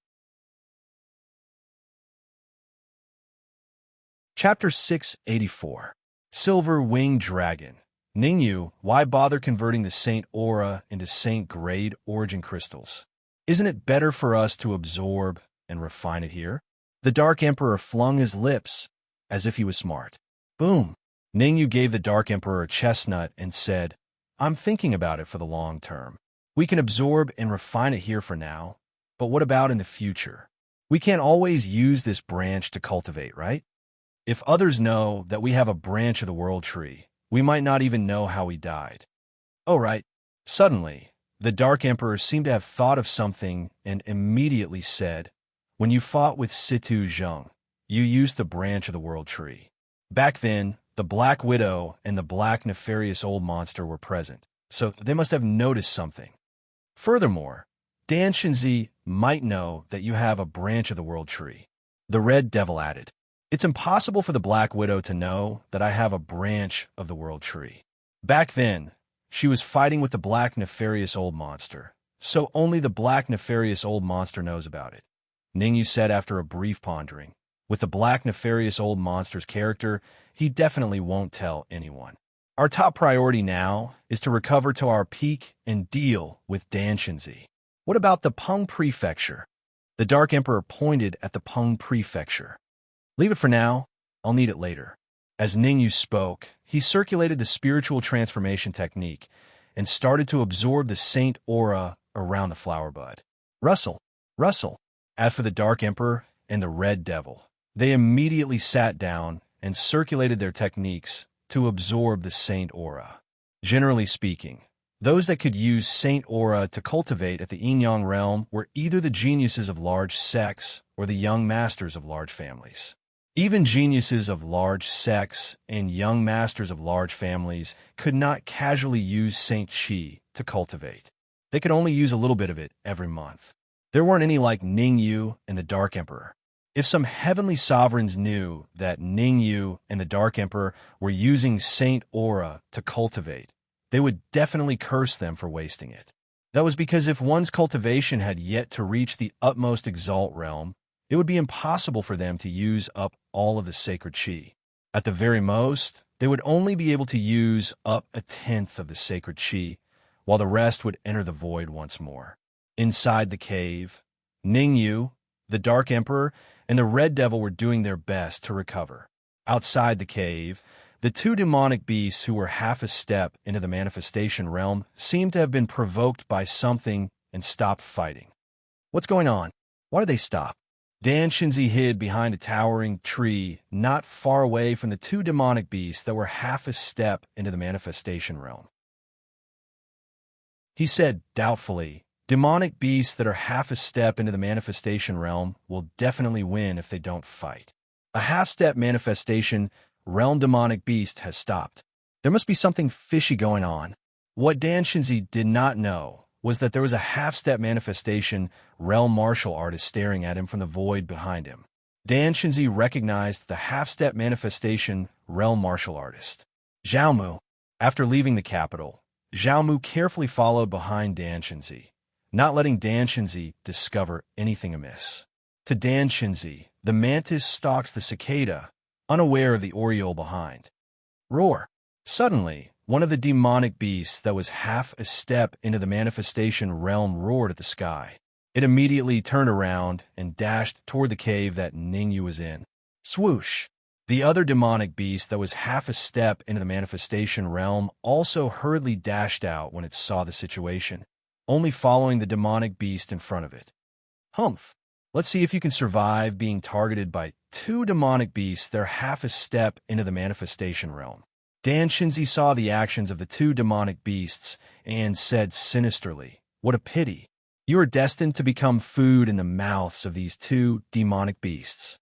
Chapter 684. Silver Winged Dragon. Ningyu, why bother converting the Saint Aura into Saint Grade origin crystals? Isn't it better for us to absorb and refine it here? The Dark Emperor flung his lips as if he was smart. Boom! Ningyu gave the Dark Emperor a chestnut and said, I'm thinking about it for the long term. We can absorb and refine it here for now, but what about in the future? We can't always use this branch to cultivate, right? If others know that we have a branch of the world tree, we might not even know how we died. Oh, right. Suddenly, the Dark Emperor seemed to have thought of something and immediately said, "When you fought with Situ Zheng, you used the branch of the world tree. Back then, the Black Widow and the Black Nefarious Old Monster were present, so they must have noticed something. Furthermore, Dan Shinzi might know that you have a branch of the world tree." The Red Devil added, "It's impossible for the Black Widow to know that I have a branch of the world tree. Back then, she was fighting with the Black Nefarious Old Monster, so only the Black Nefarious Old Monster knows about it," Ningyu said after a brief pondering. With the Black Nefarious Old Monster's character, he definitely won't tell anyone. Our top priority now is to recover to our peak and deal with Danshinzi. What about the Peng Prefecture? The Dark Emperor pointed at the Peng Prefecture. "Leave it for now. I'll need it later." As Ningyu spoke, he circulated the spiritual transformation technique and started to absorb the saint aura around the flower bud. Rustle, rustle. As for the Dark Emperor and the Red Devil, they immediately sat down and circulated their techniques to absorb the saint aura. Generally speaking, those that could use saint aura to cultivate at the yin-yang realm were either the geniuses of large sects or the young masters of large families. Even geniuses of large sects and young masters of large families could not casually use Saint Qi to cultivate. They could only use a little bit of it every month. There weren't any like Ningyu and the Dark Emperor. If some heavenly sovereigns knew that Ningyu and the Dark Emperor were using Saint Aura to cultivate, they would definitely curse them for wasting it. That was because if one's cultivation had yet to reach the utmost exalt realm, it would be impossible for them to use up all of the sacred Qi. At the very most, they would only be able to use up 1/10 of the sacred Qi, while the rest would enter the void once more. Inside the cave, Ningyu, the Dark Emperor, and the Red Devil were doing their best to recover. Outside the cave, the two demonic beasts who were half a step into the manifestation realm seemed to have been provoked by something and stopped fighting. What's going on? Why did they stop? Dan Shinzi hid behind a towering tree not far away from the two demonic beasts that were half a step into the manifestation realm. He said doubtfully, "Demonic beasts that are half a step into the manifestation realm will definitely win if they don't fight. A half-step manifestation realm demonic beast has stopped. There must be something fishy going on." What Dan Shinzi did not know was that there was a half-step manifestation realm martial artist staring at him from the void behind him. Dan Shinzi recognized the half-step manifestation realm martial artist. Zhao Mu. After leaving the capital, Zhao Mu carefully followed behind Dan Shinzi, not letting Dan Shinzi discover anything amiss. To Dan Shinzi, the mantis stalks the cicada, unaware of the oriole behind. Roar. Suddenly, one of the demonic beasts that was half a step into the manifestation realm roared at the sky. It immediately turned around and dashed toward the cave that Ningyu was in. Swoosh! The other demonic beast that was half a step into the manifestation realm also hurriedly dashed out when it saw the situation, only following the demonic beast in front of it. Humph! Let's see if you can survive being targeted by two demonic beasts that are half a step into the manifestation realm. Dan Shinzi saw the actions of the two demonic beasts and said sinisterly, "What a pity. You are destined to become food in the mouths of these two demonic beasts."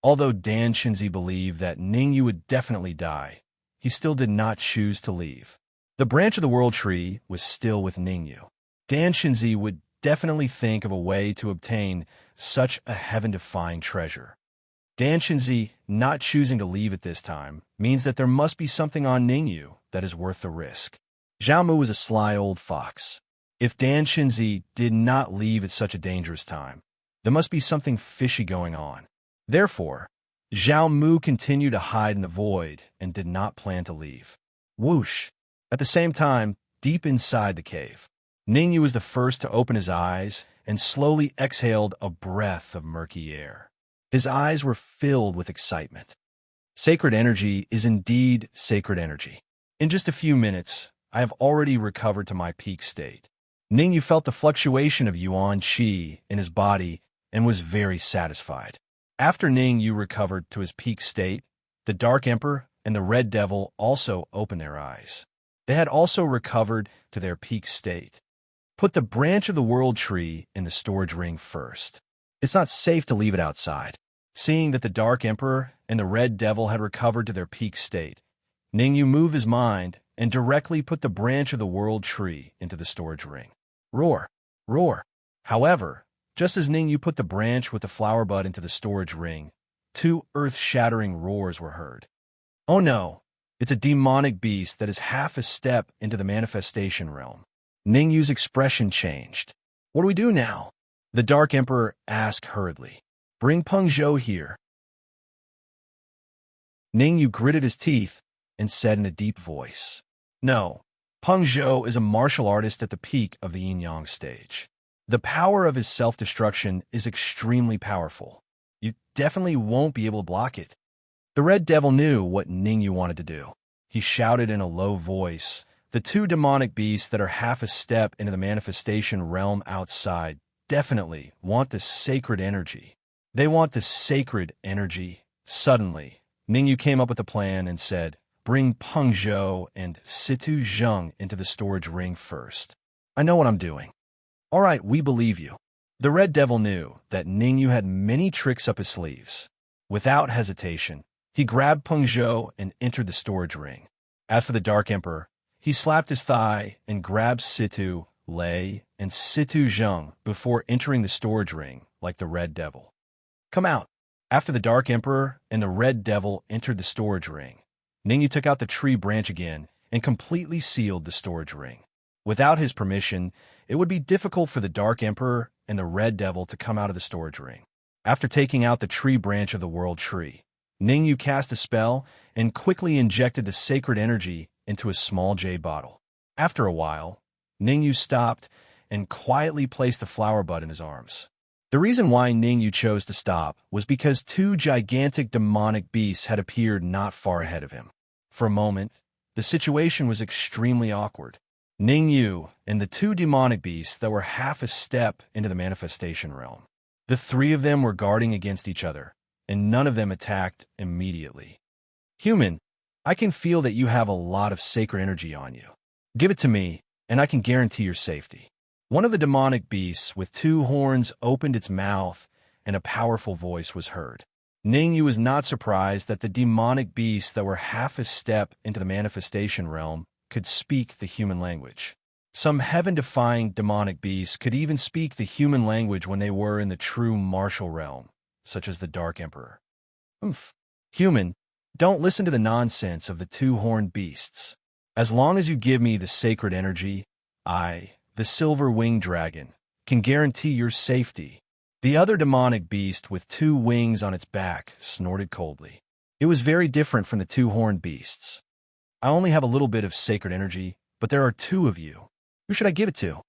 Although Dan Shinzi believed that Ningyu would definitely die, he still did not choose to leave. The branch of the world tree was still with Ningyu. Dan Shinzi would definitely think of a way to obtain such a heaven-defying treasure. Dan Shinzi not choosing to leave at this time means that there must be something on Ningyu that is worth the risk. Zhao Mu was a sly old fox. If Dan Shinzi did not leave at such a dangerous time, there must be something fishy going on. Therefore, Zhao Mu continued to hide in the void and did not plan to leave. Whoosh! At the same time, deep inside the cave, Ningyu was the first to open his eyes and slowly exhaled a breath of murky air. His eyes were filled with excitement. Sacred energy is indeed sacred energy. In just a few minutes, I have already recovered to my peak state. Ningyu felt the fluctuation of Yuan Qi in his body and was very satisfied. After Ningyu recovered to his peak state, the Dark Emperor and the Red Devil also opened their eyes. They had also recovered to their peak state. Put the branch of the world tree in the storage ring first. It's not safe to leave it outside. Seeing that the Dark Emperor and the Red Devil had recovered to their peak state, Ningyu moved his mind and directly put the branch of the world tree into the storage ring. Roar! Roar! However, just as Ningyu put the branch with the flower bud into the storage ring, two earth-shattering roars were heard. Oh no! It's a demonic beast that is half a step into the manifestation realm. Ningyu's expression changed. What do we do now? The Dark Emperor asked hurriedly. Bring Peng Zhou here. Ningyu gritted his teeth and said in a deep voice, No, Peng Zhou is a martial artist at the peak of the yin-yang stage. The power of his self-destruction is extremely powerful. You definitely won't be able to block it. The Red Devil knew what Ningyu wanted to do. He shouted in a low voice, The two demonic beasts that are half a step into the manifestation realm outside definitely want this sacred energy. They want this sacred energy. Suddenly, Ningyu came up with a plan and said, Bring Peng Zhou and Situ Zheng into the storage ring first. I know what I'm doing. All right, we believe you. The Red Devil knew that Ningyu had many tricks up his sleeves. Without hesitation, he grabbed Peng Zhou and entered the storage ring. As for the Dark Emperor, he slapped his thigh and grabbed Situ, Lei, and Situ Zheng before entering the storage ring like the Red Devil. Come out. After the Dark Emperor and the Red Devil entered the storage ring, Ningyu took out the tree branch again and completely sealed the storage ring. Without his permission, it would be difficult for the Dark Emperor and the Red Devil to come out of the storage ring. After taking out the tree branch of the world tree, Ningyu cast a spell and quickly injected the sacred energy into a small jade bottle. After a while, Ningyu stopped and quietly placed the flower bud in his arms. The reason why Ningyu chose to stop was because two gigantic demonic beasts had appeared not far ahead of him. For a moment, the situation was extremely awkward. Ningyu and the two demonic beasts that were half a step into the manifestation realm. The three of them were guarding against each other, and none of them attacked immediately. Human, I can feel that you have a lot of sacred energy on you. Give it to me, and I can guarantee your safety. One of the demonic beasts with two horns opened its mouth, and a powerful voice was heard. Ningyu was not surprised that the demonic beasts that were half a step into the manifestation realm could speak the human language. Some heaven-defying demonic beasts could even speak the human language when they were in the true martial realm, such as the Dark Emperor. Human, don't listen to the nonsense of the two-horned beasts. As long as you give me the sacred energy, I, the silver-winged dragon, can guarantee your safety. The other demonic beast with two wings on its back snorted coldly. It was very different from the two-horned beasts. I only have a little bit of sacred energy, but there are two of you. Who should I give it to?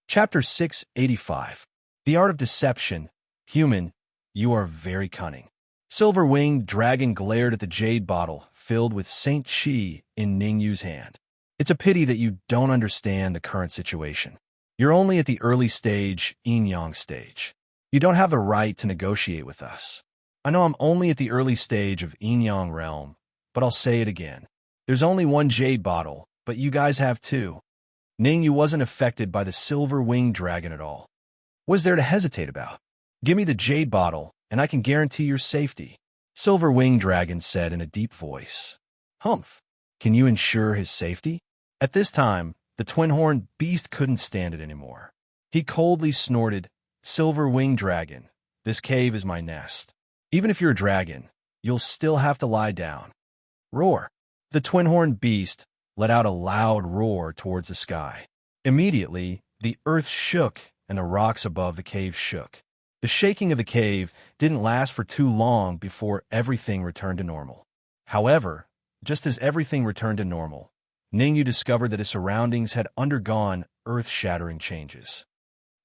Chapter 685. The Art of Deception. Human, you are very cunning. Silver-winged dragon glared at the jade bottle filled with Saint Qi in Ningyu's hand. It's a pity that you don't understand the current situation. You're only at the early stage, yin-yang stage. You don't have the right to negotiate with us. I know I'm only at the early stage of yin-yang realm, but I'll say it again. There's only one jade bottle, but you guys have two. Ningyu wasn't affected by the silver-winged dragon at all. What is there to hesitate about? Give me the jade bottle, and I can guarantee your safety. Silver-winged dragon said in a deep voice. Humph, can you ensure his safety? At this time, the twin-horned beast couldn't stand it anymore. He coldly snorted, Silver-winged dragon, this cave is my nest. Even if you're a dragon, you'll still have to lie down. Roar. The twin-horned beast let out a loud roar towards the sky. Immediately, the earth shook and the rocks above the cave shook. The shaking of the cave didn't last for too long before everything returned to normal. However, just as everything returned to normal, Ningyu discovered that his surroundings had undergone earth-shattering changes.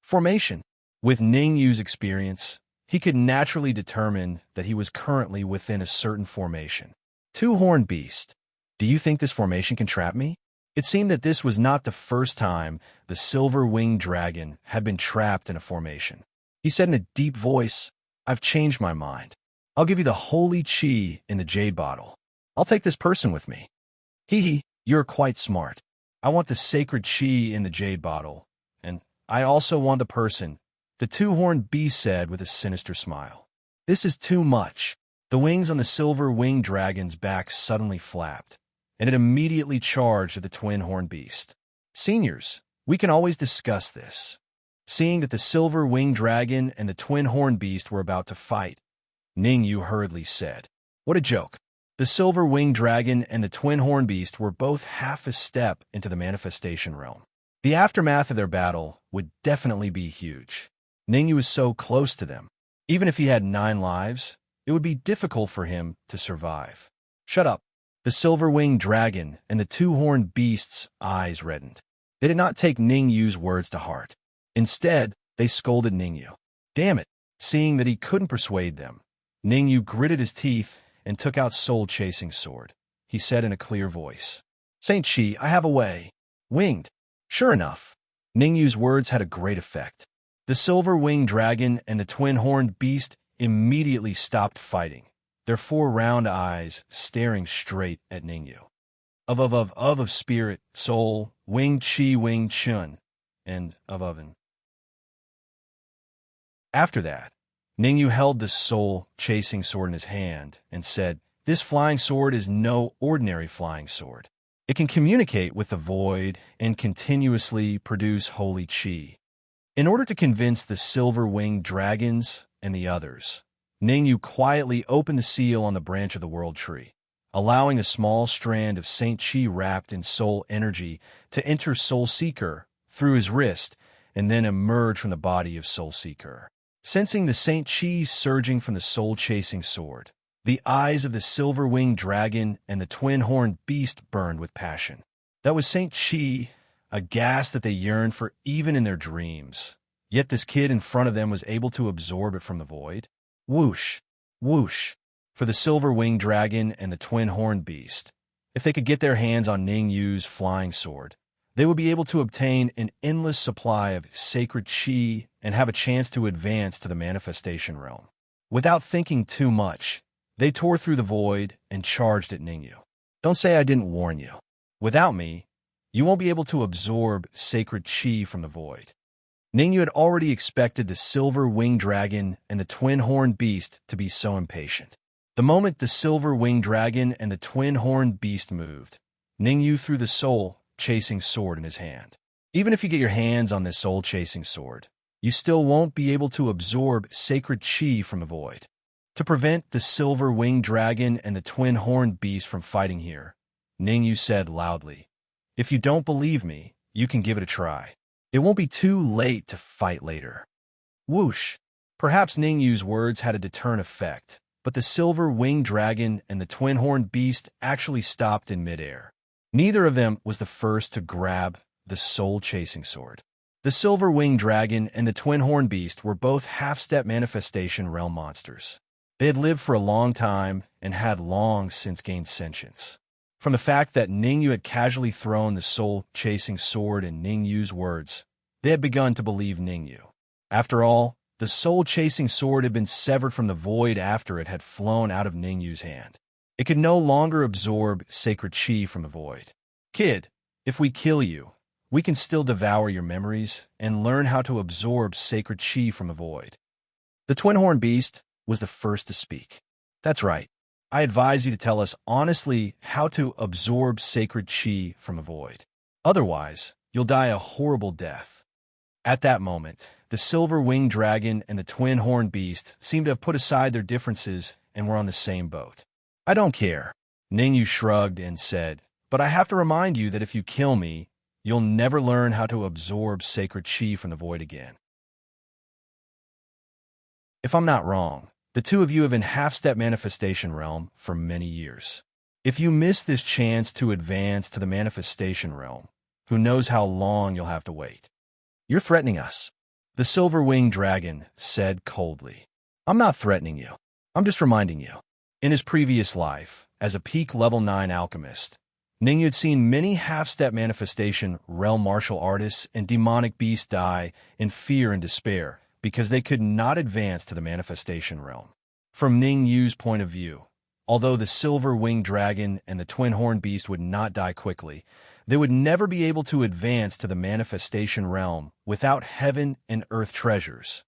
Formation. With Ningyu's experience, he could naturally determine that he was currently within a certain formation. Two-horned beast, do you think this formation can trap me? It seemed that this was not the first time the silver-winged dragon had been trapped in a formation. He said in a deep voice, I've changed my mind. I'll give you the holy chi in the jade bottle. I'll take this person with me. Hee, you're quite smart. I want the sacred chi in the jade bottle, and I also want the person, the two-horned beast said with a sinister smile. This is too much. The wings on the silver-winged dragon's back suddenly flapped, and it immediately charged at the twin-horned beast. Seniors, we can always discuss this. Seeing that the silver-winged dragon and the twin-horned beast were about to fight, Ningyu hurriedly said, What a joke. The silver-winged dragon and the twin-horned beast were both half a step into the manifestation realm. The aftermath of their battle would definitely be huge. Ningyu was so close to them. Even if he had 9 lives, it would be difficult for him to survive. Shut up. The silver-winged dragon and the two-horned beast's eyes reddened. They did not take Ningyu's words to heart. Instead, they scolded Ningyu. Damn it! Seeing that he couldn't persuade them, Ningyu gritted his teeth and took out soul-chasing sword. He said in a clear voice, Saint Chi, I have a way. Winged. Sure enough, Ningyu's words had a great effect. The silver-winged dragon and the twin-horned beast immediately stopped fighting, their 4 round eyes staring straight at Ningyu. Of spirit, soul, winged chi, winged chun, and of oven. After that, Ningyu held the soul-chasing sword in his hand and said, This flying sword is no ordinary flying sword. It can communicate with the void and continuously produce holy chi. In order to convince the silver-winged dragons and the others, Ningyu quietly opened the seal on the branch of the world tree, allowing a small strand of Saint Chi wrapped in soul energy to enter Soul Seeker through his wrist and then emerge from the body of Soul Seeker. Sensing the Saint Chi surging from the soul-chasing sword, the eyes of the silver-winged dragon and the twin-horned beast burned with passion. That was Saint Chi, a gas that they yearned for even in their dreams. Yet this kid in front of them was able to absorb it from the void. Whoosh, whoosh, for the silver-winged dragon and the twin-horned beast. If they could get their hands on Ningyu's flying sword, they would be able to obtain an endless supply of sacred chi and have a chance to advance to the manifestation realm. Without thinking too much, they tore through the void and charged at Ningyu. Don't say I didn't warn you. Without me, you won't be able to absorb sacred chi from the void. Ningyu had already expected the silver-winged dragon and the twin-horned beast to be so impatient. The moment the silver-winged dragon and the twin-horned beast moved, Ningyu threw the soul-chasing sword in his hand. Even if you get your hands on this soul-chasing sword, you still won't be able to absorb sacred chi from the void. To prevent the silver-winged dragon and the twin-horned beast from fighting here, Ningyu said loudly, If you don't believe me, you can give it a try. It won't be too late to fight later. Whoosh! Perhaps Ningyu's words had a deterrent effect, but the silver-winged dragon and the twin-horned beast actually stopped in midair. Neither of them was the first to grab the soul-chasing sword. The silver-winged dragon and the twin-horned beast were both half-step manifestation realm monsters. They had lived for a long time and had long since gained sentience. From the fact that Ningyu had casually thrown the soul-chasing sword in Ningyu's words, they had begun to believe Ningyu. After all, the soul-chasing sword had been severed from the void after it had flown out of Ningyu's hand. It could no longer absorb sacred chi from the void. Kid, if we kill you, we can still devour your memories and learn how to absorb sacred chi from the void. The twin-horned beast was the first to speak. That's right. I advise you to tell us honestly how to absorb sacred chi from the void. Otherwise, you'll die a horrible death. At that moment, the silver-winged dragon and the twin-horned beast seemed to have put aside their differences and were on the same boat. I don't care. Ningyu shrugged and said, But I have to remind you that if you kill me, you'll never learn how to absorb sacred chi from the void again. If I'm not wrong, the two of you have been half-step manifestation realm for many years. If you miss this chance to advance to the manifestation realm, who knows how long you'll have to wait. You're threatening us. The silver-winged dragon said coldly. I'm not threatening you. I'm just reminding you. In his previous life, as a peak level 9 alchemist. Ningyu had seen many half-step manifestation realm martial artists and demonic beasts die in fear and despair because they could not advance to the manifestation realm. From Ningyu's point of view, although the silver-winged dragon and the twin-horned beast would not die quickly, they would never be able to advance to the manifestation realm without heaven and earth treasures.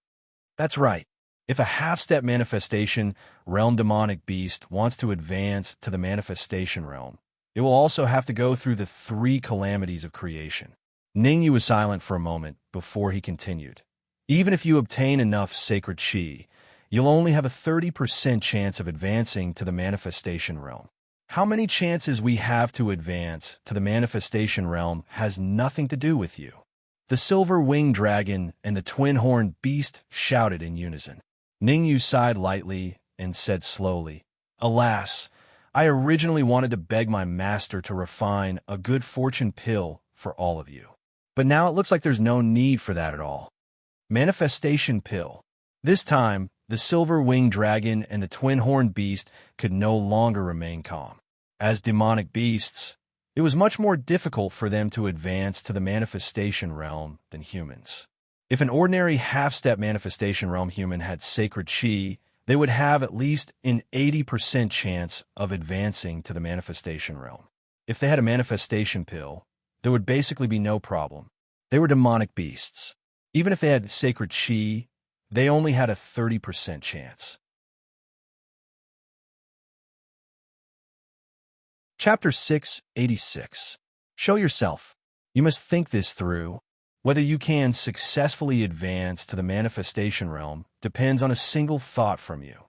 That's right. If a half-step manifestation realm demonic beast wants to advance to the manifestation realm, it will also have to go through the 3 calamities of creation. Ningyu was silent for a moment before he continued. Even if you obtain enough sacred chi, you'll only have a 30% chance of advancing to the manifestation realm. How many chances we have to advance to the manifestation realm has nothing to do with you. The silver-winged dragon and the twin-horned beast shouted in unison. Ningyu sighed lightly and said slowly, "Alas, I originally wanted to beg my master to refine a good fortune pill for all of you. But now it looks like there's no need for that at all. Manifestation pill." This time, the silver-winged dragon and the twin-horned beast could no longer remain calm. As demonic beasts, it was much more difficult for them to advance to the manifestation realm than humans. If an ordinary half-step manifestation realm human had sacred chi, they would have at least an 80% chance of advancing to the manifestation realm. If they had a manifestation pill, there would basically be no problem. They were demonic beasts. Even if they had sacred chi, they only had a 30% chance. Chapter 686. Show yourself. You must think this through. Whether you can successfully advance to the manifestation realm depends on a single thought from you.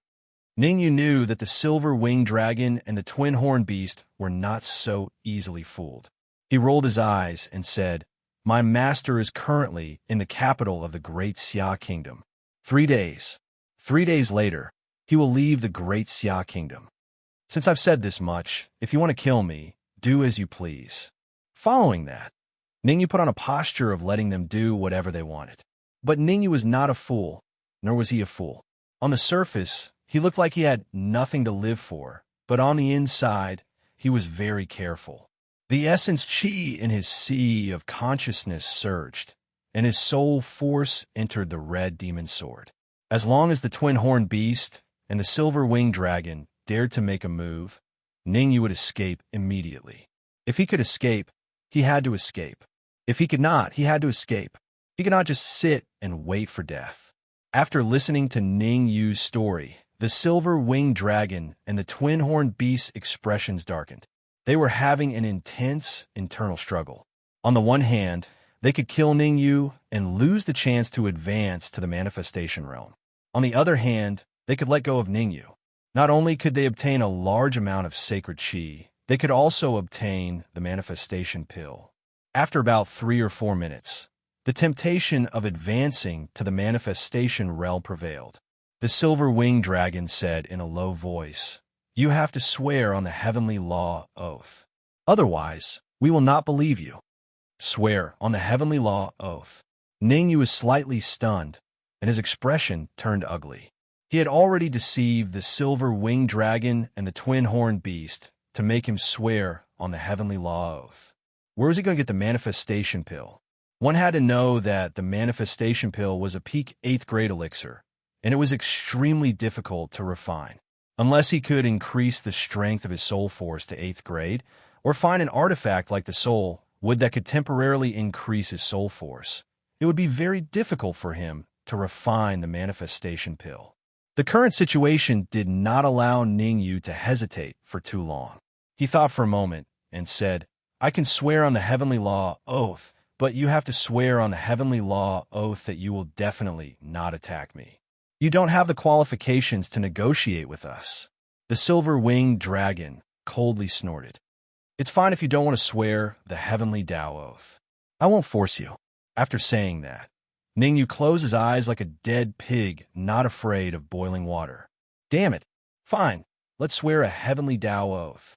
Ningyu knew that the silver-winged dragon and the twin-horned beast were not so easily fooled. He rolled his eyes and said, "My master is currently in the capital of the Great Xia Kingdom. 3 days. 3 days later, he will leave the Great Xia Kingdom. Since I've said this much, if you want to kill me, do as you please." Following that, Ningyu put on a posture of letting them do whatever they wanted. But Ningyu was not a fool, nor was he a fool. On the surface, he looked like he had nothing to live for, but on the inside, he was very careful. The essence chi in his sea of consciousness surged, and his soul force entered the red demon sword. As long as the twin-horned beast and the silver-winged dragon dared to make a move, Ningyu would escape immediately. If he could escape, he had to escape. If he could not, he had to escape. He could not just sit and wait for death. After listening to Ningyu's story, the silver-winged dragon and the twin-horned beast's expressions darkened. They were having an intense internal struggle. On the one hand, they could kill Ningyu and lose the chance to advance to the manifestation realm. On the other hand, they could let go of Ningyu. Not only could they obtain a large amount of sacred chi, they could also obtain the manifestation pill. After about 3 or 4 minutes, the temptation of advancing to the manifestation realm prevailed. The silver-winged dragon said in a low voice, "You have to swear on the heavenly law oath. Otherwise, we will not believe you." Swear on the heavenly law oath. Ningyu was slightly stunned, and his expression turned ugly. He had already deceived the silver-winged dragon and the twin-horned beast to make him swear on the heavenly law oath. Where was he going to get the manifestation pill? One had to know that the manifestation pill was a peak 8th grade elixir, and it was extremely difficult to refine. Unless he could increase the strength of his soul force to 8th grade, or find an artifact like the soul wood that could temporarily increase his soul force, it would be very difficult for him to refine the manifestation pill. The current situation did not allow Ningyu to hesitate for too long. He thought for a moment and said, "I can swear on the heavenly law oath, but you have to swear on the heavenly law oath that you will definitely not attack me. You don't have the qualifications to negotiate with us." The silver-winged dragon coldly snorted. "It's fine if you don't want to swear the heavenly Tao oath. I won't force you." After saying that, Ningyu closed his eyes like a dead pig not afraid of boiling water. "Damn it. Fine. Let's swear a heavenly Tao oath."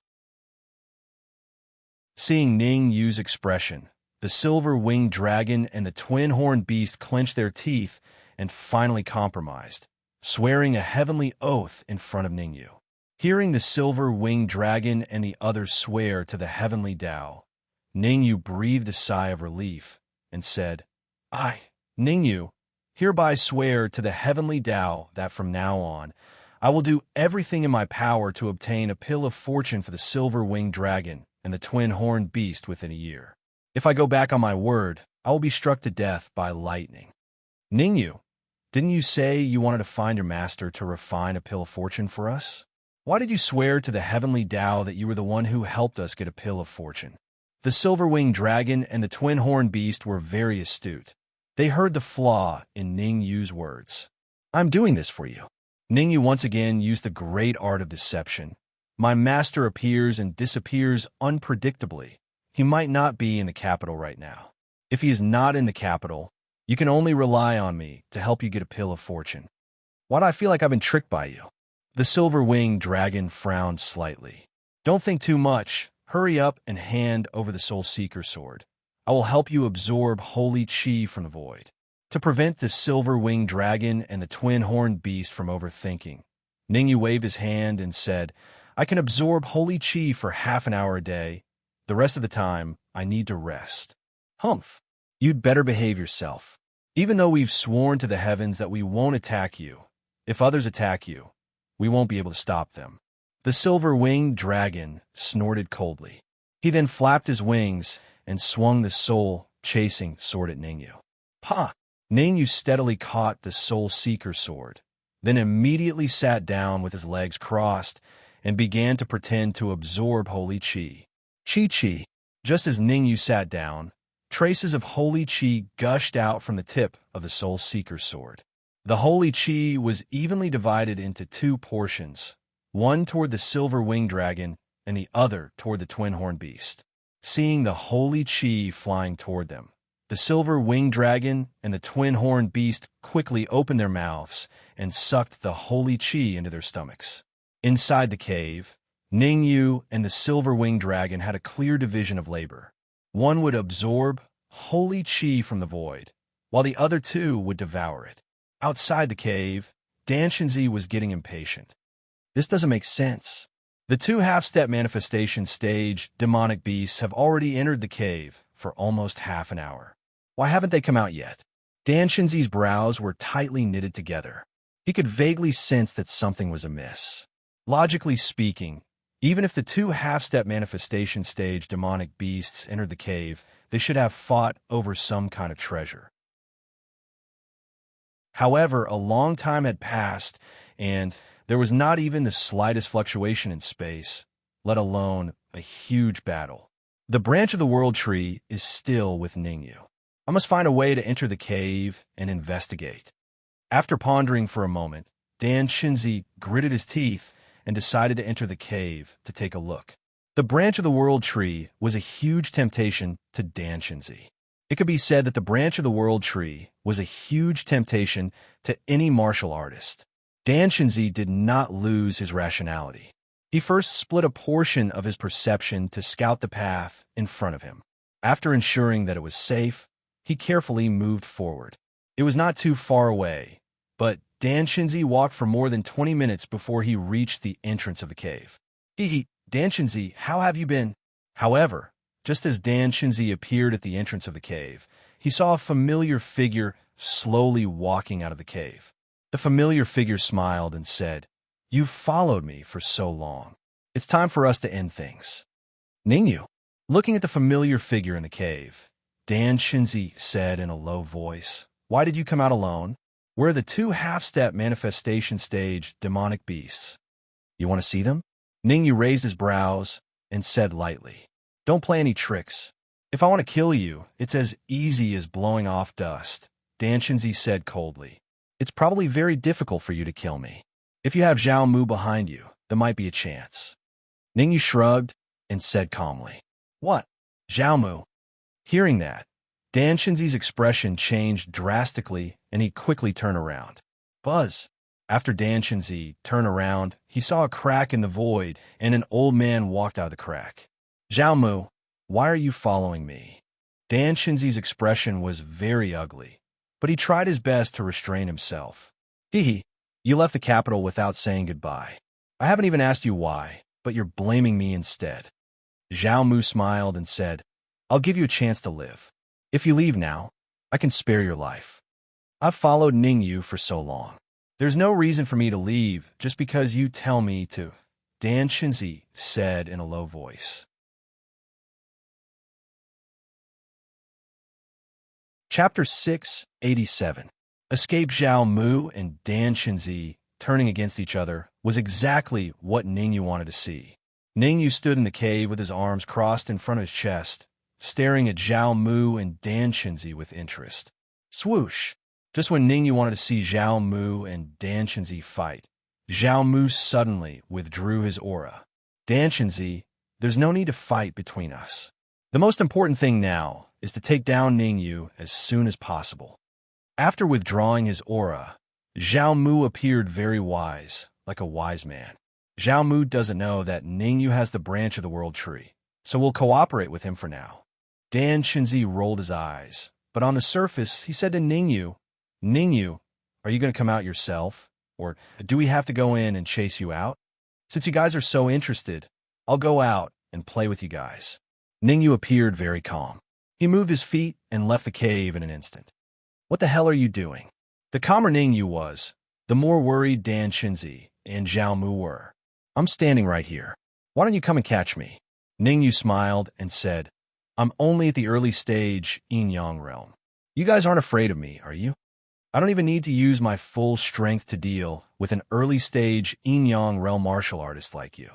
Seeing Ningyu's expression, the silver-winged dragon and the twin-horned beast clenched their teeth and finally compromised, swearing a heavenly oath in front of Ningyu. Hearing the silver-winged dragon and the others swear to the heavenly Tao, Ningyu breathed a sigh of relief and said, I, Ningyu, hereby swear to the heavenly Tao that from now on, I will do everything in my power to obtain a pill of fortune for the silver-winged dragon and the twin-horned beast within a year. If I go back on my word, I will be struck to death by lightning. Ningyu, didn't you say you wanted to find your master to refine a pill of fortune for us? Why did you swear to the heavenly Tao that you were the one who helped us get a pill of fortune? The silver-winged dragon and the twin-horned beast were very astute. They heard the flaw in Ningyu's words. I'm doing this for you. Ningyu once again used the great art of deception. My master appears and disappears unpredictably. He might not be in the capital right now. If he is not in the capital, you can only rely on me to help you get a pill of fortune. Why do I feel like I've been tricked by you? The silver-winged dragon frowned slightly. Don't think too much. Hurry up and hand over the Soul Seeker sword. I will help you absorb holy chi from the void. To prevent the silver-winged dragon and the twin-horned beast from overthinking, Ningyu waved his hand and said, I can absorb holy chi for half an hour a day. The rest of the time, I need to rest. Humph. You'd better behave yourself. Even though we've sworn to the heavens that we won't attack you, if others attack you, we won't be able to stop them. The silver-winged dragon snorted coldly. He then flapped his wings and swung the soul-chasing sword at Ningyu. Ha! Ningyu steadily caught the Soul Seeker sword, then immediately sat down with his legs crossed and began to pretend to absorb holy chi. Chi. Just as Ningyu sat down, traces of holy chi gushed out from the tip of the Soul Seeker sword. The holy chi was evenly divided into two portions, one toward the silver-winged dragon and the other toward the twin-horned beast. Seeing the holy chi flying toward them, the silver-winged dragon and the twin-horned beast quickly opened their mouths and sucked the holy chi into their stomachs. Inside the cave, Ningyu and the silver-winged dragon had a clear division of labor. One would absorb holy chi from the void, while the other two would devour it. Outside the cave, Danshinzi was getting impatient. This doesn't make sense. The two half-step manifestation stage demonic beasts have already entered the cave for almost half an hour. Why haven't they come out yet? Danshinzi's brows were tightly knitted together. He could vaguely sense that something was amiss. Logically speaking, even if the two half-step manifestation stage demonic beasts entered the cave, they should have fought over some kind of treasure. However, a long time had passed, and there was not even the slightest fluctuation in space, let alone a huge battle. The branch of the world tree is still with Ningyu. I must find a way to enter the cave and investigate. After pondering for a moment, Danshinzi gritted his teeth and decided to enter the cave to take a look. The branch of the world tree was a huge temptation to Danshinzi. It could be said that the branch of the world tree was a huge temptation to any martial artist. Danshinzi did not lose his rationality. He first split a portion of his perception to scout the path in front of him. After ensuring that it was safe, he carefully moved forward. It was not too far away, but Danshinzi walked for more than 20 minutes before he reached the entrance of the cave. Danshinzi, how have you been? However, just as Danshinzi appeared at the entrance of the cave, he saw a familiar figure slowly walking out of the cave. The familiar figure smiled and said, You've followed me for so long. It's time for us to end things. Ningyu, looking at the familiar figure in the cave, Danshinzi said in a low voice, Why did you come out alone? Where are the two half-step manifestation stage demonic beasts? You want to see them? Ningyu raised his brows and said lightly, Don't play any tricks. If I want to kill you, it's as easy as blowing off dust. Danshinzi said coldly, It's probably very difficult for you to kill me. If you have Zhao Mu behind you, there might be a chance. Ningyu shrugged and said calmly, What? Zhao Mu? Hearing that, Danshinzi's expression changed drastically and he quickly turned around. Buzz! After Danshinzi turned around, he saw a crack in the void and an old man walked out of the crack. Zhao Mu, why are you following me? Danshinzi's expression was very ugly, but he tried his best to restrain himself. You left the capital without saying goodbye. I haven't even asked you why, but you're blaming me instead. Zhao Mu smiled and said, I'll give you a chance to live. If you leave now, I can spare your life. I've followed Ningyu for so long. There's no reason for me to leave just because you tell me to, Dan Shinzi said in a low voice. Chapter 687. Escape. Zhao Mu and Dan Shinzi turning against each other was exactly what Ningyu wanted to see. Ningyu stood in the cave with his arms crossed in front of his chest, staring at Zhao Mu and Dan Shinzi with interest. Swoosh! Just when Ningyu wanted to see Zhao Mu and Dan Shinzi fight, Zhao Mu suddenly withdrew his aura. Dan Shinzi, there's no need to fight between us. The most important thing now is to take down Ningyu as soon as possible. After withdrawing his aura, Zhao Mu appeared very wise, like a wise man. Zhao Mu doesn't know that Ningyu has the branch of the world tree, so we'll cooperate with him for now. Dan Shinzi rolled his eyes, but on the surface he said to Ningyu, Ningyu, are you going to come out yourself? Or do we have to go in and chase you out? Since you guys are so interested, I'll go out and play with you guys. Ningyu appeared very calm. He moved his feet and left the cave in an instant. What the hell are you doing? The calmer Ningyu was, the more worried Dan Shinzi and Zhao Mu were. I'm standing right here. Why don't you come and catch me? Ningyu smiled and said, I'm only at the early stage yin-yang realm. You guys aren't afraid of me, are you? I don't even need to use my full strength to deal with an early-stage yin-yang realm martial artist like you.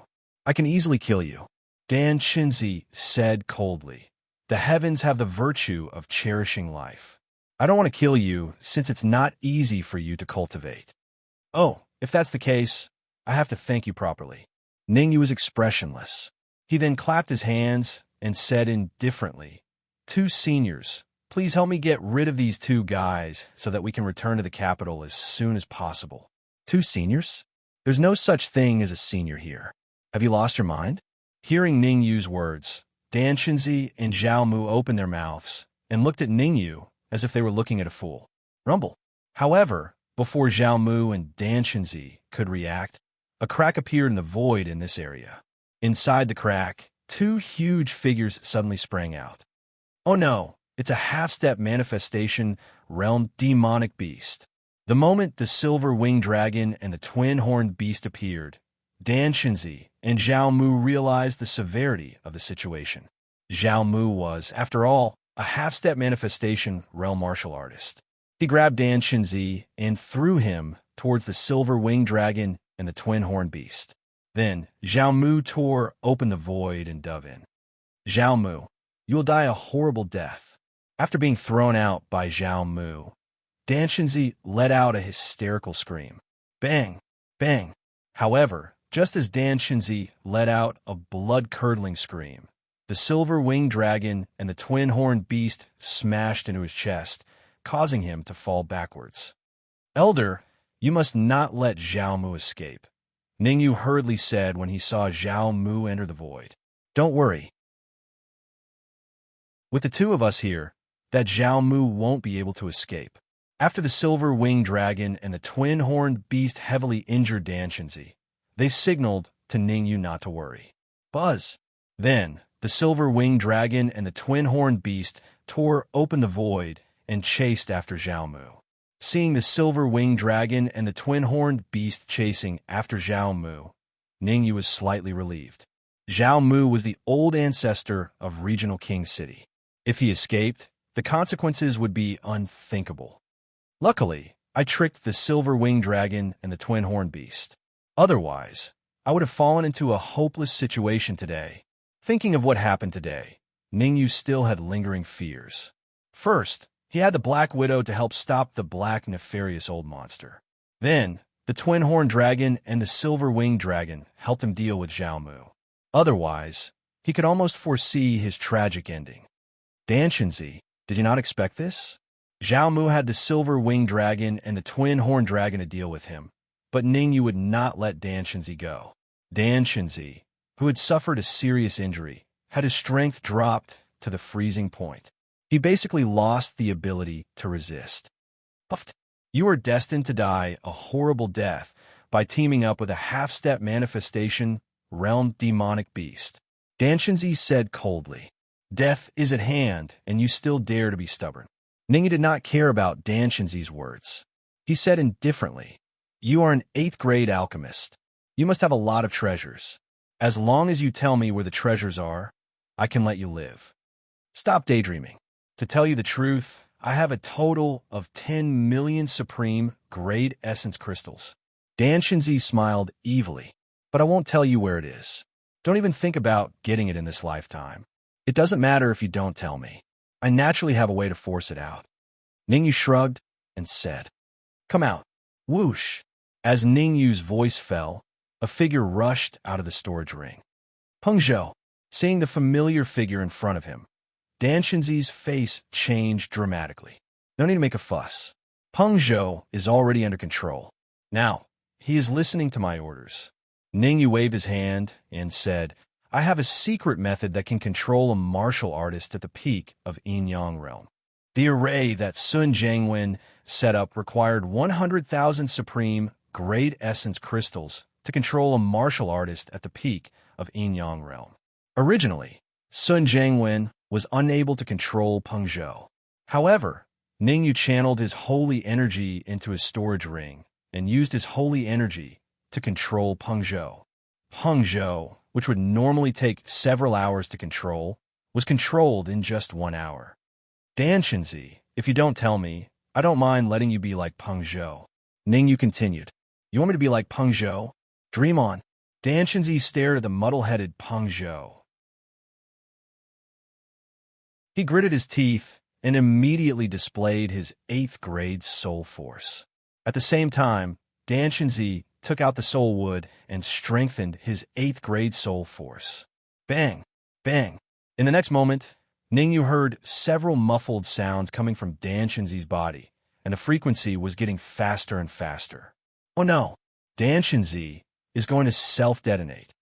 I can easily kill you. Dan Shinzi said coldly, the heavens have the virtue of cherishing life. I don't want to kill you since it's not easy for you to cultivate. Oh, if that's the case, I have to thank you properly. Ningyu was expressionless. He then clapped his hands and said indifferently, 2 seniors, please help me get rid of these 2 guys so that we can return to the capital as soon as possible. 2 seniors? There's no such thing as a senior here. Have you lost your mind? Hearing Ningyu's words, Dan Shinzi and Zhao Mu opened their mouths and looked at Ningyu as if they were looking at a fool. Rumble. However, before Zhao Mu and Dan Shinzi could react, a crack appeared in the void in this area. Inside the crack, 2 huge figures suddenly sprang out. Oh no! It's a half-step manifestation realm demonic beast. The moment the silver-winged dragon and the twin-horned beast appeared, Dan Shinzi and Zhao Mu realized the severity of the situation. Zhao Mu was, after all, a half-step manifestation realm martial artist. He grabbed Dan Shinzi and threw him towards the silver-winged dragon and the twin-horned beast. Then, Zhao Mu tore open the void and dove in. Zhao Mu, you will die a horrible death. After being thrown out by Zhao Mu, Dan Shinzi let out a hysterical scream. Bang! Bang! However, just as Dan Shinzi let out a blood-curdling scream, the silver-winged dragon and the twin-horned beast smashed into his chest, causing him to fall backwards. Elder, you must not let Zhao Mu escape, Ningyu hurriedly said when he saw Zhao Mu enter the void. Don't worry. With the 2 of us here, that Zhao Mu won't be able to escape. After the silver-winged dragon and the twin-horned beast heavily injured Dan Shinzi, they signaled to Ningyu not to worry. Buzz! Then, the silver-winged dragon and the twin-horned beast tore open the void and chased after Zhao Mu. Seeing the silver-winged dragon and the twin-horned beast chasing after Zhao Mu, Ningyu was slightly relieved. Zhao Mu was the old ancestor of Regional King City. If he escaped, the consequences would be unthinkable. Luckily, I tricked the silver-winged dragon and the twin-horned beast. Otherwise, I would have fallen into a hopeless situation today. Thinking of what happened today, Ningyu still had lingering fears. First, he had the Black Widow to help stop the black nefarious old monster. Then, the twin-horned dragon and the silver-winged dragon helped him deal with Zhao Mu. Otherwise, he could almost foresee his tragic ending. Dan Shinzi, did you not expect this? Zhao Mu had the silver-winged dragon and the twin-horned dragon to deal with him, but Ningyu would not let Dan Shinzi go. Dan Shinzi, who had suffered a serious injury, had his strength dropped to the freezing point. He basically lost the ability to resist. You are destined to die a horrible death by teaming up with a half-step manifestation realm demonic beast. Danshinzi said coldly, "Death is at hand, and you still dare to be stubborn." Ningyu did not care about Danshinzi's words. He said indifferently, "You are an 8th grade alchemist. You must have a lot of treasures. As long as you tell me where the treasures are, I can let you live. Stop daydreaming. To tell you the truth, I have a total of 10 million supreme grade essence crystals." Danshinzi smiled evilly, "But I won't tell you where it is. Don't even think about getting it in this lifetime. It doesn't matter if you don't tell me. I naturally have a way to force it out." Ningyu shrugged and said, "Come out." Whoosh! As Ningyu's voice fell, a figure rushed out of the storage ring. Peng Zhou, seeing the familiar figure in front of him, Danshinzi's face changed dramatically. "No need to make a fuss. Peng Zhou is already under control. Now, he is listening to my orders." Ningyu waved his hand and said, "I have a secret method that can control a martial artist at the peak of Yin-Yang realm." The array that Sun Jiangwen set up required 100,000 supreme grade essence crystals to control a martial artist at the peak of Yin-Yang realm. Originally, Sun Jiangwen was unable to control Peng Zhou. However, Ningyu channeled his holy energy into his storage ring and used his holy energy to control Peng Zhou. Peng Zhou, which would normally take several hours to control, was controlled in just 1 hour. "Danshinzi, if you don't tell me, I don't mind letting you be like Peng Zhou." Ningyu continued, "You want me to be like Peng Zhou? Dream on." Danshinzi stared at the muddle-headed Peng Zhou. He gritted his teeth and immediately displayed his 8th grade soul force. At the same time, Danshinzi took out the soul wood and strengthened his 8th grade soul force. Bang! Bang! In the next moment, Ningyu heard several muffled sounds coming from Danshinzi's body, and the frequency was getting faster and faster. Oh no! Danshinzi is going to self-detonate.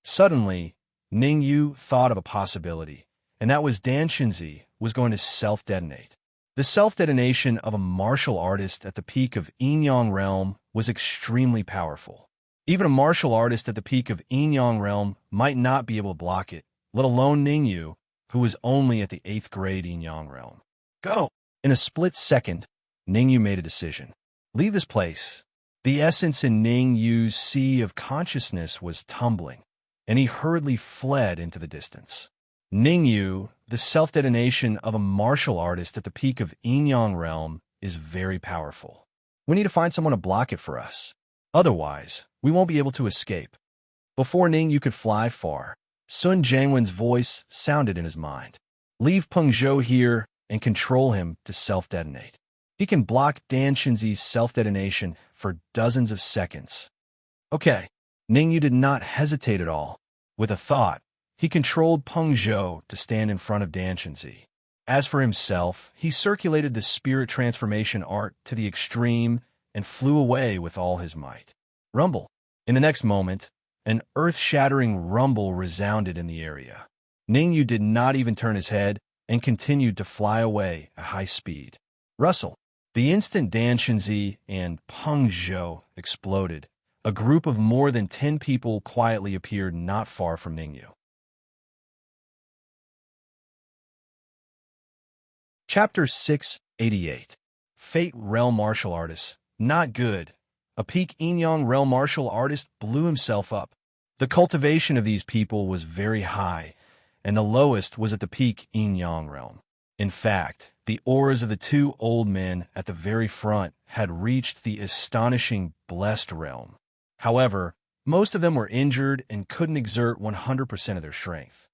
Suddenly, Ningyu thought of a possibility, and that was Danshinzi was going to self-detonate. The self-detonation of a martial artist at the peak of Yin-Yang realm was extremely powerful. Even a martial artist at the peak of Yin-Yang realm might not be able to block it, let alone Ningyu, who was only at the 8th grade Yin-Yang realm. Go! In a split second, Ningyu made a decision. Leave this place. The essence in Ningyu's sea of consciousness was tumbling, and he hurriedly fled into the distance. Ningyu, the self-detonation of a martial artist at the peak of Yin-Yang realm, is very powerful. We need to find someone to block it for us. Otherwise, we won't be able to escape. Before Ningyu could fly far, Sun Jiangwen's voice sounded in his mind. Leave Peng Zhou here and control him to self-detonate. He can block Danshinzi's self-detonation for dozens of seconds. Okay, Ningyu did not hesitate at all. With a thought, he controlled Peng Zhou to stand in front of Danshinzi. As for himself, he circulated the spirit transformation art to the extreme and flew away with all his might. Rumble. In the next moment, an earth-shattering rumble resounded in the area. Ningyu did not even turn his head and continued to fly away at high speed. Rustle. The instant Danshinzi and Peng Zhou exploded, a group of more than 10 people quietly appeared not far from Ningyu. Chapter 688. Fate Realm Martial Artist. Not good. A peak Yin-Yang Realm martial artist blew himself up. The cultivation of these people was very high, and the lowest was at the peak Yin-Yang Realm. In fact, the auras of the 2 old men at the very front had reached the astonishing Blessed Realm. However, most of them were injured and couldn't exert 100% of their strength.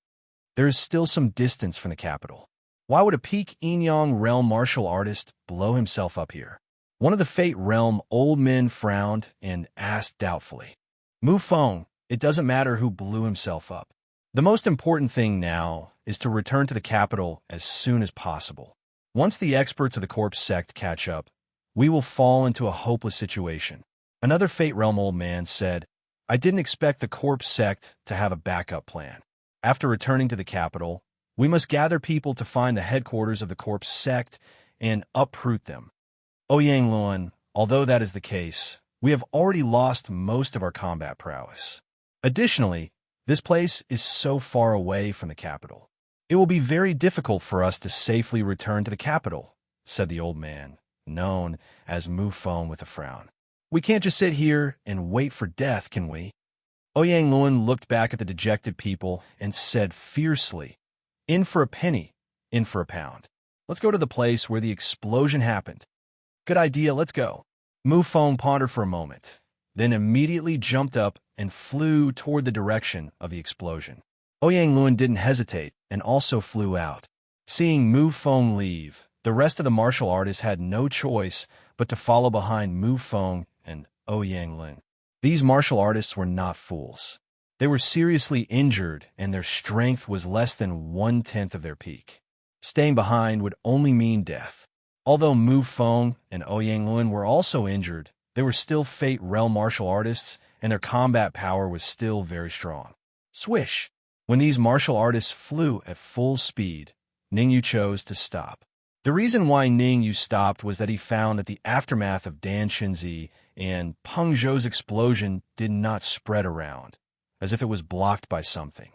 There is still some distance from the capital. Why would a peak Yin-Yang Realm martial artist blow himself up here? One of the Fate Realm old men frowned and asked doubtfully. Mu Feng, it doesn't matter who blew himself up. The most important thing now is to return to the capital as soon as possible. Once the experts of the corpse sect catch up, we will fall into a hopeless situation. Another Fate Realm old man said, I didn't expect the corpse sect to have a backup plan. After returning to the capital, we must gather people to find the headquarters of the corpse sect and uproot them. Ouyang Luan, although that is the case, we have already lost most of our combat prowess. Additionally, this place is so far away from the capital. It will be very difficult for us to safely return to the capital, said the old man, known as Mufone with a frown. We can't just sit here and wait for death, can we? Ouyang Luan looked back at the dejected people and said fiercely, in for a penny, in for a pound. Let's go to the place where the explosion happened. Good idea, let's go. Mufone pondered for a moment, then immediately jumped up and flew toward the direction of the explosion. Ouyang Luan didn't hesitate and also flew out. Seeing Mufone leave, the rest of the martial artists had no choice but to follow behind Mufone and Ouyang Luan. These martial artists were not fools. They were seriously injured and their strength was less than 1/10 of their peak. Staying behind would only mean death. Although Mufone and Ouyang Luan were also injured, they were still Fate Realm martial artists and their combat power was still very strong. Swish! When these martial artists flew at full speed, Ningyu chose to stop. The reason why Ningyu stopped was that he found that the aftermath of Dan Shinzi and Peng Zhou's explosion did not spread around, as if it was blocked by something.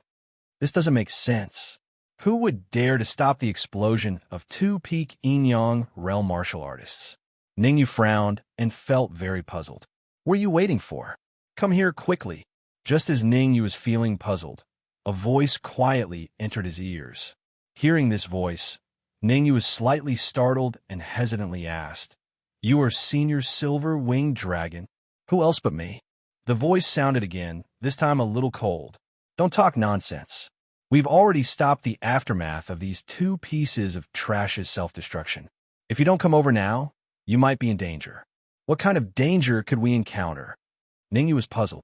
This doesn't make sense. Who would dare to stop the explosion of two peak Yin-Yang realm martial artists? Ningyu frowned and felt very puzzled. What are you waiting for? Come here quickly. Just as Ningyu was feeling puzzled, a voice quietly entered his ears. Hearing this voice, Ningyu was slightly startled and hesitantly asked, "You are Senior Silver-Winged Dragon? Who else but me?" The voice sounded again, this time a little cold. "Don't talk nonsense. We've already stopped the aftermath of these two pieces of trash's self-destruction. If you don't come over now, you might be in danger." What kind of danger could we encounter? Ningyu was puzzled.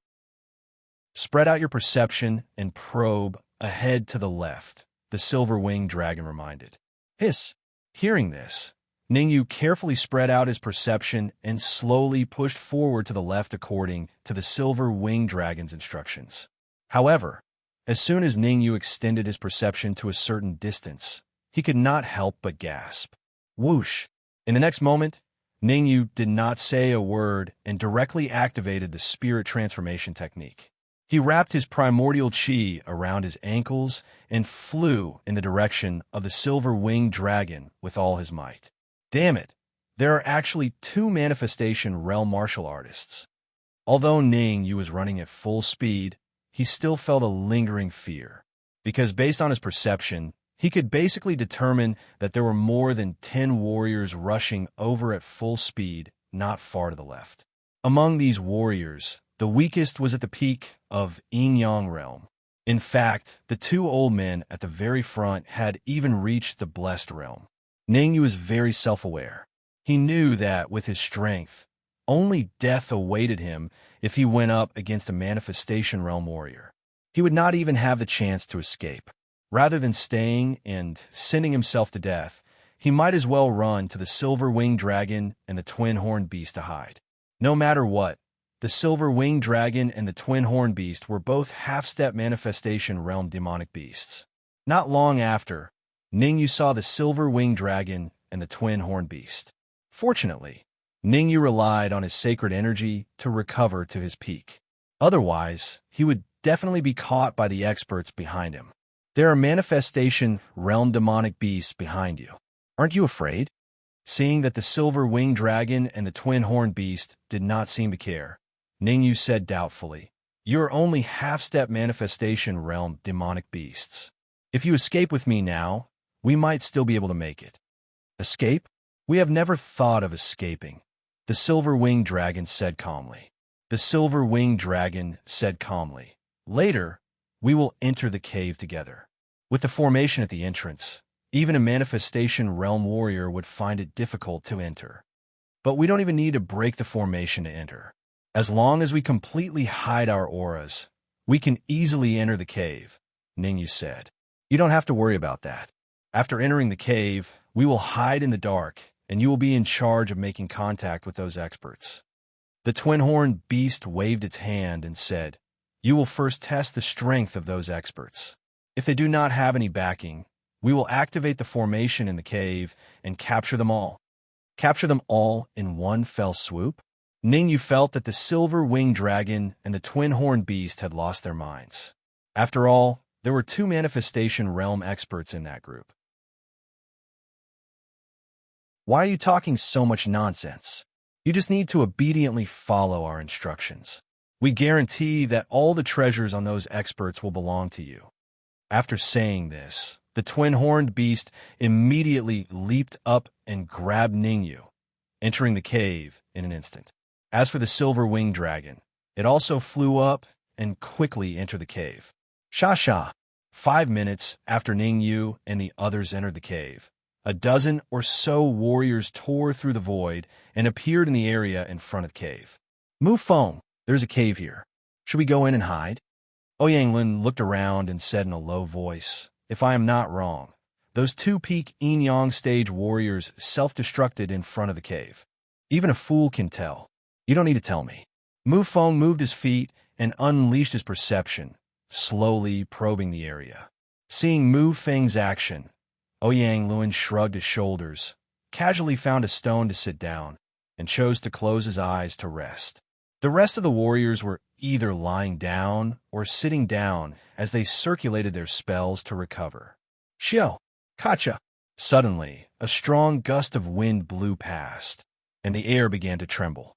Spread out your perception and probe ahead to the left, the silver-winged dragon reminded. Hiss! Hearing this, Ningyu carefully spread out his perception and slowly pushed forward to the left according to the silver-winged dragon's instructions. However, as soon as Ningyu extended his perception to a certain distance, he could not help but gasp. Whoosh! In the next moment, Ningyu did not say a word and directly activated the spirit transformation technique. He wrapped his primordial chi around his ankles and flew in the direction of the silver-winged dragon with all his might. Damn it, there are actually two manifestation realm martial artists. Although Ningyu was running at full speed, he still felt a lingering fear, because based on his perception, he could basically determine that there were more than 10 warriors rushing over at full speed, not far to the left. Among these warriors, the weakest was at the peak of Yin-Yang realm. In fact, the two old men at the very front had even reached the blessed realm. Ningyu was very self-aware. He knew that, with his strength, only death awaited him if he went up against a manifestation realm warrior. He would not even have the chance to escape. Rather than staying and sending himself to death, he might as well run to the silver-winged dragon and the twin-horned beast to hide. No matter what, the silver-winged dragon and the twin-horned beast were both half-step manifestation realm demonic beasts. Not long after, Ningyu saw the silver-winged dragon and the twin-horned beast. Fortunately, Ningyu relied on his sacred energy to recover to his peak. Otherwise, he would definitely be caught by the experts behind him. There are manifestation realm demonic beasts behind you. Aren't you afraid? Seeing that the silver-winged dragon and the twin-horned beast did not seem to care, Ningyu said doubtfully, "You are only half-step manifestation realm demonic beasts. If you escape with me now, we might still be able to make it." Escape? We have never thought of escaping, the silver-winged dragon said calmly. The silver-winged dragon said calmly, "Later, we will enter the cave together." With the formation at the entrance, even a manifestation realm warrior would find it difficult to enter. But we don't even need to break the formation to enter. As long as we completely hide our auras, we can easily enter the cave, Ningyu said. You don't have to worry about that. After entering the cave, we will hide in the dark, and you will be in charge of making contact with those experts. The twin-horned beast waved its hand and said, "You will first test the strength of those experts. If they do not have any backing, we will activate the formation in the cave and capture them all." Capture them all in one fell swoop? Ning Yu felt that the silver-winged dragon and the twin-horned beast had lost their minds. After all, there were two manifestation realm experts in that group. Why are you talking so much nonsense? You just need to obediently follow our instructions. We guarantee that all the treasures on those experts will belong to you. After saying this, the twin-horned beast immediately leaped up and grabbed Ning Yu, entering the cave in an instant. As for the silver-winged dragon, it also flew up and quickly entered the cave. Sha. 5 minutes after Ning Yu and the others entered the cave, a dozen or so warriors tore through the void and appeared in the area in front of the cave. Mu Feng, there's a cave here. Should we go in and hide? Ouyang looked around and said in a low voice, if I am not wrong, those two peak yin-yang stage warriors self-destructed in front of the cave. Even a fool can tell. You don't need to tell me. Mu Feng moved his feet and unleashed his perception, slowly probing the area. Seeing Mu Feng's action, Ouyang shrugged his shoulders, casually found a stone to sit down, and chose to close his eyes to rest. The rest of the warriors were either lying down or sitting down as they circulated their spells to recover. Xiao, Kacha! Suddenly, a strong gust of wind blew past, and the air began to tremble.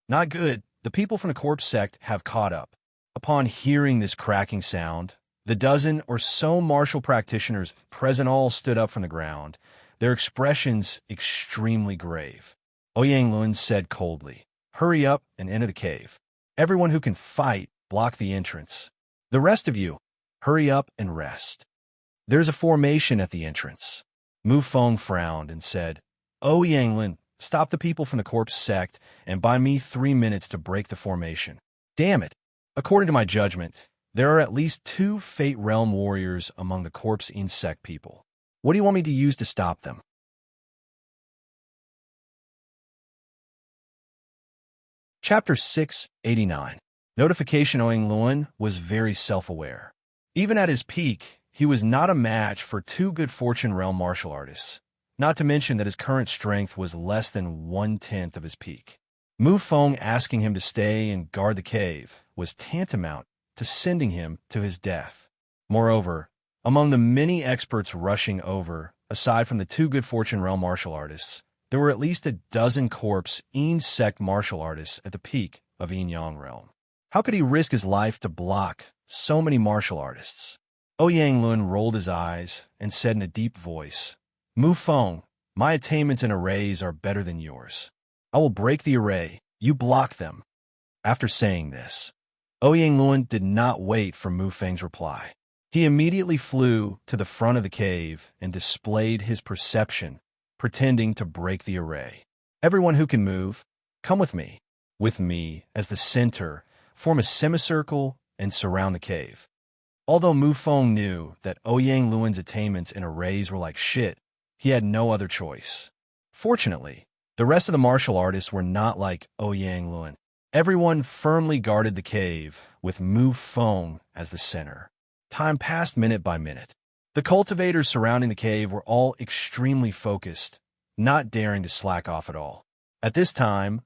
Not good. The people from the corpse sect have caught up. Upon hearing this cracking sound, the dozen or so martial practitioners present all stood up from the ground, their expressions extremely grave. Ouyang said coldly, hurry up and enter the cave. Everyone who can fight, block the entrance. The rest of you, hurry up and rest. There's a formation at the entrance. Mu Feng frowned and said, Ouyang, stop the people from the corpse sect and buy me 3 minutes to break the formation. Damn it. According to my judgment, there are at least 2 Fate Realm warriors among the corpse insect people. What do you want me to use to stop them? Chapter 689. Notification. Ouyang was very self-aware. Even at his peak, he was not a match for 2 good fortune realm martial artists, not to mention that his current strength was less than 1/10 of his peak. Mu Feng asking him to stay and guard the cave was tantamount to sending him to his death. Moreover, among the many experts rushing over, aside from the 2 good fortune realm martial artists, there were at least a dozen corpse insect martial artists at the peak of Yin Yang realm. How could he risk his life to block so many martial artists? Ouyang rolled his eyes and said in a deep voice, Mu Feng, my attainments in arrays are better than yours. I will break the array. You block them. After saying this, Ouyang did not wait for Mu Feng's reply. He immediately flew to the front of the cave and displayed his perception, pretending to break the array. Everyone who can move, come with me. With me as the center, form a semicircle and surround the cave. Although Mu Feng knew that Ouyang attainments in arrays were like shit, he had no other choice. Fortunately, the rest of the martial artists were not like Ouyang. Everyone firmly guarded the cave, with Mu Feng as the center. Time passed minute by minute. The cultivators surrounding the cave were all extremely focused, not daring to slack off at all. At this time,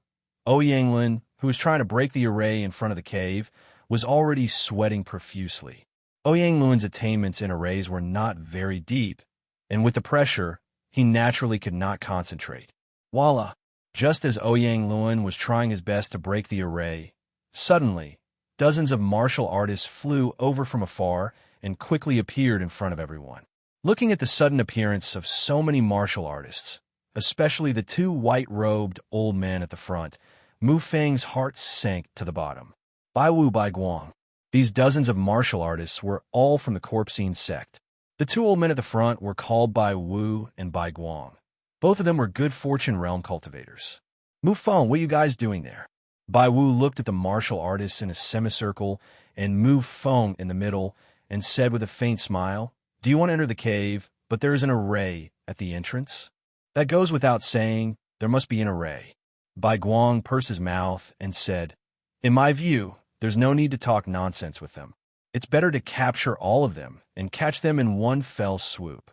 Ouyang, who was trying to break the array in front of the cave, was already sweating profusely. Ouyang attainments in arrays were not very deep, and with the pressure, he naturally could not concentrate. Voila! Just as Ouyang was trying his best to break the array, suddenly, dozens of martial artists flew over from afar and quickly appeared in front of everyone. Looking at the sudden appearance of so many martial artists, especially the 2 white-robed old men at the front, Mu Feng's heart sank to the bottom. Bai Wu, Bai Guang. These dozens of martial artists were all from the Corpsine sect. The 2 old men at the front were called Bai Wu and Bai Guang. Both of them were good fortune realm cultivators. Mu Feng, what are you guys doing there? Bai Wu looked at the martial artists in a semicircle and Mu Feng in the middle and said with a faint smile, do you want to enter the cave, but there is an array at the entrance? That goes without saying, there must be an array. Bai Guang pursed his mouth and said, in my view, there's no need to talk nonsense with them. It's better to capture all of them and catch them in one fell swoop.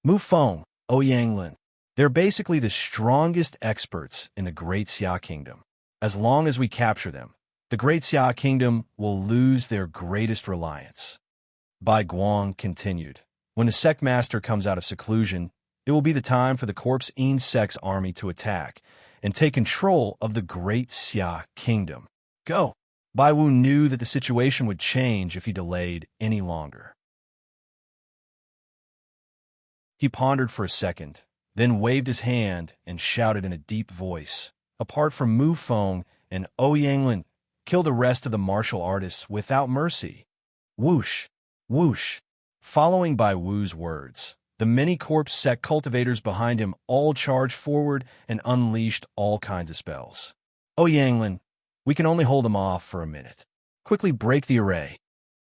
Mu Feng, Ouyang, they're basically the strongest experts in the Great Xia Kingdom. As long as we capture them, the Great Xia Kingdom will lose their greatest reliance. Bai Guang continued. When the sect master comes out of seclusion, it will be the time for the corpse insect's army to attack and take control of the Great Xia Kingdom. Go! Bai Wu knew that the situation would change if he delayed any longer. He pondered for a second, then waved his hand and shouted in a deep voice, "Apart from Mu Feng and Yanglin, kill the rest of the martial artists without mercy." Whoosh! Whoosh! Following Bai Wu's words, the many corpse sect cultivators behind him all charged forward and unleashed all kinds of spells. Yanglin, we can only hold them off for a minute. Quickly break the array.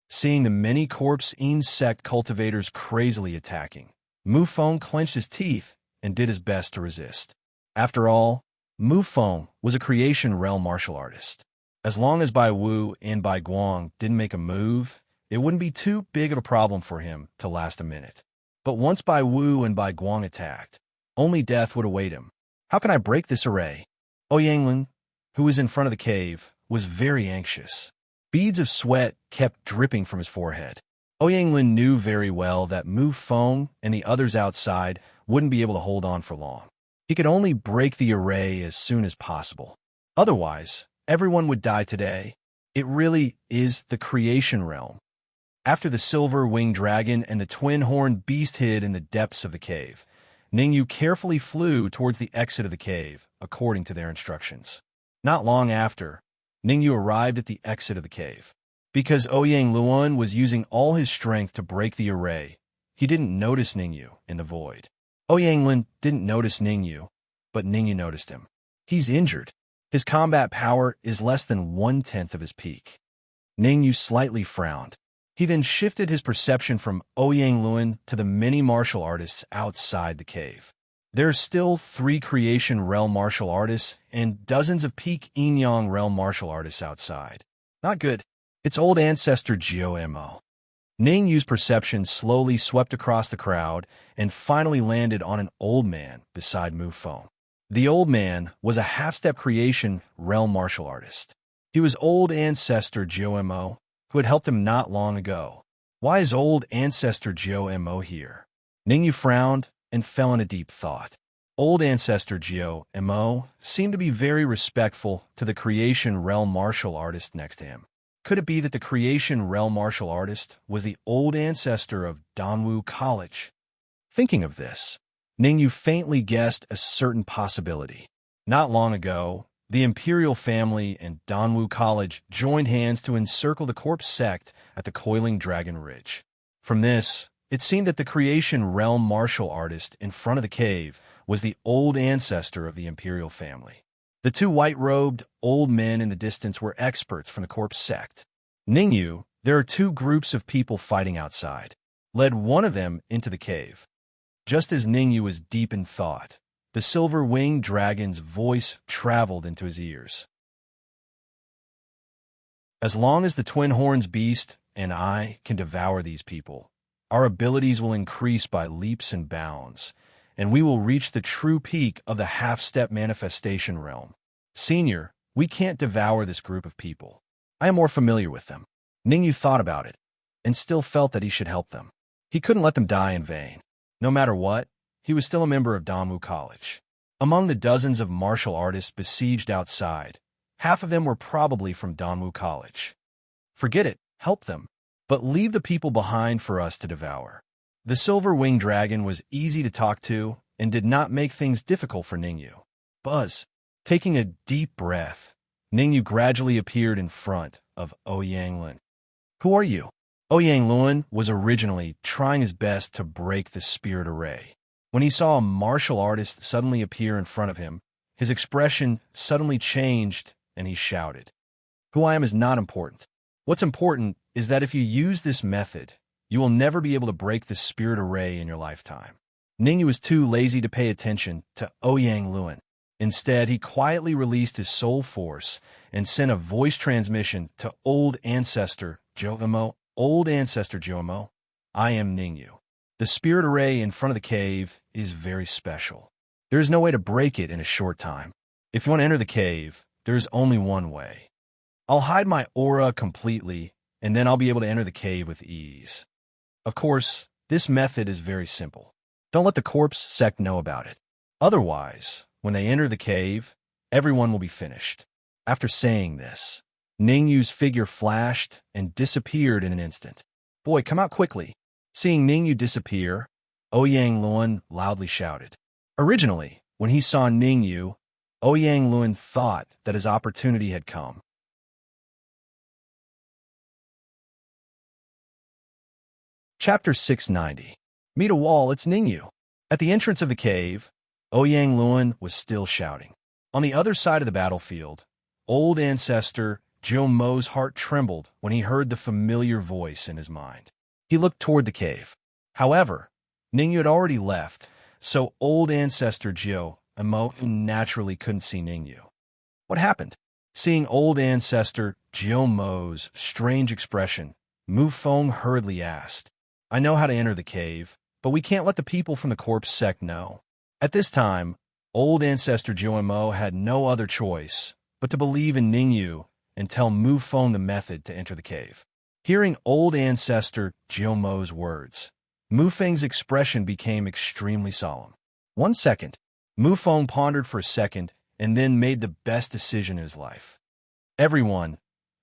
Seeing the many corpse insect cultivators crazily attacking, Mu Feng clenched his teeth and did his best to resist. After all, Mu Feng was a creation realm martial artist. As long as Bai Wu and Bai Guang didn't make a move, it wouldn't be too big of a problem for him to last a minute. But once Bai Wu and Bai Guang attacked, only death would await him. How can I break this array? Yanglin, who was in front of the cave, was very anxious. Beads of sweat kept dripping from his forehead. Yanglin knew very well that Mu Feng and the others outside wouldn't be able to hold on for long. He could only break the array as soon as possible. Otherwise, everyone would die today. It really is the creation realm. After the silver-winged dragon and the twin-horned beast hid in the depths of the cave, Ningyu carefully flew towards the exit of the cave, according to their instructions. Not long after, Ningyu arrived at the exit of the cave. Because Yanglin was using all his strength to break the array, he didn't notice Ningyu in the void. Yanglin didn't notice Ningyu, but Ningyu noticed him. He's injured. His combat power is less than 1/10 of his peak. Ningyu slightly frowned. He then shifted his perception from Yanglin to the many martial artists outside the cave. There are still 3 creation realm martial artists and dozens of peak Yin-Yang realm martial artists outside. Not good. It's old ancestor Mo. Ningyu's perception slowly swept across the crowd and finally landed on an old man beside Mu Feng. The old man was a half-step creation realm martial artist. He was old ancestor Mo, who had helped him not long ago. Why is old ancestor Mo here? Ningyu frowned and fell in a deep thought. Old ancestor Mo seemed to be very respectful to the creation realm martial artist next to him. Could it be that the creation realm martial artist was the old ancestor of Danwu College? Thinking of this, Ningyu faintly guessed a certain possibility. Not long ago, the imperial family and Danwu College joined hands to encircle the corpse sect at the Coiling Dragon Ridge. From this, it seemed that the creation realm martial artist in front of the cave was the old ancestor of the imperial family. The 2 white-robed old men in the distance were experts from the corpse sect. Ningyu, there are 2 groups of people fighting outside, led one of them into the cave. Just as Ningyu was deep in thought, the silver-winged dragon's voice traveled into his ears. As long as the twin horns beast and I can devour these people, our abilities will increase by leaps and bounds, and we will reach the true peak of the half-step manifestation realm. Senior, we can't devour this group of people. I am more familiar with them. Ningyu thought about it, and still felt that he should help them. He couldn't let them die in vain. No matter what, he was still a member of Danwu College. Among the dozens of martial artists besieged outside, half of them were probably from Danwu College. Forget it, help them, but leave the people behind for us to devour. The silver-winged dragon was easy to talk to and did not make things difficult for Ningyu. Buzz. Taking a deep breath, Ningyu gradually appeared in front of Yanglin. Who are you? Yanglin was originally trying his best to break the spirit array. When he saw a martial artist suddenly appear in front of him, his expression suddenly changed and he shouted, "Who I am is not important. What's important is that if you use this method, you will never be able to break the spirit array in your lifetime." Ningyu was too lazy to pay attention to Yanglin. Instead, he quietly released his soul force and sent a voice transmission to Old Ancestor Mo. Old Ancestor Mo, I am Ningyu. The spirit array in front of the cave is very special. There is no way to break it in a short time. If you want to enter the cave, there's only one way. I'll hide my aura completely, and then I'll be able to enter the cave with ease. Of course, this method is very simple. Don't let the corpse sect know about it. Otherwise, when they enter the cave, everyone will be finished. After saying this, Ningyu's figure flashed and disappeared in an instant. Boy, come out quickly. Seeing Ningyu disappear, Ouyang Luan loudly shouted. Originally, when he saw Ningyu, Ouyang Luan thought that his opportunity had come. Chapter 690. Meet a wall, it's Ningyu. At the entrance of the cave, Ouyang Luan was still shouting. On the other side of the battlefield, old ancestor Jiu Mo's heart trembled when he heard the familiar voice in his mind. He looked toward the cave. However, Ningyu had already left, so old ancestor Jiu Mo naturally couldn't see Ningyu. What happened? Seeing old ancestor Jiu Mo's strange expression, Mu Feng hurriedly asked, I know how to enter the cave, but we can't let the people from the corpse sect know. At this time, old ancestor Jiu Mo had no other choice but to believe in Ningyu and tell Mu Feng the method to enter the cave. Hearing old ancestor Jiu Mo's words, Mu Feng's expression became extremely solemn. 1 second, Mu Feng pondered for a second and then made the best decision in his life. Everyone,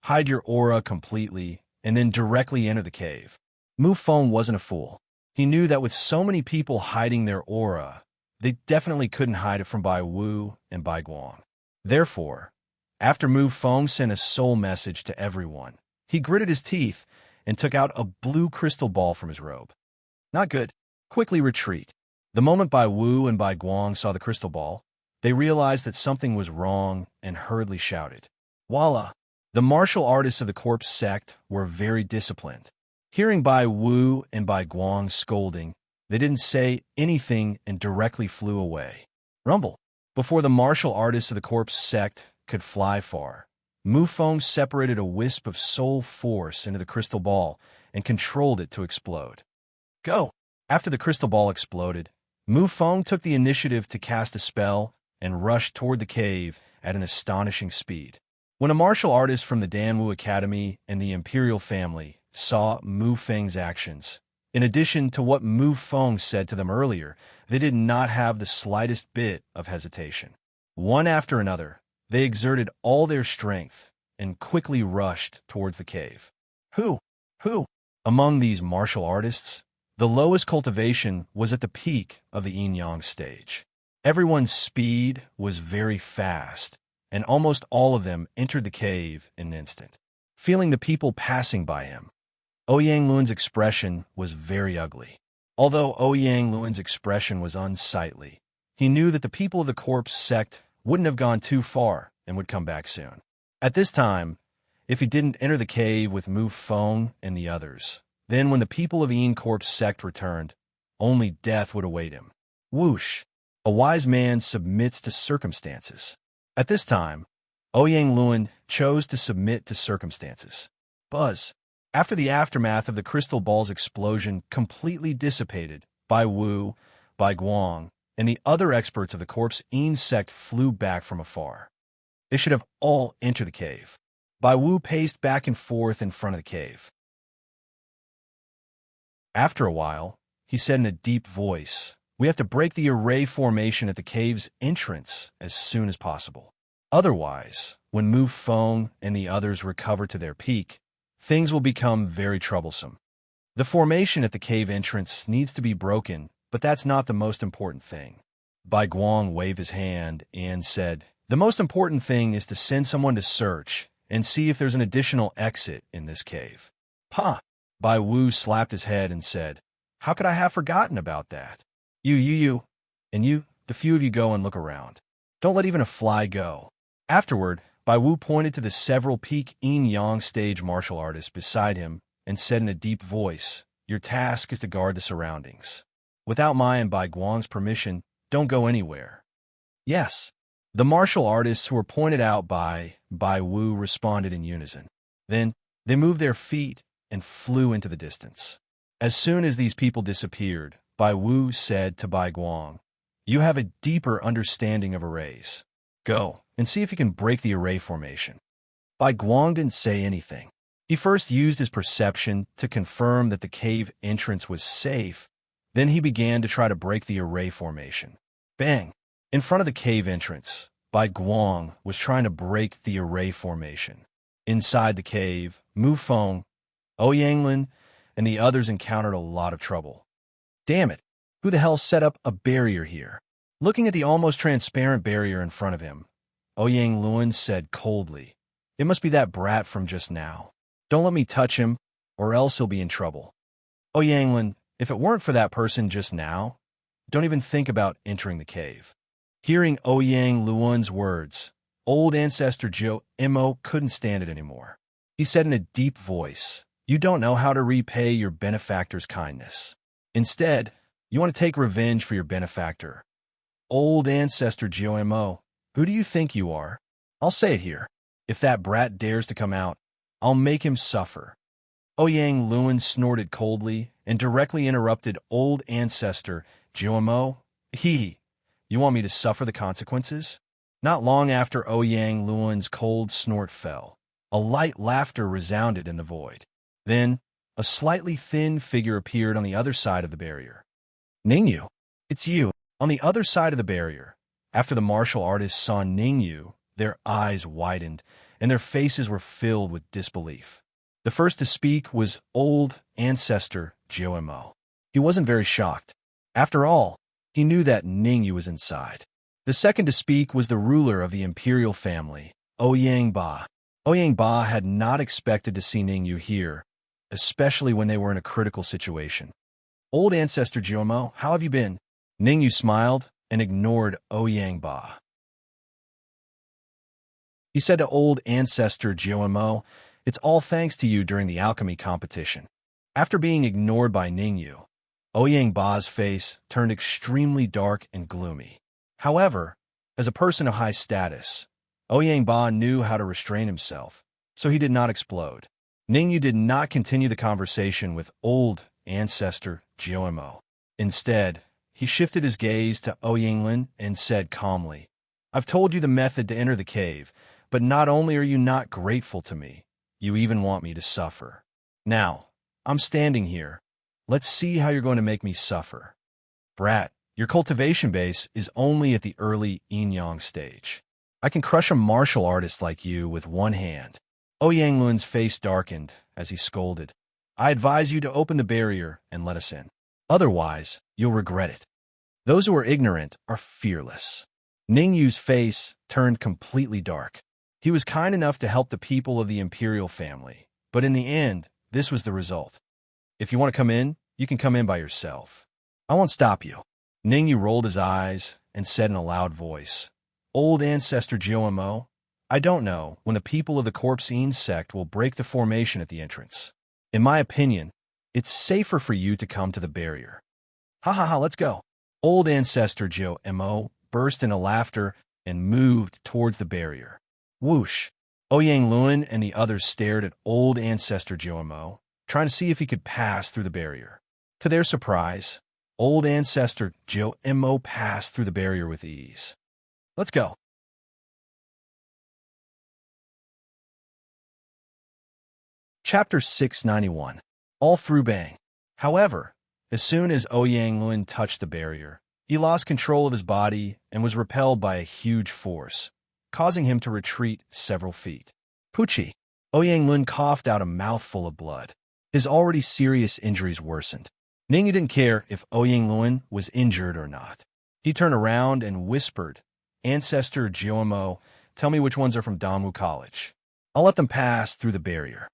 hide your aura completely and then directly enter the cave. Mu Feng wasn't a fool. He knew that with so many people hiding their aura, they definitely couldn't hide it from Bai Wu and Bai Guang. Therefore, after Mu Feng sent a soul message to everyone, he gritted his teeth and took out a blue crystal ball from his robe. Not good. Quickly retreat. The moment Bai Wu and Bai Guang saw the crystal ball, they realized that something was wrong and hurriedly shouted. Voila! The martial artists of the corpse sect were very disciplined. Hearing Bai Wu and Bai Guang scolding, they didn't say anything and directly flew away. Rumble! Before the martial artists of the corpse sect could fly far, Mu Feng separated a wisp of soul force into the crystal ball and controlled it to explode. Go! After the crystal ball exploded, Mu Feng took the initiative to cast a spell and rushed toward the cave at an astonishing speed. When a martial artist from the Danwu Academy and the Imperial family saw Mu Feng's actions, in addition to what Mu Feng said to them earlier, they did not have the slightest bit of hesitation. One after another, they exerted all their strength and quickly rushed towards the cave. Who? Among these martial artists, the lowest cultivation was at the peak of the yin-yang stage. Everyone's speed was very fast, and almost all of them entered the cave in an instant. Feeling the people passing by him, Ouyang Luan's expression was very ugly. Although Ouyang Luan's expression was unsightly, he knew that the people of the corpse sect wouldn't have gone too far and would come back soon. At this time, if he didn't enter the cave with Mu Feng and the others, then when the people of the Yin corpse sect returned, only death would await him. Whoosh! A wise man submits to circumstances. At this time, Ouyang Luan chose to submit to circumstances. Buzz! After the aftermath of the crystal ball's explosion completely dissipated, Bai Wu, Bai Guang, and the other experts of the corpse Yin sect flew back from afar. They should have all entered the cave. Bai Wu paced back and forth in front of the cave. After a while, he said in a deep voice, we have to break the array formation at the cave's entrance as soon as possible. Otherwise, when Mu Feng and the others recover to their peak, things will become very troublesome. The formation at the cave entrance needs to be broken, but that's not the most important thing. Bai Guang waved his hand and said, the most important thing is to send someone to search and see if there's an additional exit in this cave. Ha! Bai Wu slapped his head and said, how could I have forgotten about that? You, and you, the few of you go and look around. Don't let even a fly go. Afterward, Bai Wu pointed to the several peak yin-yang stage martial artists beside him and said in a deep voice, your task is to guard the surroundings. Without my and Bai Guang's permission, don't go anywhere. Yes. The martial artists who were pointed out by Bai Wu responded in unison. Then, they moved their feet and flew into the distance. As soon as these people disappeared, Bai Wu said to Bai Guang, you have a deeper understanding of arrays. Go and see if you can break the array formation. Bai Guang didn't say anything. He first used his perception to confirm that the cave entrance was safe. Then he began to try to break the array formation. Bang! In front of the cave entrance, Bai Guang was trying to break the array formation. Inside the cave, Mu Feng, Ouyang and the others encountered a lot of trouble. Damn it! Who the hell set up a barrier here? Looking at the almost transparent barrier in front of him, Ouyang said coldly, "It must be that brat from just now. Don't let me touch him, or else he'll be in trouble." Ouyang, if it weren't for that person just now, don't even think about entering the cave. Hearing Ouyang words, old ancestor Jiu Mo couldn't stand it anymore. He said in a deep voice, "You don't know how to repay your benefactor's kindness. Instead, you want to take revenge for your benefactor. Old ancestor Jiu Mo, who do you think you are? I'll say it here. If that brat dares to come out, I'll make him suffer." Ouyang snorted coldly and directly interrupted old ancestor Jiu Mo. "Hee, you want me to suffer the consequences?" Not long after Ouyang cold snort fell, a light laughter resounded in the void. Then, a slightly thin figure appeared on the other side of the barrier. "Ningyu, it's you." On the other side of the barrier, after the martial artists saw Ningyu, their eyes widened, and their faces were filled with disbelief. The first to speak was old ancestor Jiu Mo. He wasn't very shocked. After all, he knew that Ningyu was inside. The second to speak was the ruler of the imperial family, Ouyang Ba. Ouyang Ba had not expected to see Ningyu here, especially when they were in a critical situation. "Old ancestor Jiu Mo, how have you been?" Ningyu smiled and ignored Ouyang Ba. He said to old ancestor Jiu Mo, "It's all thanks to you during the alchemy competition." After being ignored by Ningyu, Ouyang Ba's face turned extremely dark and gloomy. However, as a person of high status, Ouyang Ba knew how to restrain himself, so he did not explode. Ningyu did not continue the conversation with old ancestor Jiu Mo. Instead, he shifted his gaze to Ouyang and said calmly, "I've told you the method to enter the cave, but not only are you not grateful to me, you even want me to suffer. Now, I'm standing here. Let's see how you're going to make me suffer." "Brat, your cultivation base is only at the early yin-yang stage. I can crush a martial artist like you with one hand." Ouyang face darkened as he scolded, "I advise you to open the barrier and let us in. Otherwise, you'll regret it. Those who are ignorant are fearless." Ningyu's face turned completely dark. He was kind enough to help the people of the imperial family, but in the end, this was the result. "If you want to come in, you can come in by yourself. I won't stop you." Ningyu rolled his eyes and said in a loud voice, "Old ancestor Jiu Mo, I don't know when the people of the Corpsine sect will break the formation at the entrance. In my opinion, it's safer for you to come to the barrier." "Ha ha ha, let's go." Old ancestor Jiu Mo burst into laughter and moved towards the barrier. Whoosh! Ouyang and the others stared at old ancestor Jiu Mo, trying to see if he could pass through the barrier. To their surprise, old ancestor Jiu Mo passed through the barrier with ease. "Let's go." Chapter 691. All through bang. However, as soon as Ouyang touched the barrier, he lost control of his body and was repelled by a huge force, causing him to retreat several feet. "Poochie!" Ouyang coughed out a mouthful of blood. His already serious injuries worsened. Ningyu didn't care if Ouyang was injured or not. He turned around and whispered, "Ancestor Jiu Mo, tell me which ones are from Danwu College. I'll let them pass through the barrier."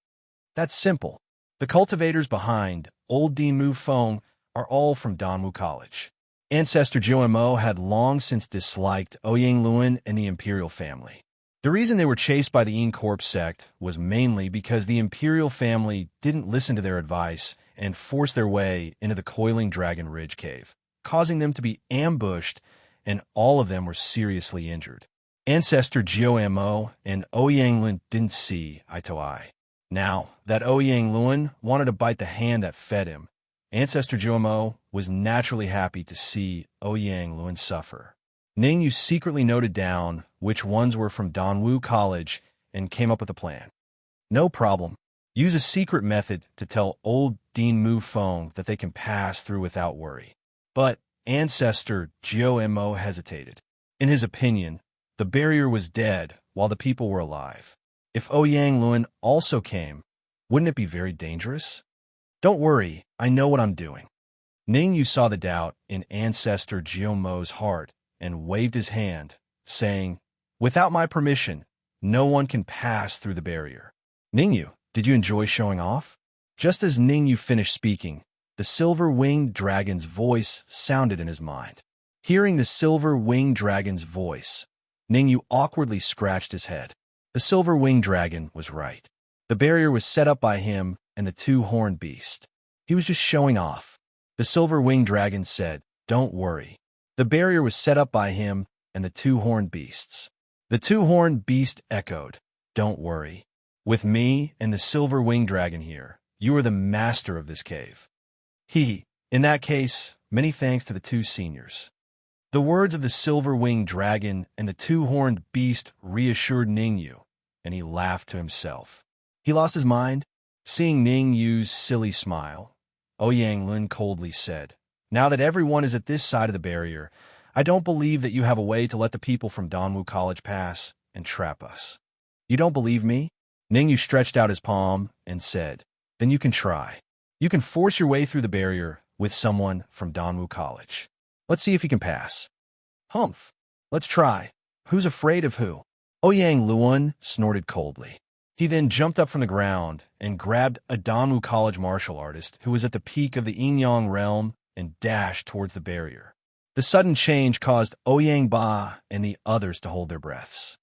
"That's simple. The cultivators behind Old Dean Mu Feng are all from Danwu College." Ancestor Jiu Mo had long since disliked Ouyang and the imperial family. The reason they were chased by the Yin Corp sect was mainly because the imperial family didn't listen to their advice and forced their way into the Coiling Dragon Ridge cave, causing them to be ambushed, and all of them were seriously injured. Ancestor Jiu Mo and Ouyang didn't see eye to eye. Now that Ouyang wanted to bite the hand that fed him, Ancestor Jiu Mo was naturally happy to see Ouyang suffer. Ning Yu secretly noted down which ones were from Donwu College and came up with a plan. No problem. Use a secret method to tell old Dean Mu Feng that they can pass through without worry. But ancestor Jiao Mo hesitated. In his opinion, the barrier was dead while the people were alive. If Ouyang Luan also came, wouldn't it be very dangerous? Don't worry, I know what I'm doing. Ning Yu saw the doubt in ancestor Jiao Mo's heart and waved his hand, saying, "Without my permission, no one can pass through the barrier." Ning Yu, did you enjoy showing off? Just as Ning Yu finished speaking, the silver-winged dragon's voice sounded in his mind. Hearing the silver-winged dragon's voice, Ning Yu awkwardly scratched his head. The silver-winged dragon was right. The barrier was set up by him and the two-horned beast. He was just showing off. The silver-winged dragon said, "Don't worry." The barrier was set up by him and the two-horned beasts. The two-horned beast echoed, "Don't worry. With me and the silver-winged dragon here, you are the master of this cave." In that case, many thanks to the two seniors. The words of the silver-winged dragon and the two-horned beast reassured Ning Yu, and he laughed to himself. He lost his mind. Seeing Ning Yu's silly smile, Ouyang Lun coldly said, "Now that everyone is at this side of the barrier, I don't believe that you have a way to let the people from Donwu College pass and trap us." "You don't believe me?" Ning Yu stretched out his palm and said, "Then you can try. You can force your way through the barrier with someone from Donwu College. Let's see if you can pass." "Humph. Let's try. Who's afraid of who?" Ouyang Luan snorted coldly. He then jumped up from the ground and grabbed a Donwu College martial artist who was at the peak of the Yinyang realm and dashed towards the barrier. The sudden change caused Ouyang Ba and the others to hold their breaths.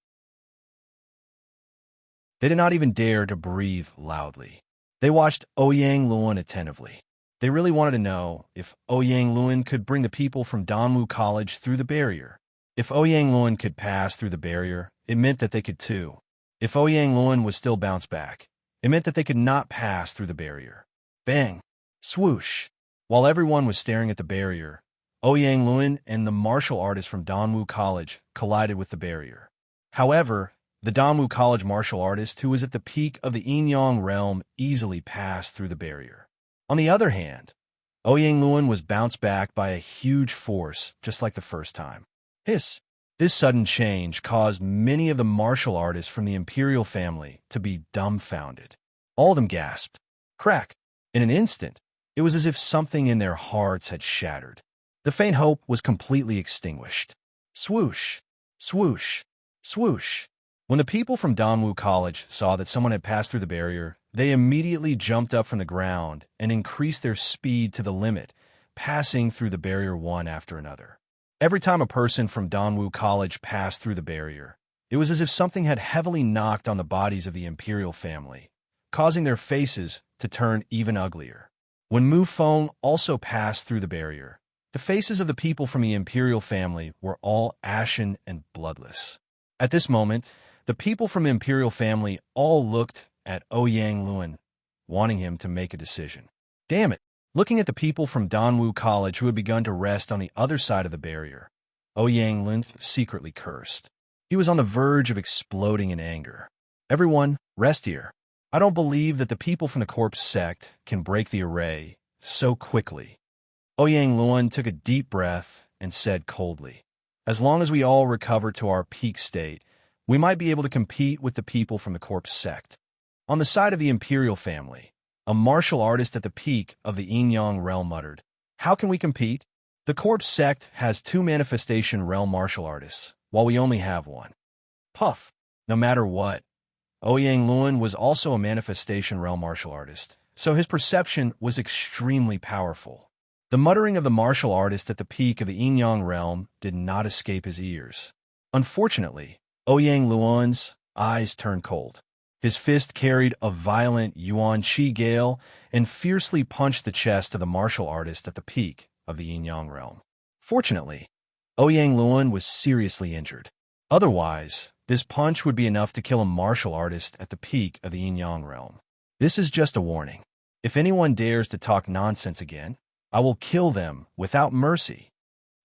They did not even dare to breathe loudly. They watched Ouyang Luan attentively. They really wanted to know if Ouyang Luan could bring the people from Donwu College through the barrier. If Ouyang Luan could pass through the barrier, it meant that they could too. If Ouyang Luan was still bounced back, it meant that they could not pass through the barrier. Bang! Swoosh! While everyone was staring at the barrier, Ouyang Luan and the martial artist from Donwu College collided with the barrier. However, the Donwu College martial artist, who was at the peak of the Yinyang realm, easily passed through the barrier. On the other hand, Ouyang Luan was bounced back by a huge force, just like the first time. Hiss! This sudden change caused many of the martial artists from the imperial family to be dumbfounded. All of them gasped. Crack! In an instant, it was as if something in their hearts had shattered. The faint hope was completely extinguished. Swoosh! Swoosh! Swoosh! When the people from Donwu College saw that someone had passed through the barrier, they immediately jumped up from the ground and increased their speed to the limit, passing through the barrier one after another. Every time a person from Donwu College passed through the barrier, it was as if something had heavily knocked on the bodies of the imperial family, causing their faces to turn even uglier. When Mu Feng also passed through the barrier, the faces of the people from the imperial family were all ashen and bloodless. At this moment, the people from the imperial family all looked at Ouyang Luan, wanting him to make a decision. Damn it! Looking at the people from Donwu College who had begun to rest on the other side of the barrier, Ouyang Luan secretly cursed. He was on the verge of exploding in anger. "Everyone, rest here. I don't believe that the people from the corpse sect can break the array so quickly." Ouyang Luan took a deep breath and said coldly, "As long as we all recover to our peak state, we might be able to compete with the people from the corpse sect." On the side of the imperial family, a martial artist at the peak of the Yinyang realm muttered, "How can we compete? The corpse sect has 2 manifestation realm martial artists, while we only have 1. Puff! No matter what, Ouyang Luan was also a manifestation realm martial artist, so his perception was extremely powerful. The muttering of the martial artist at the peak of the Yinyang realm did not escape his ears. Unfortunately, Ouyang Luan's eyes turned cold. His fist carried a violent yuan qi gale and fiercely punched the chest of the martial artist at the peak of the Yinyang realm. Fortunately, Ouyang Luan was seriously injured. Otherwise, this punch would be enough to kill a martial artist at the peak of the Yinyang realm. This is just a warning. If anyone dares to talk nonsense again, I will kill them without mercy.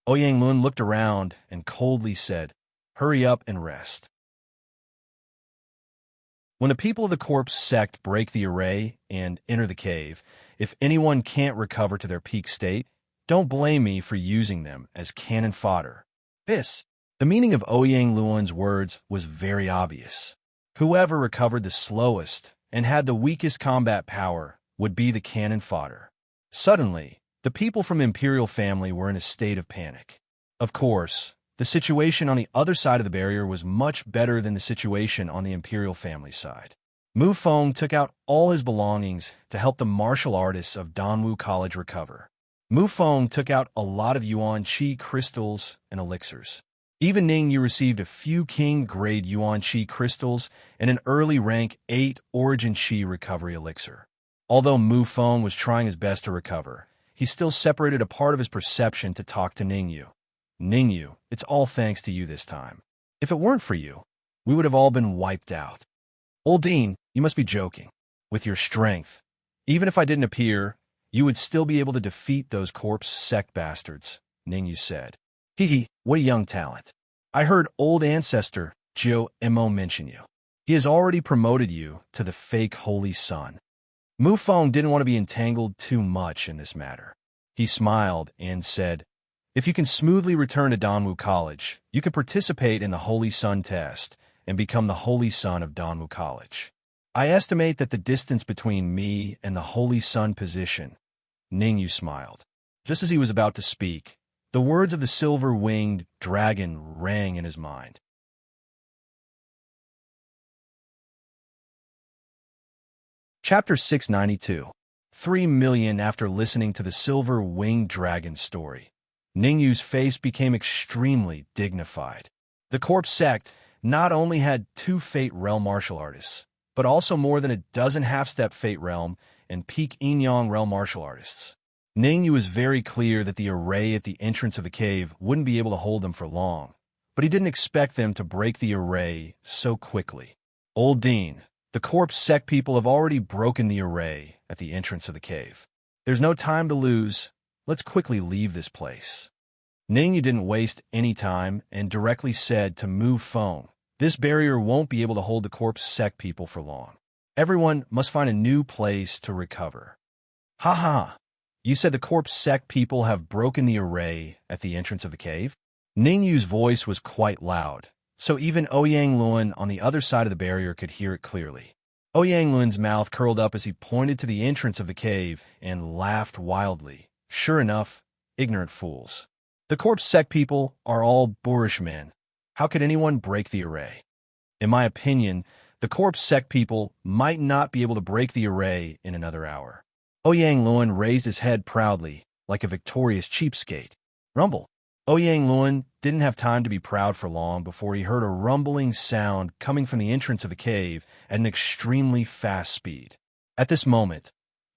Ouyang Lun looked around and coldly said, "Hurry up and rest." When the people of the corpse sect break the array and enter the cave, if anyone can't recover to their peak state, don't blame me for using them as cannon fodder. The meaning of Ouyang Luan's words was very obvious. Whoever recovered the slowest and had the weakest combat power would be the cannon fodder. Suddenly, the people from the Imperial family were in a state of panic. Of course, the situation on the other side of the barrier was much better than the situation on the Imperial family side. Mu Feng took out all his belongings to help the martial artists of Danwu College recover. Mu Feng took out a lot of Yuan Qi crystals and elixirs. Even Ning Yu received a few king-grade Yuan Qi crystals and an early rank 8 Origin Qi recovery elixir. Although Mu Feng was trying his best to recover, he still separated a part of his perception to talk to Ning Yu. "Ning Yu, it's all thanks to you this time. If it weren't for you, we would have all been wiped out." "Old Dean, you must be joking. With your strength, even if I didn't appear, you would still be able to defeat those corpse sect bastards," Ning Yu said. "Hee, what a young talent. I heard old ancestor Jiu Mo mention you. He has already promoted you to the fake holy son." Mu Feng didn't want to be entangled too much in this matter. He smiled and said, "If you can smoothly return to Danwu College, you can participate in the Holy Sun test and become the Holy Sun of Danwu College. I estimate that the distance between me and the Holy Sun position." Ning Yu smiled. Just as he was about to speak, the words of the silver-winged dragon rang in his mind. Chapter 692. 3 million after listening to the silver-winged dragon story. Ning Yu's face became extremely dignified. The corpse sect not only had 2 Fate Realm martial artists, but also more than a dozen half-step Fate Realm and peak Yin-Yang Realm martial artists. Ning Yu was very clear that the array at the entrance of the cave wouldn't be able to hold them for long, but he didn't expect them to break the array so quickly. "Old Dean, the corpse sect people have already broken the array at the entrance of the cave. There's no time to lose. Let's quickly leave this place." Ning Yu didn't waste any time and directly said to Mu Feng, "This barrier won't be able to hold the corpse sect people for long. Everyone must find a new place to recover." "Ha ha! You said the corpse sect people have broken the array at the entrance of the cave?" Ning Yu's voice was quite loud, so even Ouyang Lun on the other side of the barrier could hear it clearly. Ouyang Lun's mouth curled up as he pointed to the entrance of the cave and laughed wildly. "Sure enough, ignorant fools. The corpse sect people are all boorish men. How could anyone break the array? In my opinion, the corpse sect people might not be able to break the array in another hour." Ouyang Lun raised his head proudly, like a victorious cheapskate. Rumble. Ouyang Lun didn't have time to be proud for long before he heard a rumbling sound coming from the entrance of the cave at an extremely fast speed. At this moment,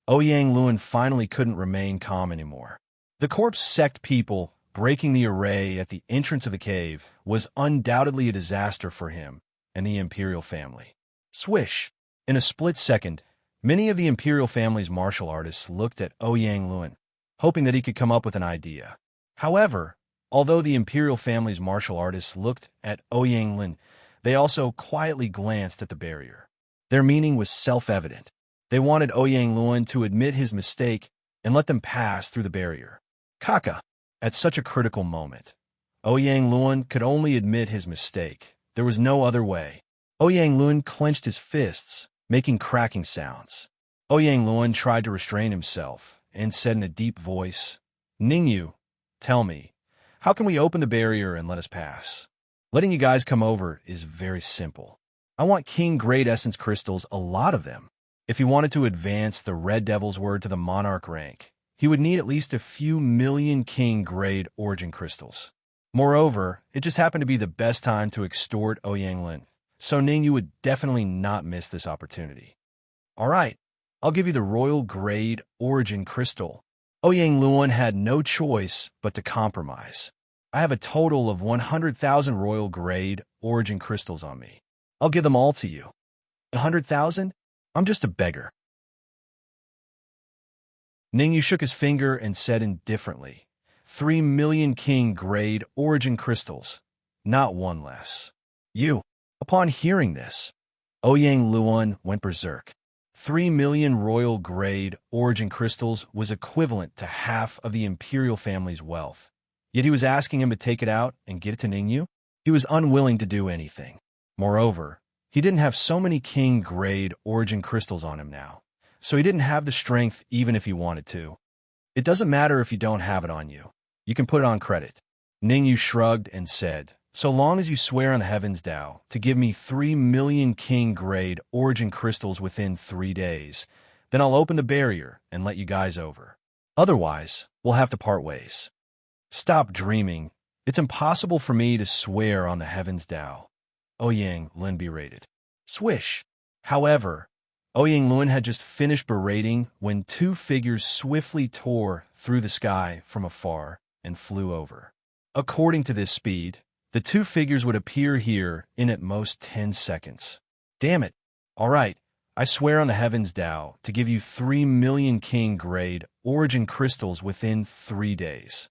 Ouyang Lun finally couldn't remain calm anymore. The corpse sect people breaking the array at the entrance of the cave was undoubtedly a disaster for him and the Imperial family. Swish! In a split second, many of the Imperial family's martial artists looked at Ouyang Lun, hoping that he could come up with an idea. However, although the Imperial family's martial artists looked at Ouyang Lun, they also quietly glanced at the barrier. Their meaning was self-evident. They wanted Ouyang Lun to admit his mistake and let them pass through the barrier. Kaka! At such a critical moment, Ouyang Lun could only admit his mistake. There was no other way. Ouyang Lun clenched his fists, making cracking sounds. Ouyang Lun tried to restrain himself and said in a deep voice, "Ning Yu, tell me, how can we open the barrier and let us pass? Letting you guys come over is very simple. I want King Grade Essence Crystals, a lot of them. If he wanted to advance the Red Devil's Word to the Monarch rank, he would need at least a few million King Grade Origin Crystals. Moreover, it just happened to be the best time to extort Ouyang Lun, so Ning Yu would definitely not miss this opportunity. All right, I'll give you the Royal Grade Origin Crystal." Ouyang Lun had no choice but to compromise. "I have a total of 100,000 Royal Grade Origin Crystals on me. I'll give them all to you." 100,000? I'm just a beggar." Ning Yu shook his finger and said indifferently, 3 million king-grade origin crystals, not one less. You. Upon hearing this, Ouyang Luan went berserk. 3 million royal-grade origin crystals was equivalent to half of the imperial family's wealth. Yet he was asking him to take it out and get it to Ningyu? He was unwilling to do anything. Moreover, he didn't have so many king-grade origin crystals on him now, so he didn't have the strength even if he wanted to. It doesn't matter if you don't have it on you. You can put it on credit. Ningyu shrugged and said, so long as you swear on the Heavens Tao to give me 3 million king-grade origin crystals within 3 days, then I'll open the barrier and let you guys over. Otherwise, we'll have to part ways. Stop dreaming. It's impossible for me to swear on the Heavens Tao. Ouyang Lun berated. Swish. However, Ouyang Lun had just finished berating when two figures swiftly tore through the sky from afar and flew over. According to this speed, the two figures would appear here in at most 10 seconds. Damn it. All right, I swear on the Heavens Tao to give you 3 million king-grade origin crystals within 3 days.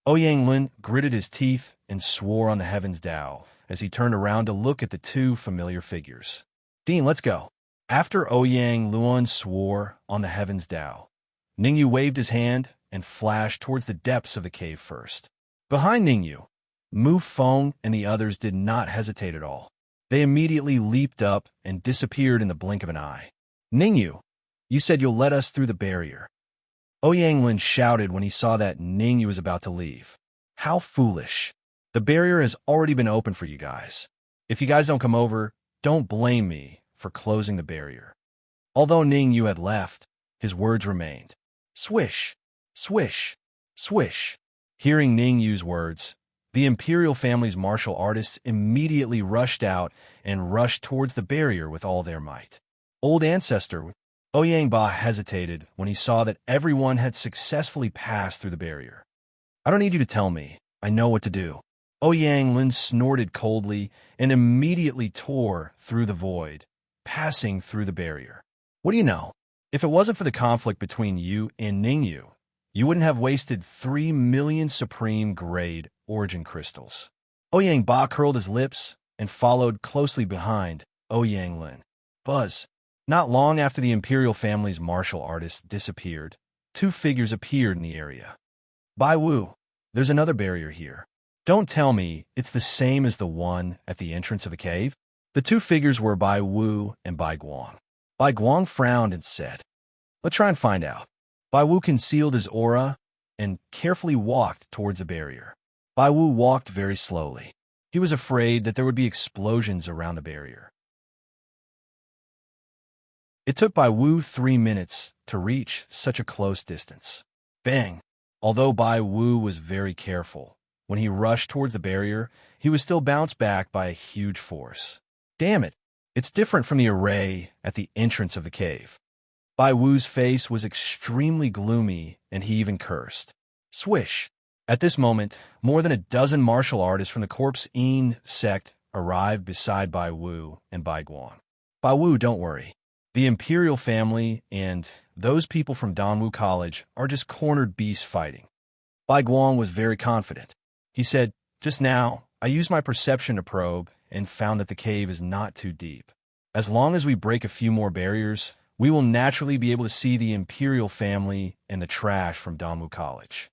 Ouyang Lun gritted his teeth and swore on the Heavens Tao as he turned around to look at the two familiar figures. Dean, let's go. After Ouyang Luan swore on the Heavens Tao, Ningyu waved his hand and flashed towards the depths of the cave first. Behind Ningyu, Mu Feng and the others did not hesitate at all. They immediately leaped up and disappeared in the blink of an eye. Ningyu, you said you'll let us through the barrier. Ouyang Lun shouted when he saw that Ningyu was about to leave. How foolish. The barrier has already been opened for you guys. If you guys don't come over, don't blame me for closing the barrier. Although Ningyu had left, his words remained. Swish, swish, swish. Hearing Ningyu's words, the imperial family's martial artists immediately rushed out and rushed towards the barrier with all their might. Old ancestor Ouyang Ba hesitated when he saw that everyone had successfully passed through the barrier. I don't need you to tell me. I know what to do. Ouyang Lun snorted coldly and immediately tore through the void, passing through the barrier. What do you know? If it wasn't for the conflict between you and Ningyu, you wouldn't have wasted 3 million supreme-grade origin crystals. Ouyang Ba curled his lips and followed closely behind Ouyang Lun. Buzz. Not long after the imperial family's martial artists disappeared, two figures appeared in the area. Bai Wu, there's another barrier here. Don't tell me it's the same as the one at the entrance of the cave. The two figures were Bai Wu and Bai Guang. Bai Guang frowned and said, let's try and find out. Bai Wu concealed his aura and carefully walked towards the barrier. Bai Wu walked very slowly. He was afraid that there would be explosions around the barrier. It took Bai Wu 3 minutes to reach such a close distance. Bang! Although Bai Wu was very careful, when he rushed towards the barrier, he was still bounced back by a huge force. Damn it! It's different from the array at the entrance of the cave. Bai Wu's face was extremely gloomy, and he even cursed. Swish! At this moment, more than a dozen martial artists from the Corpse In sect arrived beside Bai Wu and Bai Guang. Bai Wu, don't worry. The imperial family and those people from Danwu College are just cornered beasts fighting. Bai Guang was very confident. He said, just now, I used my perception to probe and found that the cave is not too deep. As long as we break a few more barriers, we will naturally be able to see the imperial family and the trash from Danwu College.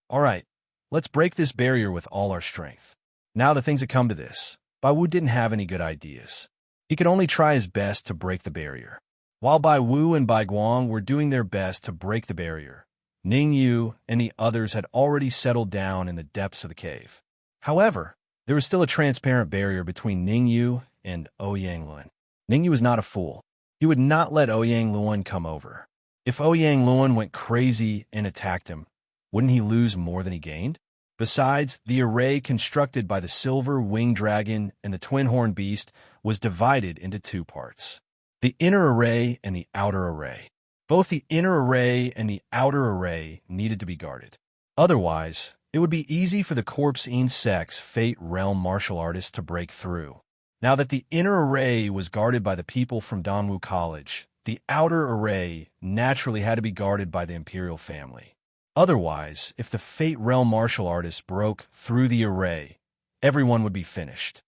All right, let's break this barrier with all our strength. Now that things had come to this, Bai Wu didn't have any good ideas. He could only try his best to break the barrier. While Bai Wu and Bai Guang were doing their best to break the barrier, Ningyu and the others had already settled down in the depths of the cave. However, there was still a transparent barrier between Ningyu and Ouyang Lun. Ningyu was not a fool. He would not let Ouyang Lun come over. If Ouyang Lun went crazy and attacked him, wouldn't he lose more than he gained? Besides, the array constructed by the silver winged dragon and the twin-horned beast was divided into two parts. The inner array and the outer array. Both the inner array and the outer array needed to be guarded. Otherwise, it would be easy for the Corpse In sect's Fate Realm martial artists to break through. Now that the inner array was guarded by the people from Danwu College, the outer array naturally had to be guarded by the imperial family. Otherwise, if the Fate Realm martial artist broke through the array, everyone would be finished.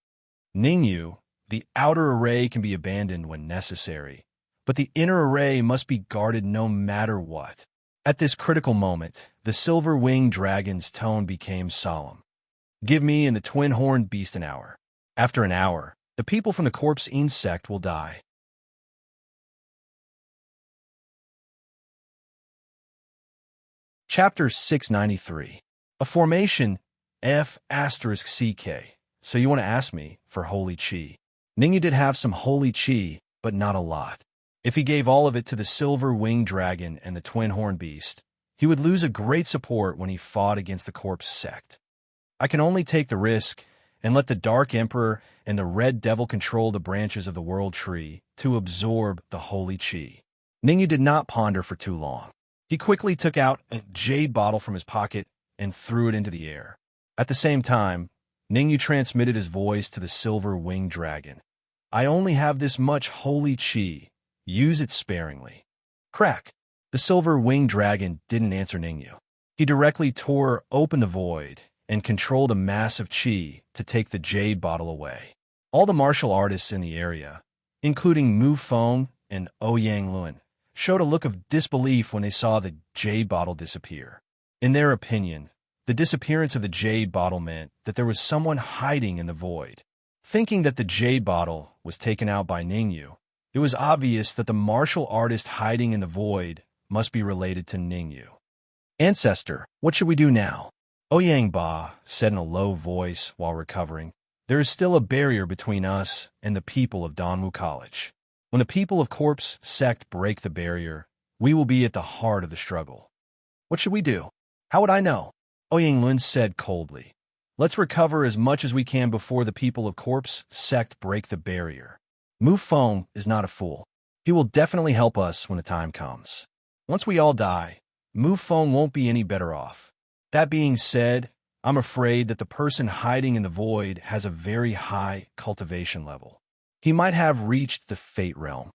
Ningyu, the outer array can be abandoned when necessary, but the inner array must be guarded no matter what. At this critical moment, the silver-winged dragon's tone became solemn. Give me and the twin-horned beast an hour. After an hour, the people from the corpse insect will die. Chapter 693. A formation F*CK. So you want to ask me for holy chi. Ningyu did have some holy chi, but not a lot. If he gave all of it to the silver-winged dragon and the twin-horned beast, he would lose a great support when he fought against the corpse sect. I can only take the risk and let the Dark Emperor and the Red Devil control the branches of the World Tree to absorb the holy chi. Ningyu did not ponder for too long. He quickly took out a jade bottle from his pocket and threw it into the air. At the same time, Ningyu transmitted his voice to the silver-winged dragon. I only have this much holy chi. Use it sparingly. Crack! The silver-winged dragon didn't answer Ningyu. He directly tore open the void and controlled a massive chi to take the jade bottle away. All the martial artists in the area, including Mu Feng and Ouyang Luan, showed a look of disbelief when they saw the jade bottle disappear. In their opinion, the disappearance of the jade bottle meant that there was someone hiding in the void. Thinking that the jade bottle was taken out by Ningyu, it was obvious that the martial artist hiding in the void must be related to Ningyu. Ancestor, what should we do now? Ouyang Ba said in a low voice while recovering. There is still a barrier between us and the people of Donwu College. When the people of Corpse Sect break the barrier, we will be at the heart of the struggle. What should we do? How would I know? Ouyang Lun said coldly. Let's recover as much as we can before the people of Corpse Sect break the barrier. Mu Feng is not a fool. He will definitely help us when the time comes. Once we all die, Mu Feng won't be any better off. That being said, I'm afraid that the person hiding in the void has a very high cultivation level. He might have reached the Fate Realm.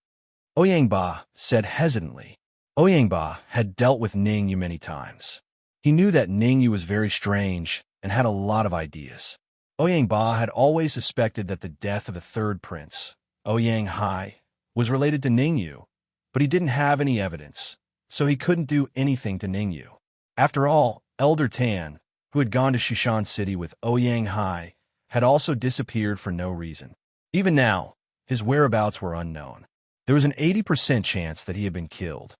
Ouyang Ba said hesitantly. Ouyang Ba had dealt with Ningyu many times. He knew that Ningyu was very strange and had a lot of ideas. Ouyang Ba had always suspected that the death of the third prince, Ouyang Hai, was related to Ningyu, but he didn't have any evidence, so he couldn't do anything to Ningyu. After all, Elder Tan, who had gone to Shishan City with Ouyang Hai, had also disappeared for no reason. Even now, his whereabouts were unknown. There was an 80% chance that he had been killed.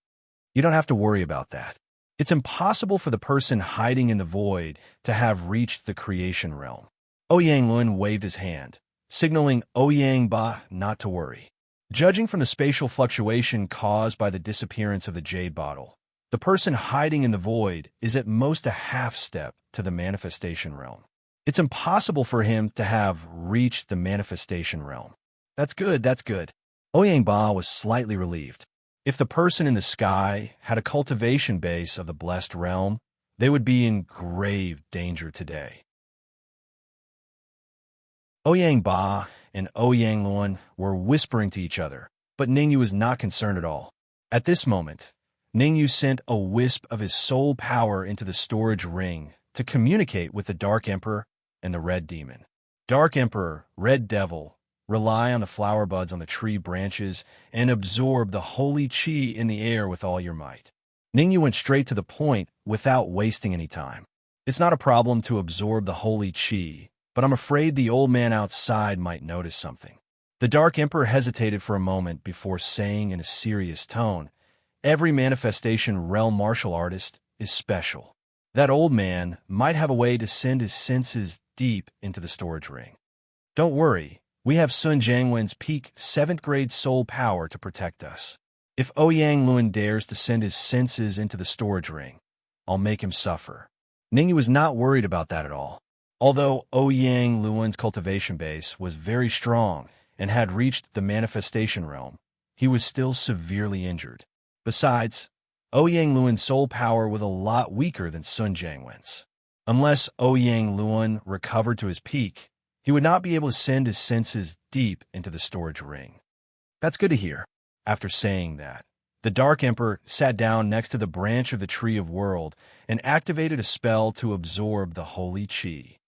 You don't have to worry about that. It's impossible for the person hiding in the void to have reached the creation realm. Ouyang Lun waved his hand, signaling Ouyang Ba not to worry. Judging from the spatial fluctuation caused by the disappearance of the jade bottle, the person hiding in the void is at most a half step to the manifestation realm. It's impossible for him to have reached the manifestation realm. That's good, that's good. Ouyang Ba was slightly relieved. If the person in the sky had a cultivation base of the blessed realm, they would be in grave danger today. Ouyang Ba and Ouyang Luan were whispering to each other, but Ningyu was not concerned at all. At this moment, Ningyu sent a wisp of his soul power into the storage ring to communicate with the Dark Emperor and the Red Demon. Dark Emperor, Red Devil, rely on the flower buds on the tree branches and absorb the holy chi in the air with all your might. Ningyu went straight to the point without wasting any time. It's not a problem to absorb the holy chi, but I'm afraid the old man outside might notice something. The Dark Emperor hesitated for a moment before saying in a serious tone, every manifestation realm martial artist is special. That old man might have a way to send his senses deep into the storage ring. Don't worry, we have Sun Jiangwen's peak 7th grade soul power to protect us. If Ouyang Luan dares to send his senses into the storage ring, I'll make him suffer. Ningyu was not worried about that at all. Although Ouyang Luan's cultivation base was very strong and had reached the manifestation realm, he was still severely injured. Besides, Ouyang Luan's soul power was a lot weaker than Sun Jiangwen's. Unless Ouyang Luan recovered to his peak, he would not be able to send his senses deep into the storage ring. That's good to hear. After saying that, The Dark Emperor sat down next to the branch of the Tree of World and activated a spell to absorb the holy chi.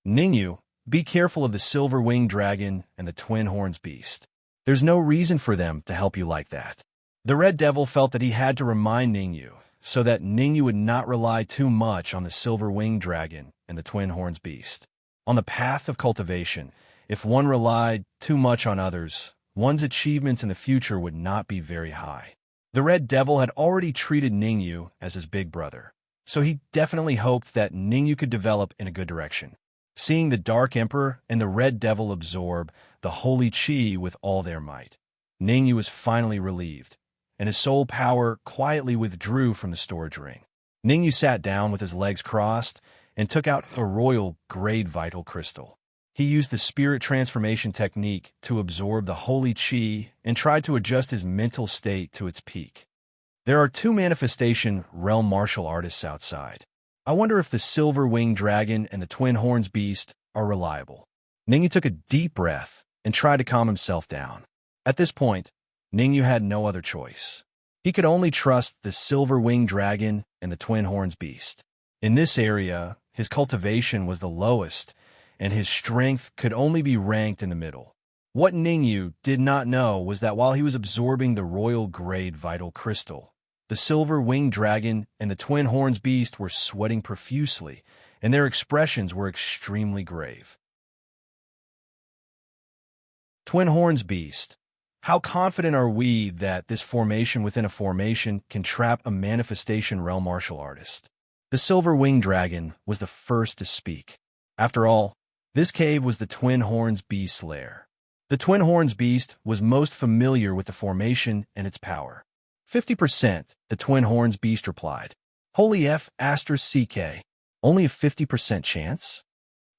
Ningyu, be careful of the silver-winged dragon and the twin horns beast. There's no reason for them to help you like that. The Red Devil felt that he had to remind Ningyu so that Ningyu would not rely too much on the silver-winged dragon and the twin horns beast. On the path of cultivation, if one relied too much on others, one's achievements in the future would not be very high. The Red Devil had already treated Ningyu as his big brother, so he definitely hoped that Ningyu could develop in a good direction. Seeing the Dark Emperor and the Red Devil absorb the holy chi with all their might, Ningyu was finally relieved, and his soul power quietly withdrew from the storage ring. Ningyu sat down with his legs crossed and took out a royal grade vital crystal. He used the spirit transformation technique to absorb the holy chi and tried to adjust his mental state to its peak. There are two manifestation realm martial artists outside. I wonder if the silver-winged dragon and the twin horns beast are reliable. Ningyu took a deep breath and tried to calm himself down. At this point, Ningyu had no other choice. He could only trust the silver-winged dragon and the twin horns beast. In this area, his cultivation was the lowest, and his strength could only be ranked in the middle. What Ningyu did not know was that while he was absorbing the royal grade vital crystal, the silver-winged dragon and the twin horns beast were sweating profusely, and their expressions were extremely grave. Twin horns beast. How confident are we that this formation within a formation can trap a manifestation realm martial artist? The silver-winged dragon was the first to speak. After all, this cave was the twin horns beast's lair. The twin horns beast was most familiar with the formation and its power. 50%, the twin horns beast replied. Holy F***, CK. Only a 50% chance?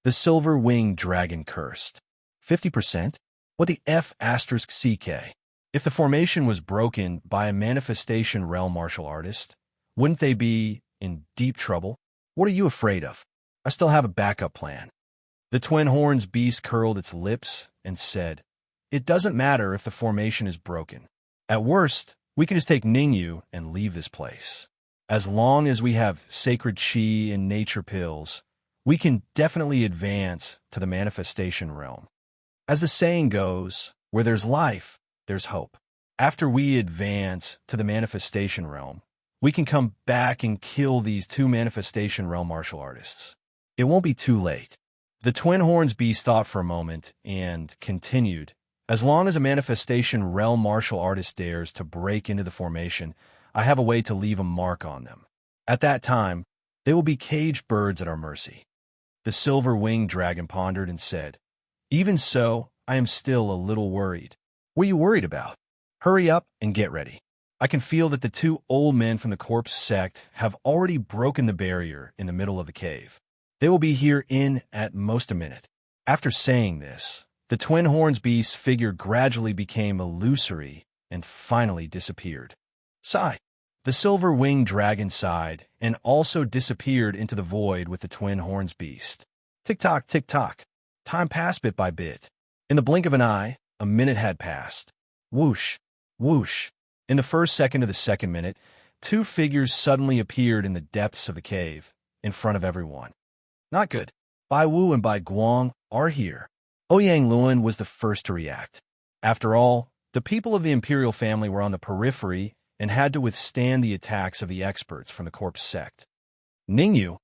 The silver-winged dragon cursed. 50%? What the F***, CK? If the formation was broken by a manifestation realm martial artist, wouldn't they be in deep trouble? What are you afraid of? I still have a backup plan. The twin horns beast curled its lips and said, It doesn't matter if the formation is broken. At worst, we can just take Ningyu and leave this place. As long as we have sacred chi and nature pills, we can definitely advance to the manifestation realm. As the saying goes, where there's life, there's hope. After we advance to the manifestation realm, we can come back and kill these two manifestation realm martial artists. It won't be too late. The twin horns beast thought for a moment and continued, As long as a manifestation realm martial artist dares to break into the formation, I have a way to leave a mark on them. At that time, they will be caged birds at our mercy. The silver-winged dragon pondered and said, Even so, I am still a little worried. What are you worried about? Hurry up and get ready. I can feel that the two old men from the corpse sect have already broken the barrier in the middle of the cave. They will be here in at most a minute. After saying this, the twin horns beast's figure gradually became illusory and finally disappeared. Sigh. The silver-winged dragon sighed and also disappeared into the void with the twin horns beast. Tick-tock, tick-tock. Time passed bit by bit. In the blink of an eye, a minute had passed. Whoosh, whoosh. In the first second of the second minute, two figures suddenly appeared in the depths of the cave, in front of everyone. Not good. Bai Wu and Bai Guang are here. Ouyang Luan was the first to react. After all, the people of the imperial family were on the periphery and had to withstand the attacks of the experts from the corpse sect. Ningyu,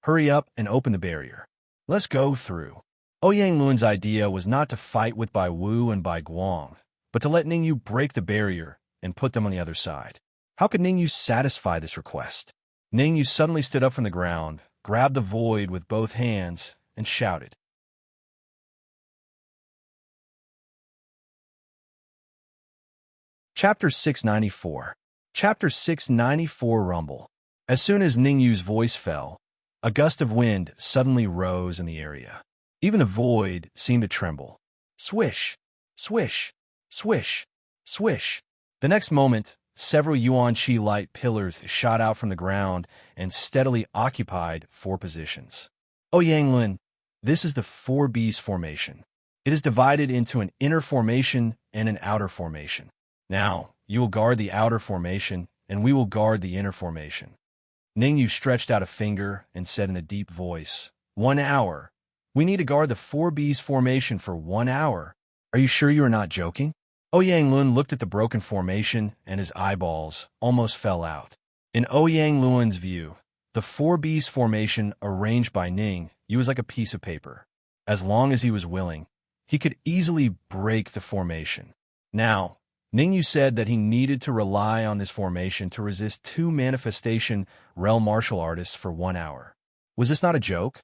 hurry up and open the barrier. Let's go through. Ouyang Luan's idea was not to fight with Bai Wu and Bai Guang, but to let Ningyu break the barrier and put them on the other side. How could Ningyu satisfy this request? Ningyu suddenly stood up from the ground, grabbed the void with both hands, and shouted. Chapter 694. Chapter 694 Rumble. As soon as Ningyu's voice fell, a gust of wind suddenly rose in the area. Even the void seemed to tremble. Swish, swish, swish, swish. The next moment, several Yuan Qi light pillars shot out from the ground and steadily occupied 4 positions. Ouyang Luan, this is the 4B's formation. It is divided into an inner formation and an outer formation. Now, you will guard the outer formation, and we will guard the inner formation. Ning Yu stretched out a finger and said in a deep voice, 1 hour. We need to guard the 4B's formation for 1 hour. Are you sure you are not joking? Ouyang Lun looked at the broken formation, and his eyeballs almost fell out. In Ouyang Lun's view, the 4B's formation arranged by Ning Yu was like a piece of paper. As long as he was willing, he could easily break the formation. Now, Ning Yu said that he needed to rely on this formation to resist 2 manifestation realm martial artists for 1 hour. Was this not a joke?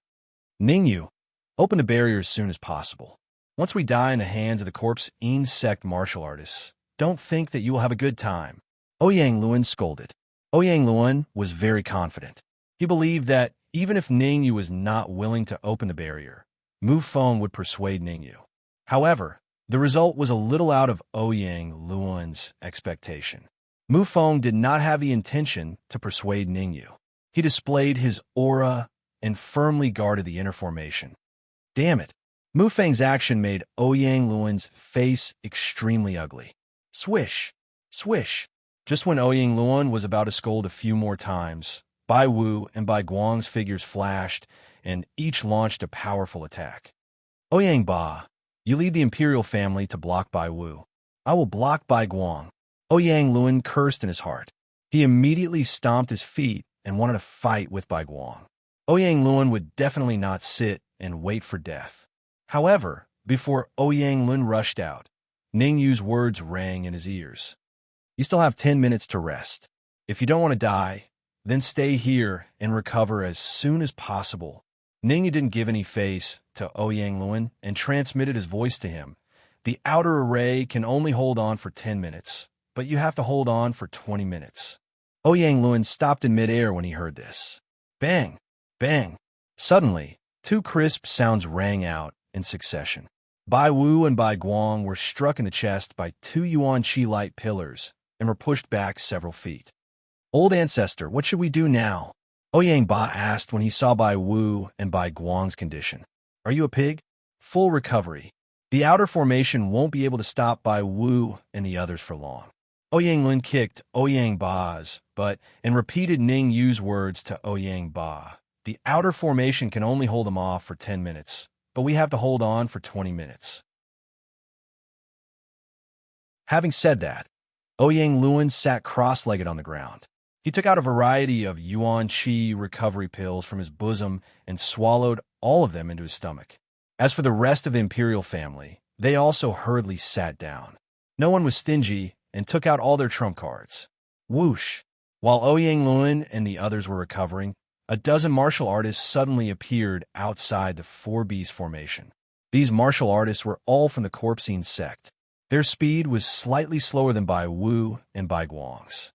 Ning Yu, open the barrier as soon as possible. Once we die in the hands of the corpse insect martial artists, don't think that you will have a good time. Ouyang Lun scolded. Ouyang Lun was very confident. He believed that even if Ning Yu was not willing to open the barrier, Mu Feng would persuade Ning Yu. However, the result was a little out of Ouyang Lun's expectation. Mu Feng did not have the intention to persuade Ning Yu. He displayed his aura and firmly guarded the inner formation. Damn it! Mu Feng's action made Ouyang Lun's face extremely ugly. Swish! Swish! Just when Ouyang Lun was about to scold a few more times, Bai Wu and Bai Guang's figures flashed, and each launched a powerful attack. Ouyang Ba, you lead the Imperial family to block Bai Wu. I will block Bai Guang. Ouyang Lun cursed in his heart. He immediately stomped his feet and wanted to fight with Bai Guang. Ouyang Lun would definitely not sit and wait for death. However, before Ouyang Lun rushed out, Ning Yu's words rang in his ears. You still have 10 minutes to rest. If you don't want to die, then stay here and recover as soon as possible. Ning Yu didn't give any face to Ouyang Lun and transmitted his voice to him. The outer array can only hold on for 10 minutes, but you have to hold on for 20 minutes. Ouyang Lun stopped in midair when he heard this. Bang! Bang! Suddenly, 2 crisp sounds rang out in succession. Bai Wu and Bai Guang were struck in the chest by 2 Yuan Qi light pillars and were pushed back several feet. Old ancestor, what should we do now? Ouyang Ba asked when he saw Bai Wu and Bai Guang's condition. Are you a pig? Full recovery. The outer formation won't be able to stop Bai Wu and the others for long. Ouyang Lun kicked Ouyang Ba's butt and repeated Ning Yu's words to Ouyang Ba. The outer formation can only hold them off for 10 minutes, but we have to hold on for 20 minutes. Having said that, Ouyang Lun sat cross-legged on the ground. He took out a variety of Yuan Qi recovery pills from his bosom and swallowed all of them into his stomach. As for the rest of the Imperial family, they also hurriedly sat down. No one was stingy and took out all their trump cards. Whoosh! While Ouyang Lun and the others were recovering, a dozen martial artists suddenly appeared outside the 4B's formation. These martial artists were all from the Corpsine sect. Their speed was slightly slower than Bai Wu and Bai Guang's.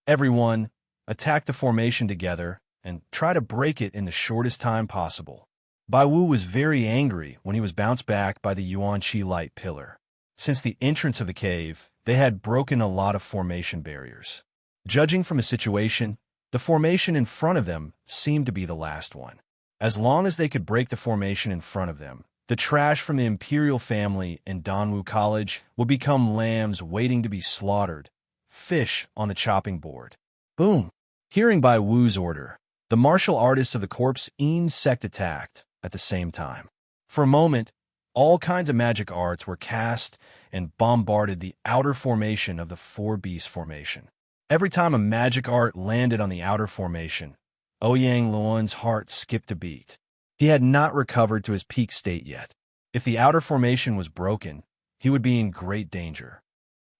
Everyone attacked the formation together and tried to break it in the shortest time possible. Bai Wu was very angry when he was bounced back by the Yuan Qi light pillar. Since the entrance of the cave, they had broken a lot of formation barriers. Judging from the situation, the formation in front of them seemed to be the last one. As long as they could break the formation in front of them, the trash from the Imperial family and Danwu College would become lambs waiting to be slaughtered, fish on the chopping board. Boom! Hearing Bai Wu's order, the martial artists of the Corpsine sect attacked at the same time. For a moment, all kinds of magic arts were cast and bombarded the outer formation of the 4B's formation. Every time a magic art landed on the outer formation, Ouyang Lun's heart skipped a beat. He had not recovered to his peak state yet. If the outer formation was broken, he would be in great danger.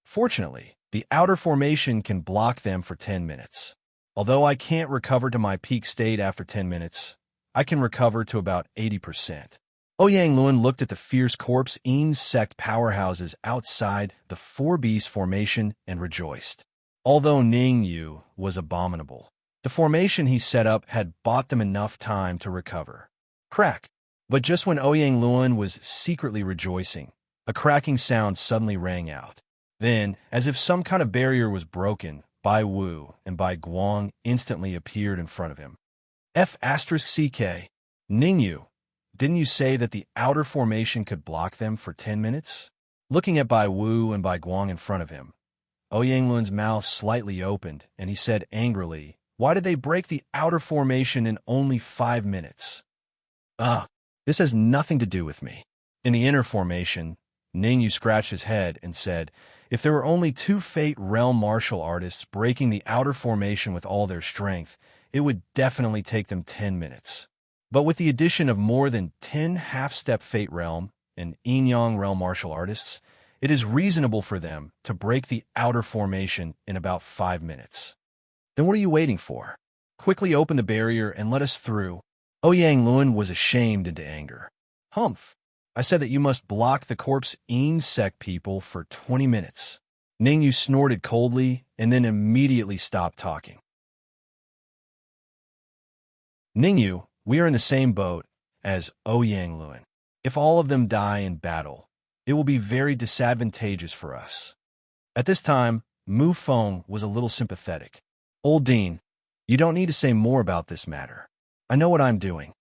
Fortunately, the outer formation can block them for 10 minutes. Although I can't recover to my peak state after 10 minutes, I can recover to about 80%. Ouyang Lun looked at the fierce Corpsine sect powerhouses outside the 4B's formation and rejoiced. Although Ning Yu was abominable, the formation he set up had bought them enough time to recover. Crack! But just when Ouyang Lun was secretly rejoicing, a cracking sound suddenly rang out. Then, as if some kind of barrier was broken, Bai Wu and Bai Guang instantly appeared in front of him. F***CK. Ning Yu, didn't you say that the outer formation could block them for 10 minutes? Looking at Bai Wu and Bai Guang in front of him, Ouyang mouth slightly opened, and he said angrily, "Why did they break the outer formation in only 5 minutes?" This has nothing to do with me. In the inner formation, Ningyu scratched his head and said, "If there were only 2 Fate Realm martial artists breaking the outer formation with all their strength, it would definitely take them 10 minutes. But with the addition of more than 10 half-step Fate Realm and Yin-Yang Realm martial artists, it is reasonable for them to break the outer formation in about 5 minutes. Then what are you waiting for? Quickly open the barrier and let us through." Ouyang was ashamed into anger. "Humph! I said that you must block the corpse insect people for 20 minutes. Ningyu snorted coldly and then immediately stopped talking. "Ningyu, we are in the same boat as Ouyang. If all of them die in battle, it will be very disadvantageous for us." At this time, Mu Feng was a little sympathetic. "Old Dean, you don't need to say more about this matter. I know what I'm doing."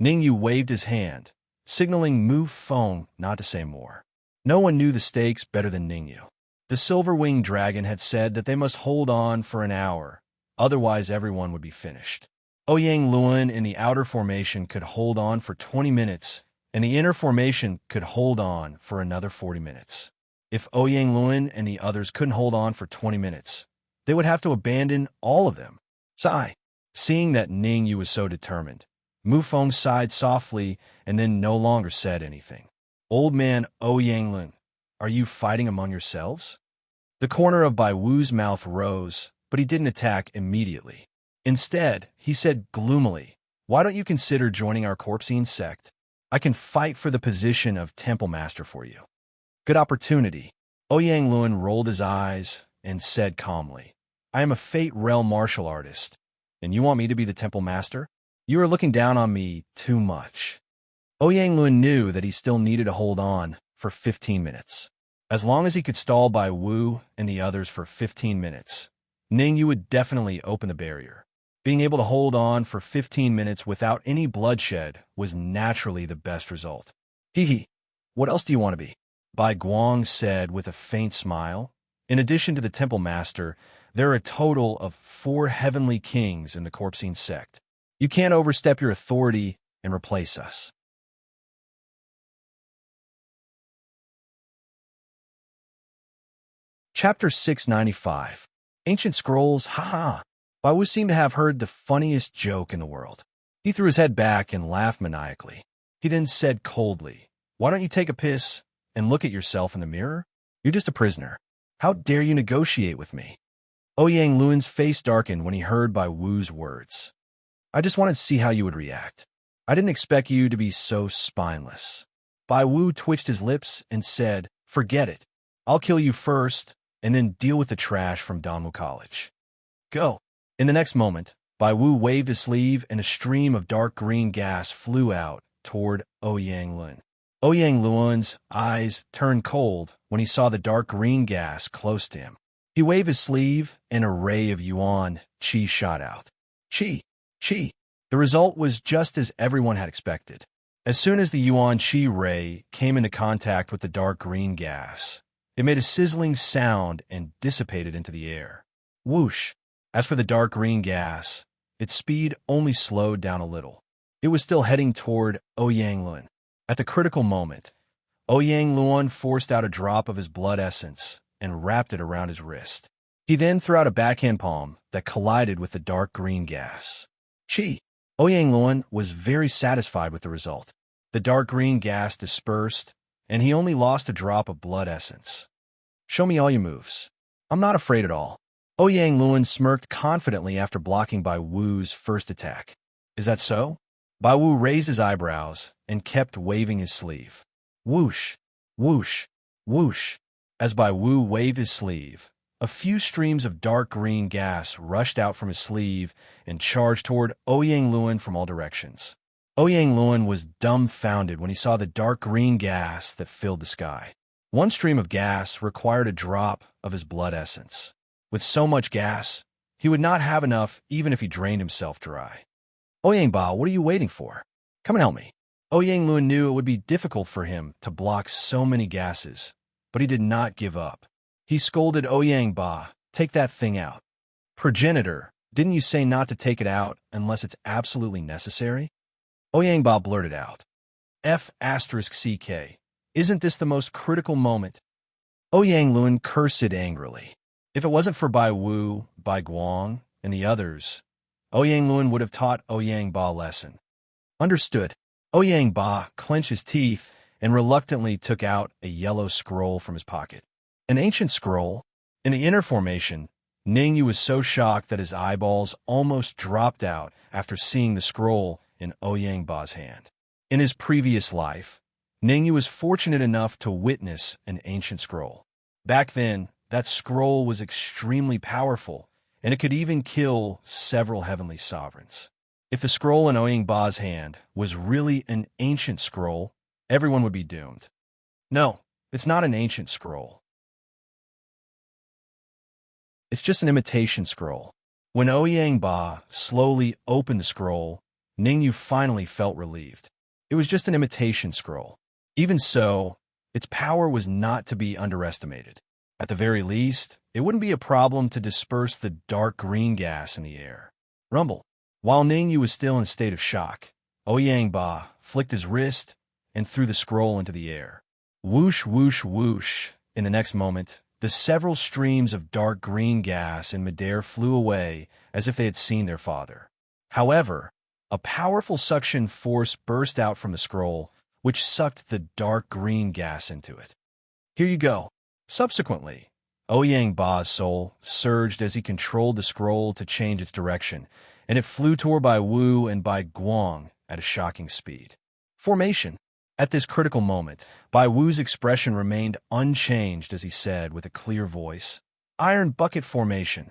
Ningyu waved his hand, signaling Mu Feng not to say more. No one knew the stakes better than Ningyu. The silver-winged dragon had said that they must hold on for an hour, otherwise everyone would be finished. Ouyang in the outer formation could hold on for 20 minutes, and the inner formation could hold on for another 40 minutes. If Ouyang and the others couldn't hold on for 20 minutes, they would have to abandon all of them. Sigh. Seeing that Ningyu was so determined, Mu Feng sighed softly and then no longer said anything. "Old man Ouyang, are you fighting among yourselves?" The corner of Bai Wu's mouth rose, but he didn't attack immediately. Instead, he said gloomily, "Why don't you consider joining our corpsine sect? I can fight for the position of temple master for you." "Good opportunity." Ouyang rolled his eyes and said calmly, "I am a Fate Realm martial artist, and you want me to be the temple master? You are looking down on me too much." Ouyang knew that he still needed to hold on for 15 minutes. As long as he could stall Bai Wu and the others for 15 minutes, Ningyu would definitely open the barrier. Being able to hold on for 15 minutes without any bloodshed was naturally the best result. "Hee. What else do you want to be?" Bai Guang said with a faint smile. "In addition to the temple master, there are a total of 4 heavenly kings in the corpsine sect. You can't overstep your authority and replace us." Chapter 695. Ancient Scrolls, haha. Bai Wu seemed to have heard the funniest joke in the world. He threw his head back and laughed maniacally. He then said coldly, "Why don't you take a piss and look at yourself in the mirror? You're just a prisoner. How dare you negotiate with me?" Ouyang face darkened when he heard Bai Wu's words. "I just wanted to see how you would react. I didn't expect you to be so spineless." Bai Wu twitched his lips and said, "Forget it. I'll kill you first, and then deal with the trash from Danwu College. Go." In the next moment, Bai Wu waved his sleeve and a stream of dark green gas flew out toward Ouyang. Ouyang eyes turned cold when he saw the dark green gas close to him. He waved his sleeve and a ray of yuan qi shot out. Qi. Qi. The result was just as everyone had expected. As soon as the yuan qi ray came into contact with the dark green gas, it made a sizzling sound and dissipated into the air. Whoosh! As for the dark green gas, its speed only slowed down a little. It was still heading toward Ouyang. At the critical moment, Ouyang forced out a drop of his blood essence and wrapped it around his wrist. He then threw out a backhand palm that collided with the dark green gas. Chi! Ouyang was very satisfied with the result. The dark green gas dispersed, and he only lost a drop of blood essence. "Show me all your moves." "I'm not afraid at all." Ouyang smirked confidently after blocking Bai Wu's first attack. "Is that so?" Bai Wu raised his eyebrows and kept waving his sleeve. Whoosh! Whoosh! Whoosh! As Bai Wu waved his sleeve, a few streams of dark green gas rushed out from his sleeve and charged toward Ouyang from all directions. Ouyang was dumbfounded when he saw the dark green gas that filled the sky. One stream of gas required a drop of his blood essence. With so much gas, he would not have enough even if he drained himself dry. "Ouyang Bao, what are you waiting for? Come and help me." Ouyang knew it would be difficult for him to block so many gases, but he did not give up. He scolded Ouyang Ba, "Take that thing out." "Progenitor, didn't you say not to take it out unless it's absolutely necessary?" Ouyang Ba blurted out. F***CK. Isn't this the most critical moment? Ouyang Luan cursed angrily. If it wasn't for Bai Wu, Bai Guang, and the others, Ouyang Luan would have taught Ouyang Ba a lesson. Understood. Ouyang Ba clenched his teeth and reluctantly took out a yellow scroll from his pocket. An ancient scroll? In the inner formation, Ningyu was so shocked that his eyeballs almost dropped out after seeing the scroll in Ouyang Ba's hand. In his previous life, Ningyu was fortunate enough to witness an ancient scroll. Back then, that scroll was extremely powerful, and it could even kill several heavenly sovereigns. If the scroll in Ouyang Ba's hand was really an ancient scroll, everyone would be doomed. No, it's not an ancient scroll. It's just an imitation scroll. When Ouyang Ba slowly opened the scroll, Ningyu finally felt relieved. It was just an imitation scroll. Even so, its power was not to be underestimated. At the very least, it wouldn't be a problem to disperse the dark green gas in the air. Rumble. While Ningyu was still in a state of shock, Ouyang Ba flicked his wrist and threw the scroll into the air. Whoosh, whoosh, whoosh. In the next moment, the several streams of dark green gas in midair flew away as if they had seen their father. However, a powerful suction force burst out from the scroll, which sucked the dark green gas into it. Here you go. Subsequently, Ouyang Ba's soul surged as he controlled the scroll to change its direction, and it flew toward Bai Wu and Bai Guang at a shocking speed. Formation. At this critical moment, Bai Wu's expression remained unchanged as he said with a clear voice, "Iron bucket formation."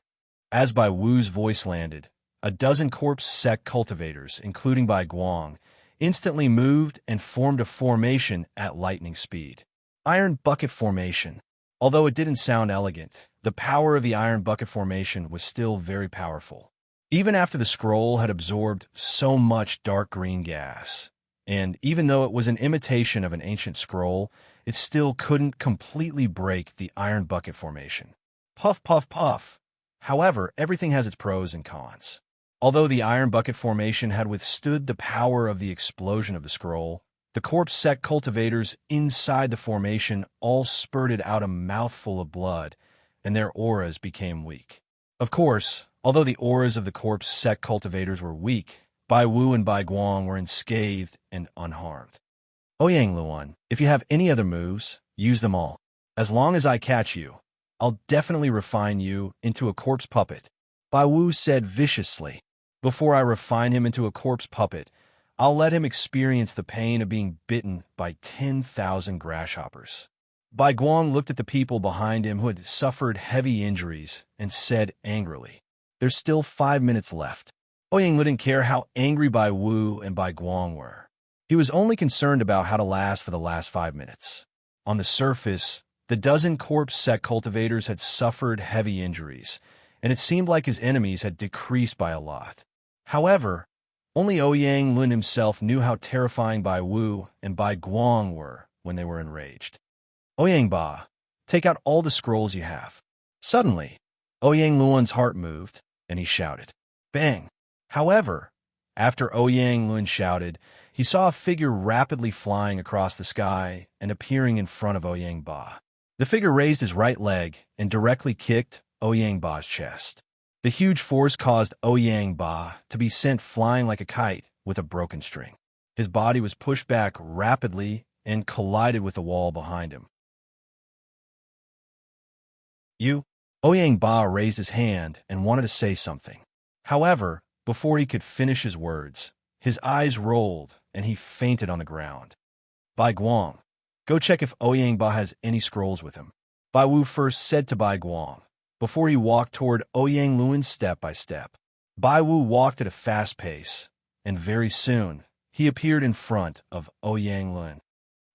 As Bai Wu's voice landed, a dozen corpse sect cultivators, including Bai Guang, instantly moved and formed a formation at lightning speed. Iron bucket formation. Although it didn't sound elegant, the power of the iron bucket formation was still very powerful. Even after the scroll had absorbed so much dark green gas, and even though it was an imitation of an ancient scroll, it still couldn't completely break the iron bucket formation. Puff, puff, puff. However, everything has its pros and cons. Although the iron bucket formation had withstood the power of the explosion of the scroll, the corpse sect cultivators inside the formation all spurted out a mouthful of blood, and their auras became weak. Of course, although the auras of the corpse sect cultivators were weak, Bai Wu and Bai Guang were unscathed and unharmed. Ouyang Luan, if you have any other moves, use them all. As long as I catch you, I'll definitely refine you into a corpse puppet, Bai Wu said viciously. Before I refine him into a corpse puppet, I'll let him experience the pain of being bitten by 10,000 grasshoppers. Bai Guang looked at the people behind him who had suffered heavy injuries and said angrily, "There's still 5 minutes left." Ouyang didn't care how angry Bai Wu and Bai Guang were. He was only concerned about how to last for the last 5 minutes. On the surface, the dozen corpse sect cultivators had suffered heavy injuries, and it seemed like his enemies had decreased by a lot. However, only Ouyang Lun himself knew how terrifying Bai Wu and Bai Guang were when they were enraged. "Ouyang Ba, take out all the scrolls you have." Suddenly, Ouyang Luan's heart moved, and he shouted, "Bang!" However, after Ouyang Lun shouted, he saw a figure rapidly flying across the sky and appearing in front of Ouyang Ba. The figure raised his right leg and directly kicked Ouyang Ba's chest. The huge force caused Ouyang Ba to be sent flying like a kite with a broken string. His body was pushed back rapidly and collided with the wall behind him. Ouyang Ba raised his hand and wanted to say something. However, before he could finish his words, his eyes rolled and he fainted on the ground. Bai Guang, go check if Ouyang Ba has any scrolls with him, Bai Wu first said to Bai Guang, before he walked toward Ouyang Luan step by step. Bai Wu walked at a fast pace, and very soon, he appeared in front of Ouyang Luan.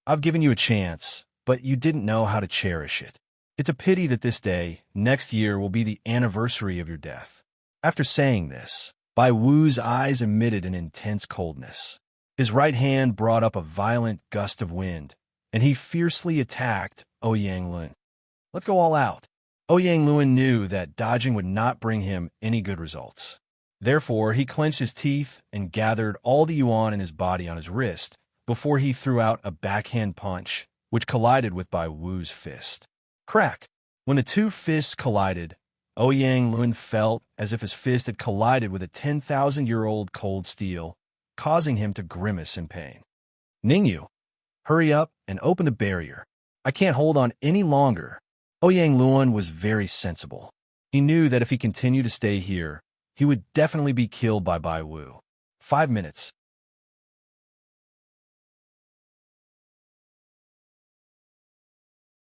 "I've given you a chance, but you didn't know how to cherish it. It's a pity that this day, next year, will be the anniversary of your death." After saying this, Bai Wu's eyes emitted an intense coldness. His right hand brought up a violent gust of wind, and he fiercely attacked Ouyang Luan. Let's go all out. Ouyang Luan knew that dodging would not bring him any good results. Therefore, he clenched his teeth and gathered all the yuan in his body on his wrist before he threw out a backhand punch, which collided with Bai Wu's fist. Crack! When the two fists collided, Ouyang Luan felt as if his fist had collided with a 10,000-year-old cold steel, causing him to grimace in pain. Ningyu, hurry up and open the barrier. I can't hold on any longer. Ouyang Luan was very sensible. He knew that if he continued to stay here, he would definitely be killed by Bai Wu. 5 minutes.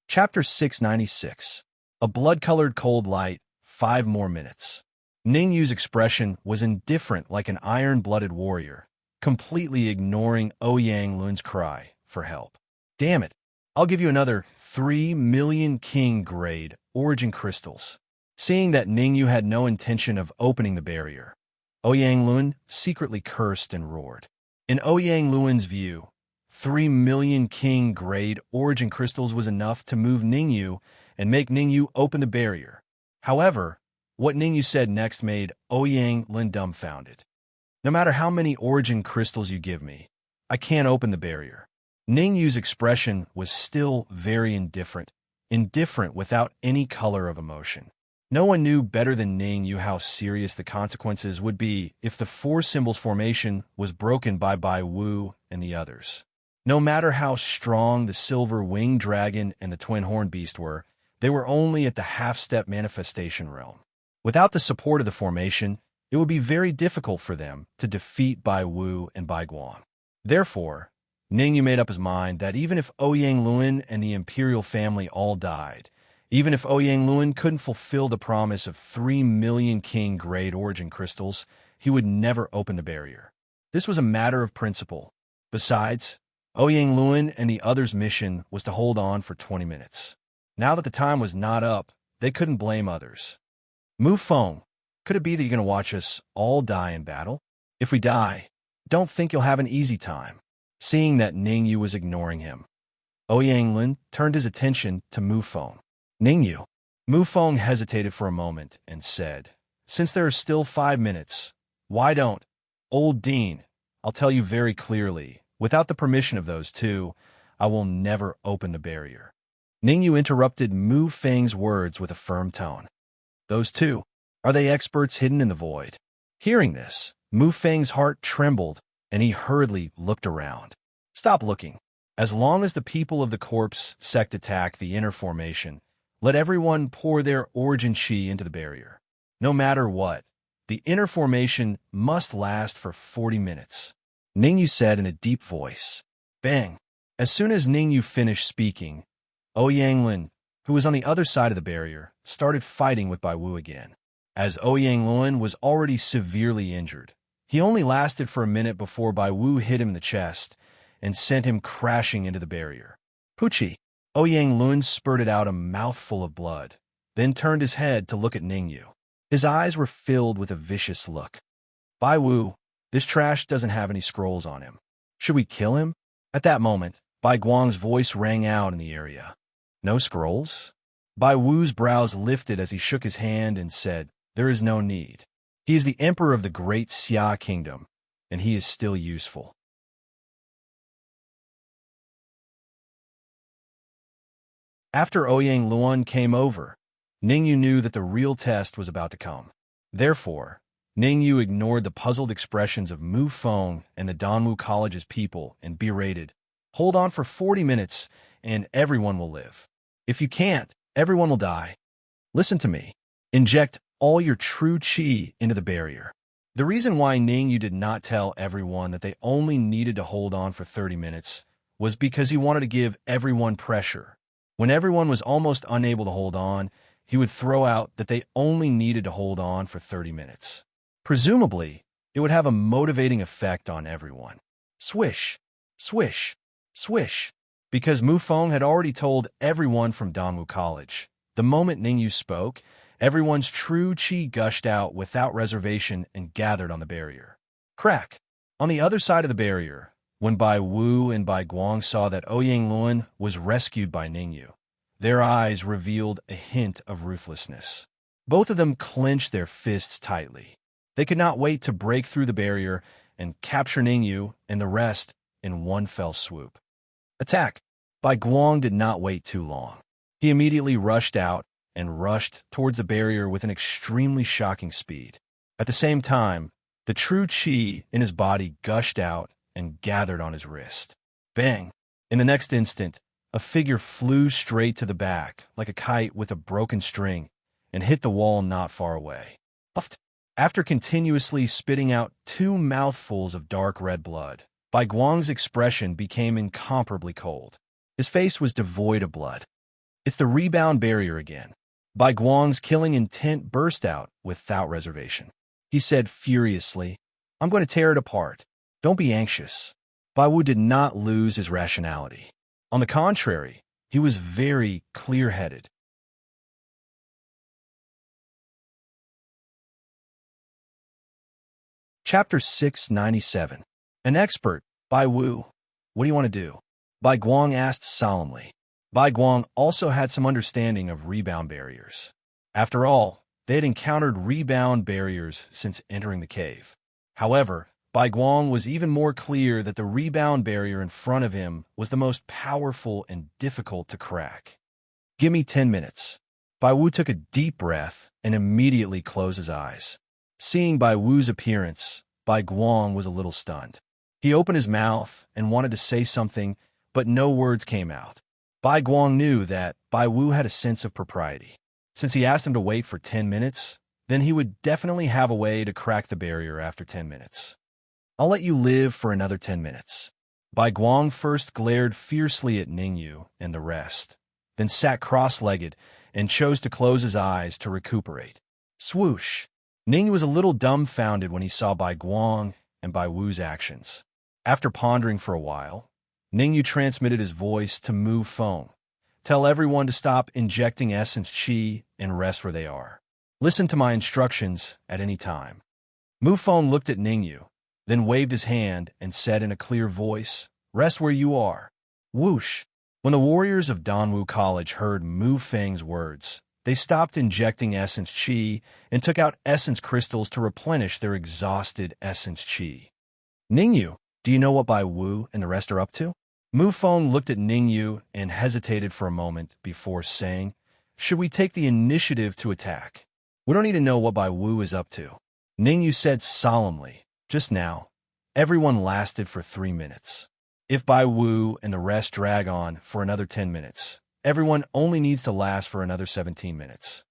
Chapter 696. A blood-colored cold light, 5 more minutes. Ningyu's expression was indifferent like an iron-blooded warrior, completely ignoring Ouyang Luan's cry for help. Damn it, I'll give you another 3 million king-grade origin crystals. Seeing that Ningyu had no intention of opening the barrier, Ouyang Luan secretly cursed and roared. In Ouyang Luan's view, 3 million king-grade origin crystals was enough to move Ningyu and make Ningyu open the barrier. However, what Ningyu said next made Ouyang Luan dumbfounded. No matter how many origin crystals you give me, I can't open the barrier. Ningyu's expression was still very indifferent without any color of emotion. No one knew better than Ningyu how serious the consequences would be if the four symbols formation was broken by Bai Wu and the others. No matter how strong the silver winged dragon and the twin horned beast were, they were only at the half-step manifestation realm. Without the support of the formation, it would be very difficult for them to defeat Bai Wu and Bai Guang. Therefore, Ningyu made up his mind that even if Ouyang Luan and the imperial family all died, even if Ouyang Luan couldn't fulfill the promise of 3 million king-grade origin crystals, he would never open the barrier. This was a matter of principle. Besides, Ouyang Luan and the others' mission was to hold on for 20 minutes. Now that the time was not up, they couldn't blame others. Mu Feng, could it be that you're going to watch us all die in battle? If we die, don't think you'll have an easy time. Seeing that Ningyu was ignoring him, Ouyang Luan turned his attention to Mu Feng. Ningyu. Mu Feng hesitated for a moment and said, since there are still 5 minutes, why don't, Old Dean, I'll tell you very clearly, without the permission of those two, I will never open the barrier. Ningyu interrupted Mu Feng's words with a firm tone. Those two, are they experts hidden in the void? Hearing this, Mu Feng's heart trembled, and he hurriedly looked around. Stop looking. As long as the people of the corpse sect attack the inner formation, let everyone pour their origin chi into the barrier. No matter what, the inner formation must last for 40 minutes. Ningyu said in a deep voice. Bang! As soon as Ningyu finished speaking, Ouyang Luan, who was on the other side of the barrier, started fighting with Bai Wu again. As Ouyang Luan was already severely injured, he only lasted for a minute before Bai Wu hit him in the chest and sent him crashing into the barrier. Pucci! Ouyang Luan spurted out a mouthful of blood, then turned his head to look at Ningyu. His eyes were filled with a vicious look. Bai Wu, this trash doesn't have any scrolls on him. Should we kill him? At that moment, Bai Guang's voice rang out in the area. No scrolls? Bai Wu's brows lifted as he shook his hand and said, there is no need. He is the emperor of the great Xia kingdom, and he is still useful. After Ouyang Luan came over, Ningyu knew that the real test was about to come. Therefore, Ningyu ignored the puzzled expressions of Mu Feng and the Danwu College's people and berated, hold on for 40 minutes and everyone will live. If you can't, everyone will die. Listen to me. Inject all your true chi into the barrier. The reason why Ningyu did not tell everyone that they only needed to hold on for 30 minutes was because he wanted to give everyone pressure. When everyone was almost unable to hold on, he would throw out that they only needed to hold on for 30 minutes. Presumably, it would have a motivating effect on everyone. Swish, swish, swish. Because Mu Feng had already told everyone from Danwu College, the moment Ningyu spoke, everyone's true chi gushed out without reservation and gathered on the barrier. Crack! On the other side of the barrier, when Bai Wu and Bai Guang saw that Ouyang Luan was rescued by Ningyu, Their eyes revealed a hint of ruthlessness. Both of them clenched their fists tightly. They could not wait to break through the barrier and capture Ningyu and the rest in one fell swoop. Attack! Bai Guang did not wait too long. He immediately rushed out and rushed towards the barrier with an extremely shocking speed. At the same time, the true qi in his body gushed out and gathered on his wrist. Bang! In the next instant, a figure flew straight to the back, like a kite with a broken string, and hit the wall not far away. After continuously spitting out 2 mouthfuls of dark red blood, Bai Guang's expression became incomparably cold. His face was devoid of blood. It's the rebound barrier again. Bai Guang's killing intent burst out without reservation. He said furiously, "I'm going to tear it apart. Don't be anxious." Bai Wu did not lose his rationality. On the contrary, he was very clear-headed. Chapter 697. An expert, Bai Wu. What do you want to do? Bai Guang asked solemnly. Bai Guang also had some understanding of rebound barriers. After all, they had encountered rebound barriers since entering the cave. However, Bai Guang was even more clear that the rebound barrier in front of him was the most powerful and difficult to crack. "Give me 10 minutes. Bai Wu took a deep breath and immediately closed his eyes. Seeing Bai Wu's appearance, Bai Guang was a little stunned. He opened his mouth and wanted to say something, but no words came out. Bai Guang knew that Bai Wu had a sense of propriety. Since he asked him to wait for 10 minutes, then he would definitely have a way to crack the barrier after 10 minutes. "I'll let you live for another 10 minutes. Bai Guang first glared fiercely at Ningyu and the rest, then sat cross-legged and chose to close his eyes to recuperate. Swoosh! Ningyu was a little dumbfounded when he saw Bai Guang and Bai Wu's actions. After pondering for a while, Ningyu transmitted his voice to Mu Feng. "Tell everyone to stop injecting essence qi and rest where they are. Listen to my instructions at any time." Mu Feng looked at Ningyu, then waved his hand and said in a clear voice, "Rest where you are." Whoosh! When the warriors of Danwu College heard Mu Feng's words, they stopped injecting essence qi and took out essence crystals to replenish their exhausted essence qi. "Ningyu, do you know what Bai Wu and the rest are up to?" Mu Feng looked at Ningyu and hesitated for a moment before saying, "Should we take the initiative to attack? We don't need to know what Bai Wu is up to." Ningyu said solemnly, "Just now, everyone lasted for 3 minutes. If Bai Wu and the rest drag on for another 10 minutes, everyone only needs to last for another 17 minutes.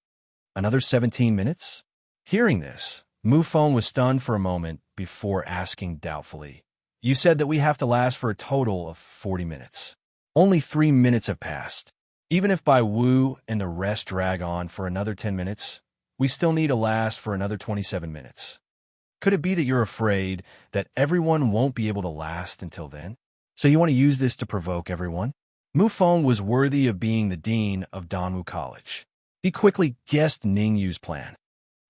Another 17 minutes? Hearing this, Mu Feng was stunned for a moment before asking doubtfully, "You said that we have to last for a total of 40 minutes. Only 3 minutes have passed. Even if Bai Wu and the rest drag on for another 10 minutes, we still need to last for another 27 minutes. Could it be that you're afraid that everyone won't be able to last until then? So you want to use this to provoke everyone?" Mu Feng was worthy of being the dean of Danwu College. He quickly guessed Ningyu's plan.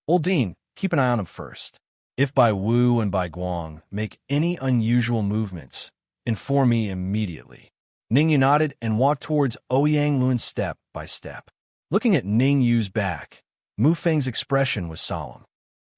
"Old Dean, keep an eye on him first. If Bai Wu and Bai Guang make any unusual movements, inform me immediately." Ningyu nodded and walked towards Ouyang Luan step by step. Looking at Ningyu's back, Mu Feng's expression was solemn.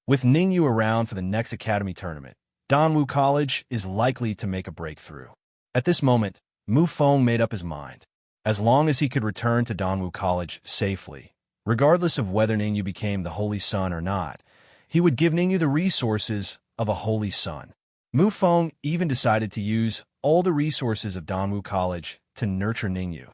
With Ningyu around for the next academy tournament, Danwu College is likely to make a breakthrough. At this moment, Mu Feng made up his mind. As long as he could return to Danwu College safely, regardless of whether Ningyu became the Holy Son or not, he would give Ningyu the resources of a Holy Son. Mu Feng even decided to use all the resources of Danwu College to nurture Ningyu.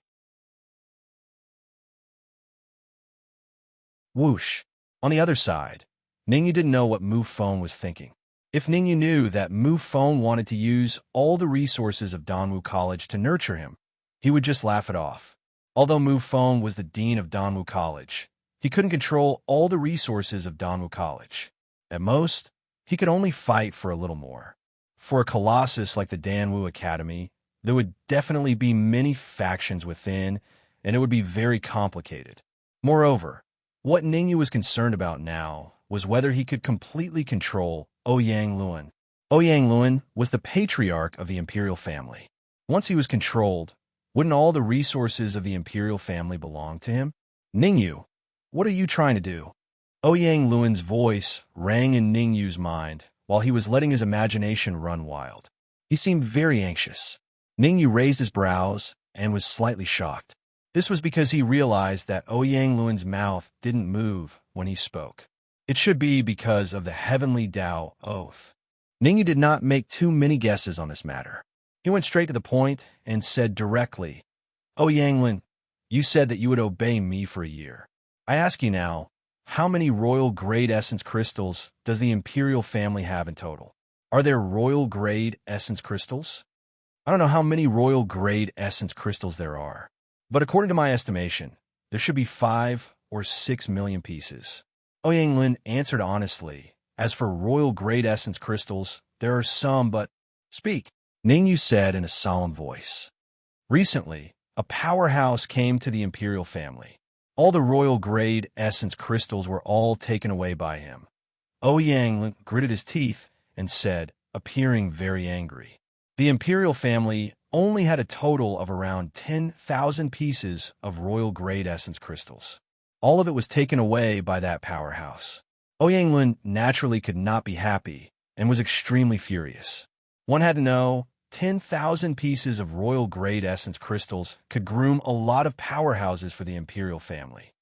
Whoosh! On the other side, Ningyu didn't know what Mu Feng was thinking. If Ningyu knew that Mu Feng wanted to use all the resources of Danwu College to nurture him, he would just laugh it off. Although Mu Feng was the dean of Danwu College, he couldn't control all the resources of Danwu College. At most, he could only fight for a little more. For a colossus like the Danwu Academy, there would definitely be many factions within, and it would be very complicated. Moreover, what Ningyu was concerned about now was whether he could completely control Ouyang Luan. Ouyang Luan was the patriarch of the imperial family. Once he was controlled, Wouldn't all the resources of the imperial family belong to him? Ningyu, what are you trying to do? Ouyang Luan's voice rang in Ningyu's mind while he was letting his imagination run wild. He seemed very anxious. Ningyu raised his brows and was slightly shocked. This was because he realized that Ouyang Luan's mouth didn't move when he spoke. It should be because of the heavenly Tao oath. Ningyu did not make too many guesses on this matter. He went straight to the point and said directly, Ouyang Luan, you said that you would obey me for a year. I ask you now, how many royal grade essence crystals does the imperial family have in total? Are there royal grade essence crystals? I don't know how many royal grade essence crystals there are, but according to my estimation, there should be 5 or 6 million pieces. Ouyang Luan answered honestly. As for royal grade essence crystals, there are some, but speak, Ningyu said in a solemn voice. Recently, a powerhouse came to the imperial family. All the royal grade essence crystals were all taken away by him. Ouyang Luan gritted his teeth and said, appearing very angry. The imperial family only had a total of around 10,000 pieces of royal grade essence crystals. All of it was taken away by that powerhouse. Ouyang Luan naturally could not be happy and was extremely furious. One had to know 10,000 pieces of royal grade essence crystals could groom a lot of powerhouses for the imperial family.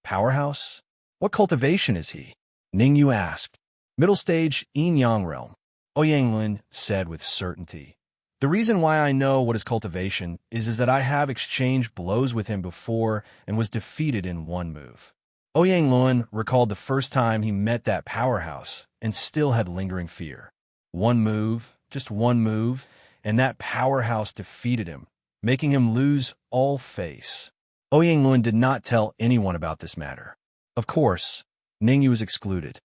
Powerhouse? What cultivation is he? Ningyu asked. Middle stage yin-yang realm, Ouyang Luan said with certainty. The reason why I know what his cultivation is that I have exchanged blows with him before and was defeated in one move. Ouyang Luan recalled the first time he met that powerhouse and still had lingering fear. One move, just one move, and that powerhouse defeated him, making him lose all face. Ouyang Luan did not tell anyone about this matter. Of course, Ningyu was excluded.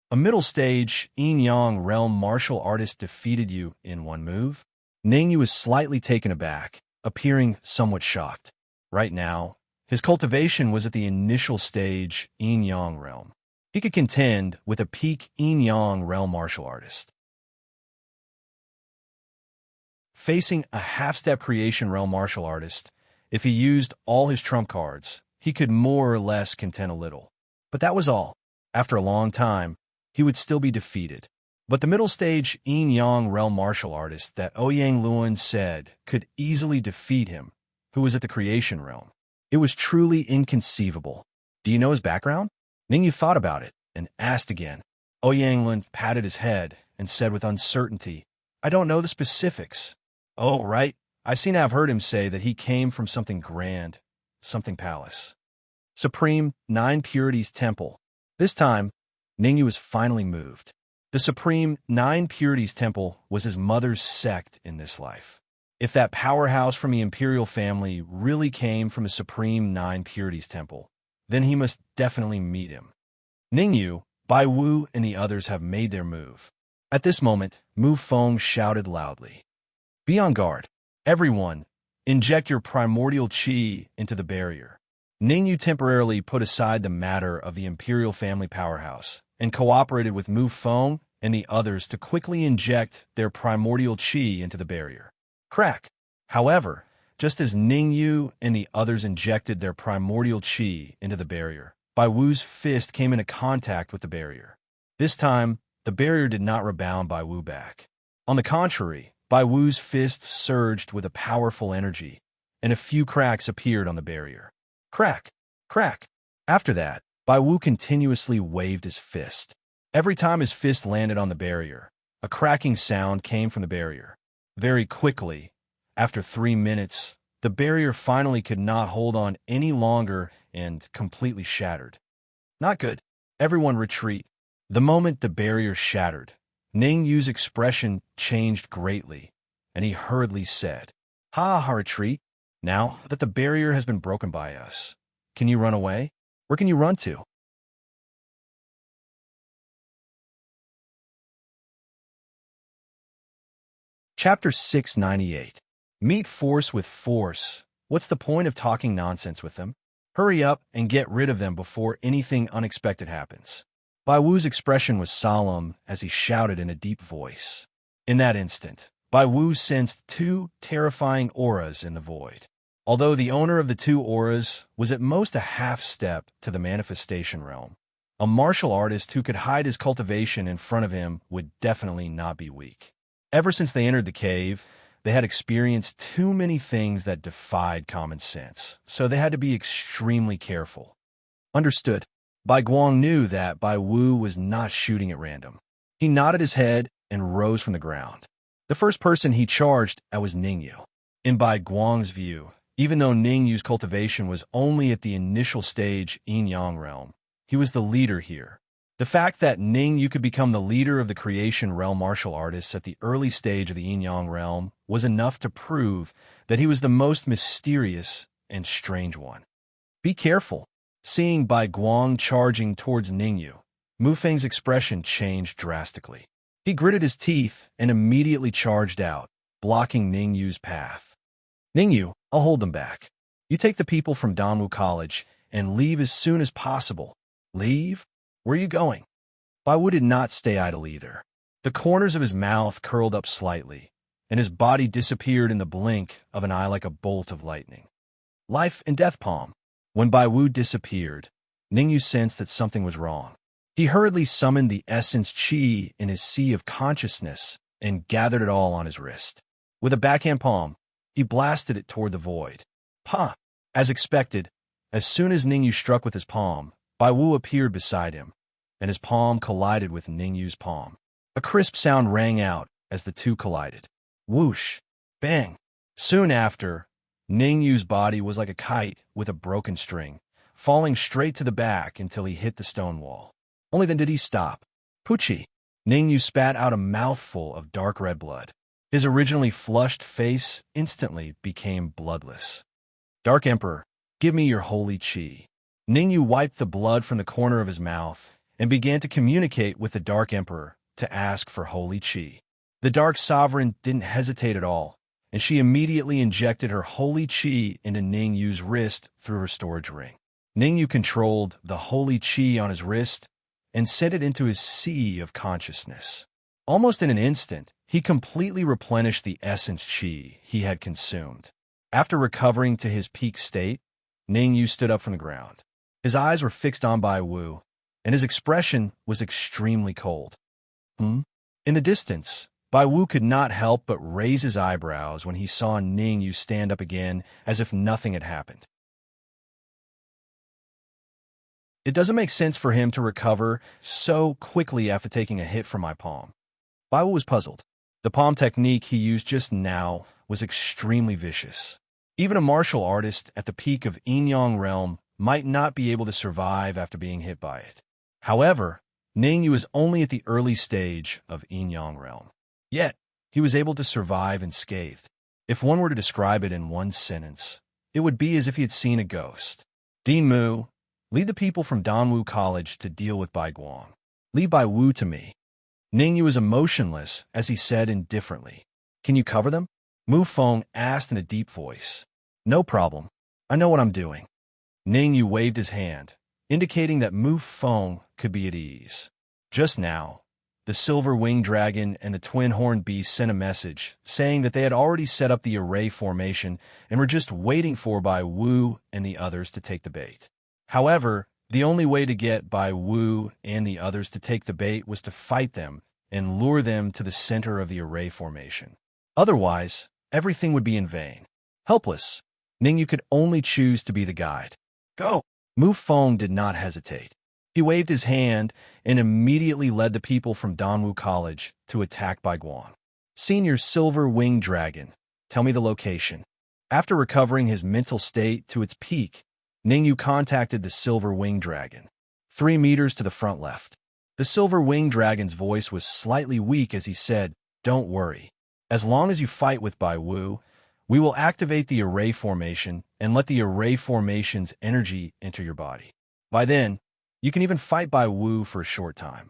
A middle stage yin-yang realm martial artist defeated you in one move? Ningyu was slightly taken aback, appearing somewhat shocked. Right now, his cultivation was at the initial stage yin-yang realm. He could contend with a peak yin-yang realm martial artist. Facing a half-step creation realm martial artist, if he used all his trump cards, he could more or less contend a little. But that was all. After a long time, he would still be defeated. But the middle stage yin-yang realm martial artist that Ouyang Luan said could easily defeat him, who was at the creation realm. It was truly inconceivable. Do you know his background? Ningyu thought about it and asked again. Ouyang Luan patted his head and said with uncertainty, I don't know the specifics. Oh, right. I seem to have heard him say that he came from something grand, something palace. Supreme Nine Purities Temple. This time, Ningyu was finally moved. The Supreme Nine Purities Temple was his mother's sect in this life. If that powerhouse from the imperial family really came from a Supreme Nine Purities Temple, then he must definitely meet him. Ningyu, Bai Wu, and the others have made their move. At this moment, Mu Feng shouted loudly. Be on guard. Everyone, inject your primordial qi into the barrier. Ningyu temporarily put aside the matter of the imperial family powerhouse and cooperated with Mu Feng and the others to quickly inject their primordial qi into the barrier. Crack! However, just as Ningyu and the others injected their primordial qi into the barrier, Bai Wu's fist came into contact with the barrier. This time, the barrier did not rebound Bai Wu back. On the contrary, Bai Wu's fist surged with a powerful energy, and a few cracks appeared on the barrier. Crack! Crack! After that, Bai Wu continuously waved his fist. Every time his fist landed on the barrier, a cracking sound came from the barrier. Very quickly, after 3 minutes, the barrier finally could not hold on any longer and completely shattered. Not good. Everyone retreat. The moment the barrier shattered, Ningyu's expression changed greatly, and he hurriedly said, Ha ha, retreat. Now that the barrier has been broken by us, can you run away? Where can you run to? Chapter 698. Meet force with force. What's the point of talking nonsense with them? Hurry up and get rid of them before anything unexpected happens. Bai Wu's expression was solemn as he shouted in a deep voice. In that instant, Bai Wu sensed 2 terrifying auras in the void. Although the owner of the two auras was at most a half step to the manifestation realm, a martial artist who could hide his cultivation in front of him would definitely not be weak. Ever since they entered the cave, they had experienced too many things that defied common sense, so they had to be extremely careful. Understood. Bai Guang knew that Bai Wu was not shooting at random. He nodded his head and rose from the ground. The first person he charged at was Ningyu. In Bai Guang's view, even though Ningyu's cultivation was only at the initial stage yin-yang realm, he was the leader here. The fact that Ningyu could become the leader of the creation realm martial artists at the early stage of the yin-yang realm was enough to prove that he was the most mysterious and strange one. Be careful. Seeing Bai Guang charging towards Ningyu, Mu Feng's expression changed drastically. He gritted his teeth and immediately charged out, blocking Ningyu's path. Ningyu, I'll hold them back. You take the people from Danwu College and leave as soon as possible. Leave? Where are you going? Bai Wu did not stay idle either. The corners of his mouth curled up slightly, and his body disappeared in the blink of an eye like a bolt of lightning. Life and death palm. When Bai Wu disappeared, Ningyu sensed that something was wrong. He hurriedly summoned the essence qi in his sea of consciousness and gathered it all on his wrist. With a backhand palm, he blasted it toward the void. Pa! As expected, as soon as Ningyu struck with his palm, Bai Wu appeared beside him, and his palm collided with Ningyu's palm. A crisp sound rang out as the two collided. Whoosh! Bang! Soon after, Ningyu's body was like a kite with a broken string, falling straight to the back until he hit the stone wall. Only then did he stop. Pucci! Ningyu spat out a mouthful of dark red blood. His originally flushed face instantly became bloodless. Dark Emperor, give me your holy qi. Ningyu wiped the blood from the corner of his mouth and began to communicate with the Dark Emperor to ask for holy qi. The Dark Sovereign didn't hesitate at all, and she immediately injected her holy qi into Ningyu's wrist through her storage ring. Ningyu controlled the holy qi on his wrist and sent it into his sea of consciousness. Almost in an instant, he completely replenished the essence qi he had consumed. After recovering to his peak state, Ningyu stood up from the ground. His eyes were fixed on Bai Wu, and his expression was extremely cold. In the distance, Bai Wu could not help but raise his eyebrows when he saw Ningyu stand up again as if nothing had happened. It doesn't make sense for him to recover so quickly after taking a hit from my palm. Bai Wu was puzzled. The palm technique he used just now was extremely vicious. Even a martial artist at the peak of yin-yang realm might not be able to survive after being hit by it. However, Ningyu is only at the early stage of yin-yang realm. Yet, he was able to survive unscathed. If one were to describe it in one sentence, it would be as if he had seen a ghost. Dean Mu, lead the people from Danwu College to deal with Bai Guang. Leave Bai Wu to me. Ningyu was emotionless as he said indifferently. Can you cover them? Mu Feng asked in a deep voice. No problem. I know what I'm doing. Ningyu waved his hand, indicating that Mu Feng could be at ease. Just now, the silver-winged dragon and the twin-horned beast sent a message saying that they had already set up the array formation and were just waiting for Bai Wu and the others to take the bait. However, the only way to get Bai Wu and the others to take the bait was to fight them and lure them to the center of the array formation. Otherwise, everything would be in vain. Helpless, Ningyu could only choose to be the guide. Go! Mu Feng did not hesitate. He waved his hand and immediately led the people from Danwu College to attack Bai Guang. Senior Silver-Winged Dragon, tell me the location. After recovering his mental state to its peak, Ningyu contacted the Silver-Winged Dragon. 3 meters to the front left. The Silver-Winged Dragon's voice was slightly weak as he said, Don't worry. As long as you fight with Bai Wu, we will activate the array formation and let the array formation's energy enter your body. By then, you can even fight Bai Wu for a short time.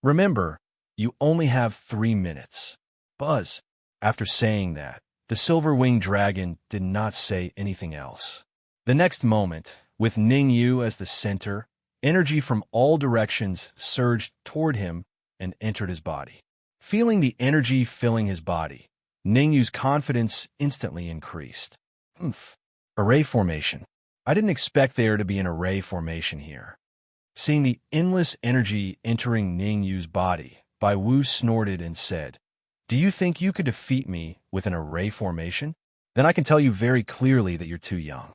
Remember, you only have 3 minutes. Buzz. After saying that, the Silver-Winged Dragon did not say anything else. The next moment, with Ningyu as the center, energy from all directions surged toward him and entered his body. Feeling the energy filling his body, Ningyu's confidence instantly increased. Oomph. Array formation. I didn't expect there to be an array formation here. Seeing the endless energy entering Ning Yu's body, Bai Wu snorted and said, "Do you think you could defeat me with an array formation? Then I can tell you very clearly that you're too young.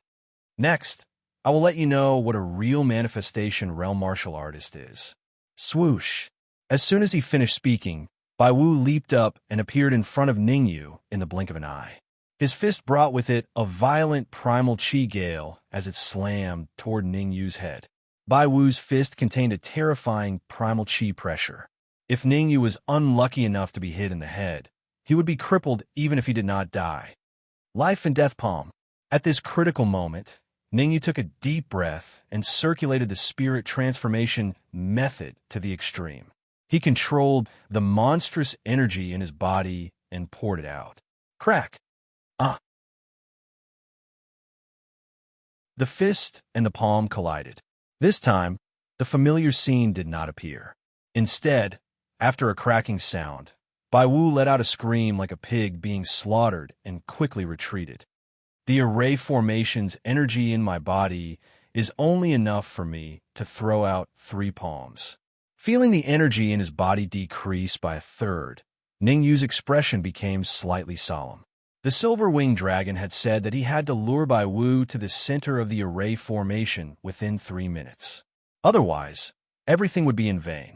Next, I will let you know what a real manifestation realm martial artist is." Swoosh. As soon as he finished speaking, Bai Wu leaped up and appeared in front of Ning Yu in the blink of an eye. His fist brought with it a violent primal chi gale as it slammed toward Ning Yu's head. Bai Wu's fist contained a terrifying primal chi pressure. If Ning Yu was unlucky enough to be hit in the head, he would be crippled even if he did not die. Life and death palm. At this critical moment, Ning Yu took a deep breath and circulated the spirit transformation method to the extreme. He controlled the monstrous energy in his body and poured it out. Crack. The fist and the palm collided. This time, the familiar scene did not appear. Instead, after a cracking sound, Bai Wu let out a scream like a pig being slaughtered and quickly retreated. The array formation's energy in my body is only enough for me to throw out 3 palms. Feeling the energy in his body decrease by a third, Ning Yu's expression became slightly solemn. The silver-winged dragon had said that he had to lure Bai Wu to the center of the array formation within 3 minutes. Otherwise, everything would be in vain.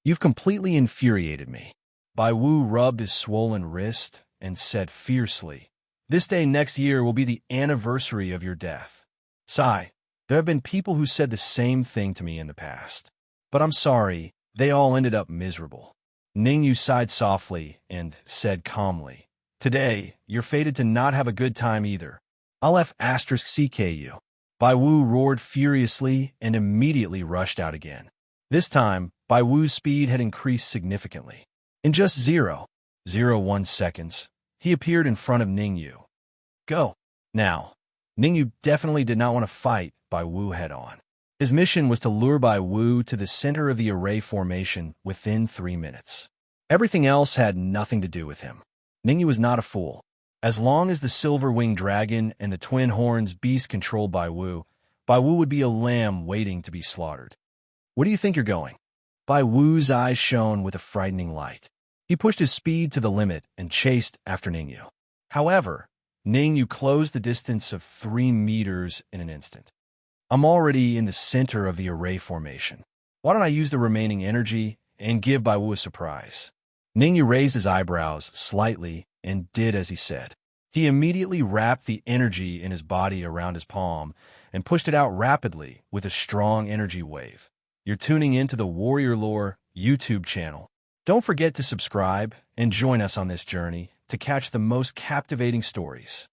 You've completely infuriated me. Bai Wu rubbed his swollen wrist and said fiercely, "This day next year will be the anniversary of your death." Sigh, there have been people who said the same thing to me in the past. But I'm sorry, they all ended up miserable. Ning Yu sighed softly and said calmly, "Today, you're fated to not have a good time either. I'll F***ck you." Bai Wu roared furiously and immediately rushed out again. This time, Bai Wu's speed had increased significantly. In just 0.01 seconds, he appeared in front of Ning Yu. Go. Now, Ning Yu definitely did not want to fight Bai Wu head-on. His mission was to lure Bai Wu to the center of the array formation within 3 minutes. Everything else had nothing to do with him. Ning Yu was not a fool. As long as the silver-winged dragon and the twin horns beast controlled Bai Wu would be a lamb waiting to be slaughtered. Where do you think you're going? Bai Wu's eyes shone with a frightening light. He pushed his speed to the limit and chased after Ning Yu. However, Ning Yu closed the distance of 3 meters in an instant. I'm already in the center of the array formation. Why don't I use the remaining energy and give Bai Wu a surprise? Ning Yu raised his eyebrows slightly and did as he said. He immediately wrapped the energy in his body around his palm and pushed it out rapidly with a strong energy wave. You're tuning into the Warrior Lore YouTube channel. Don't forget to subscribe and join us on this journey to catch the most captivating stories.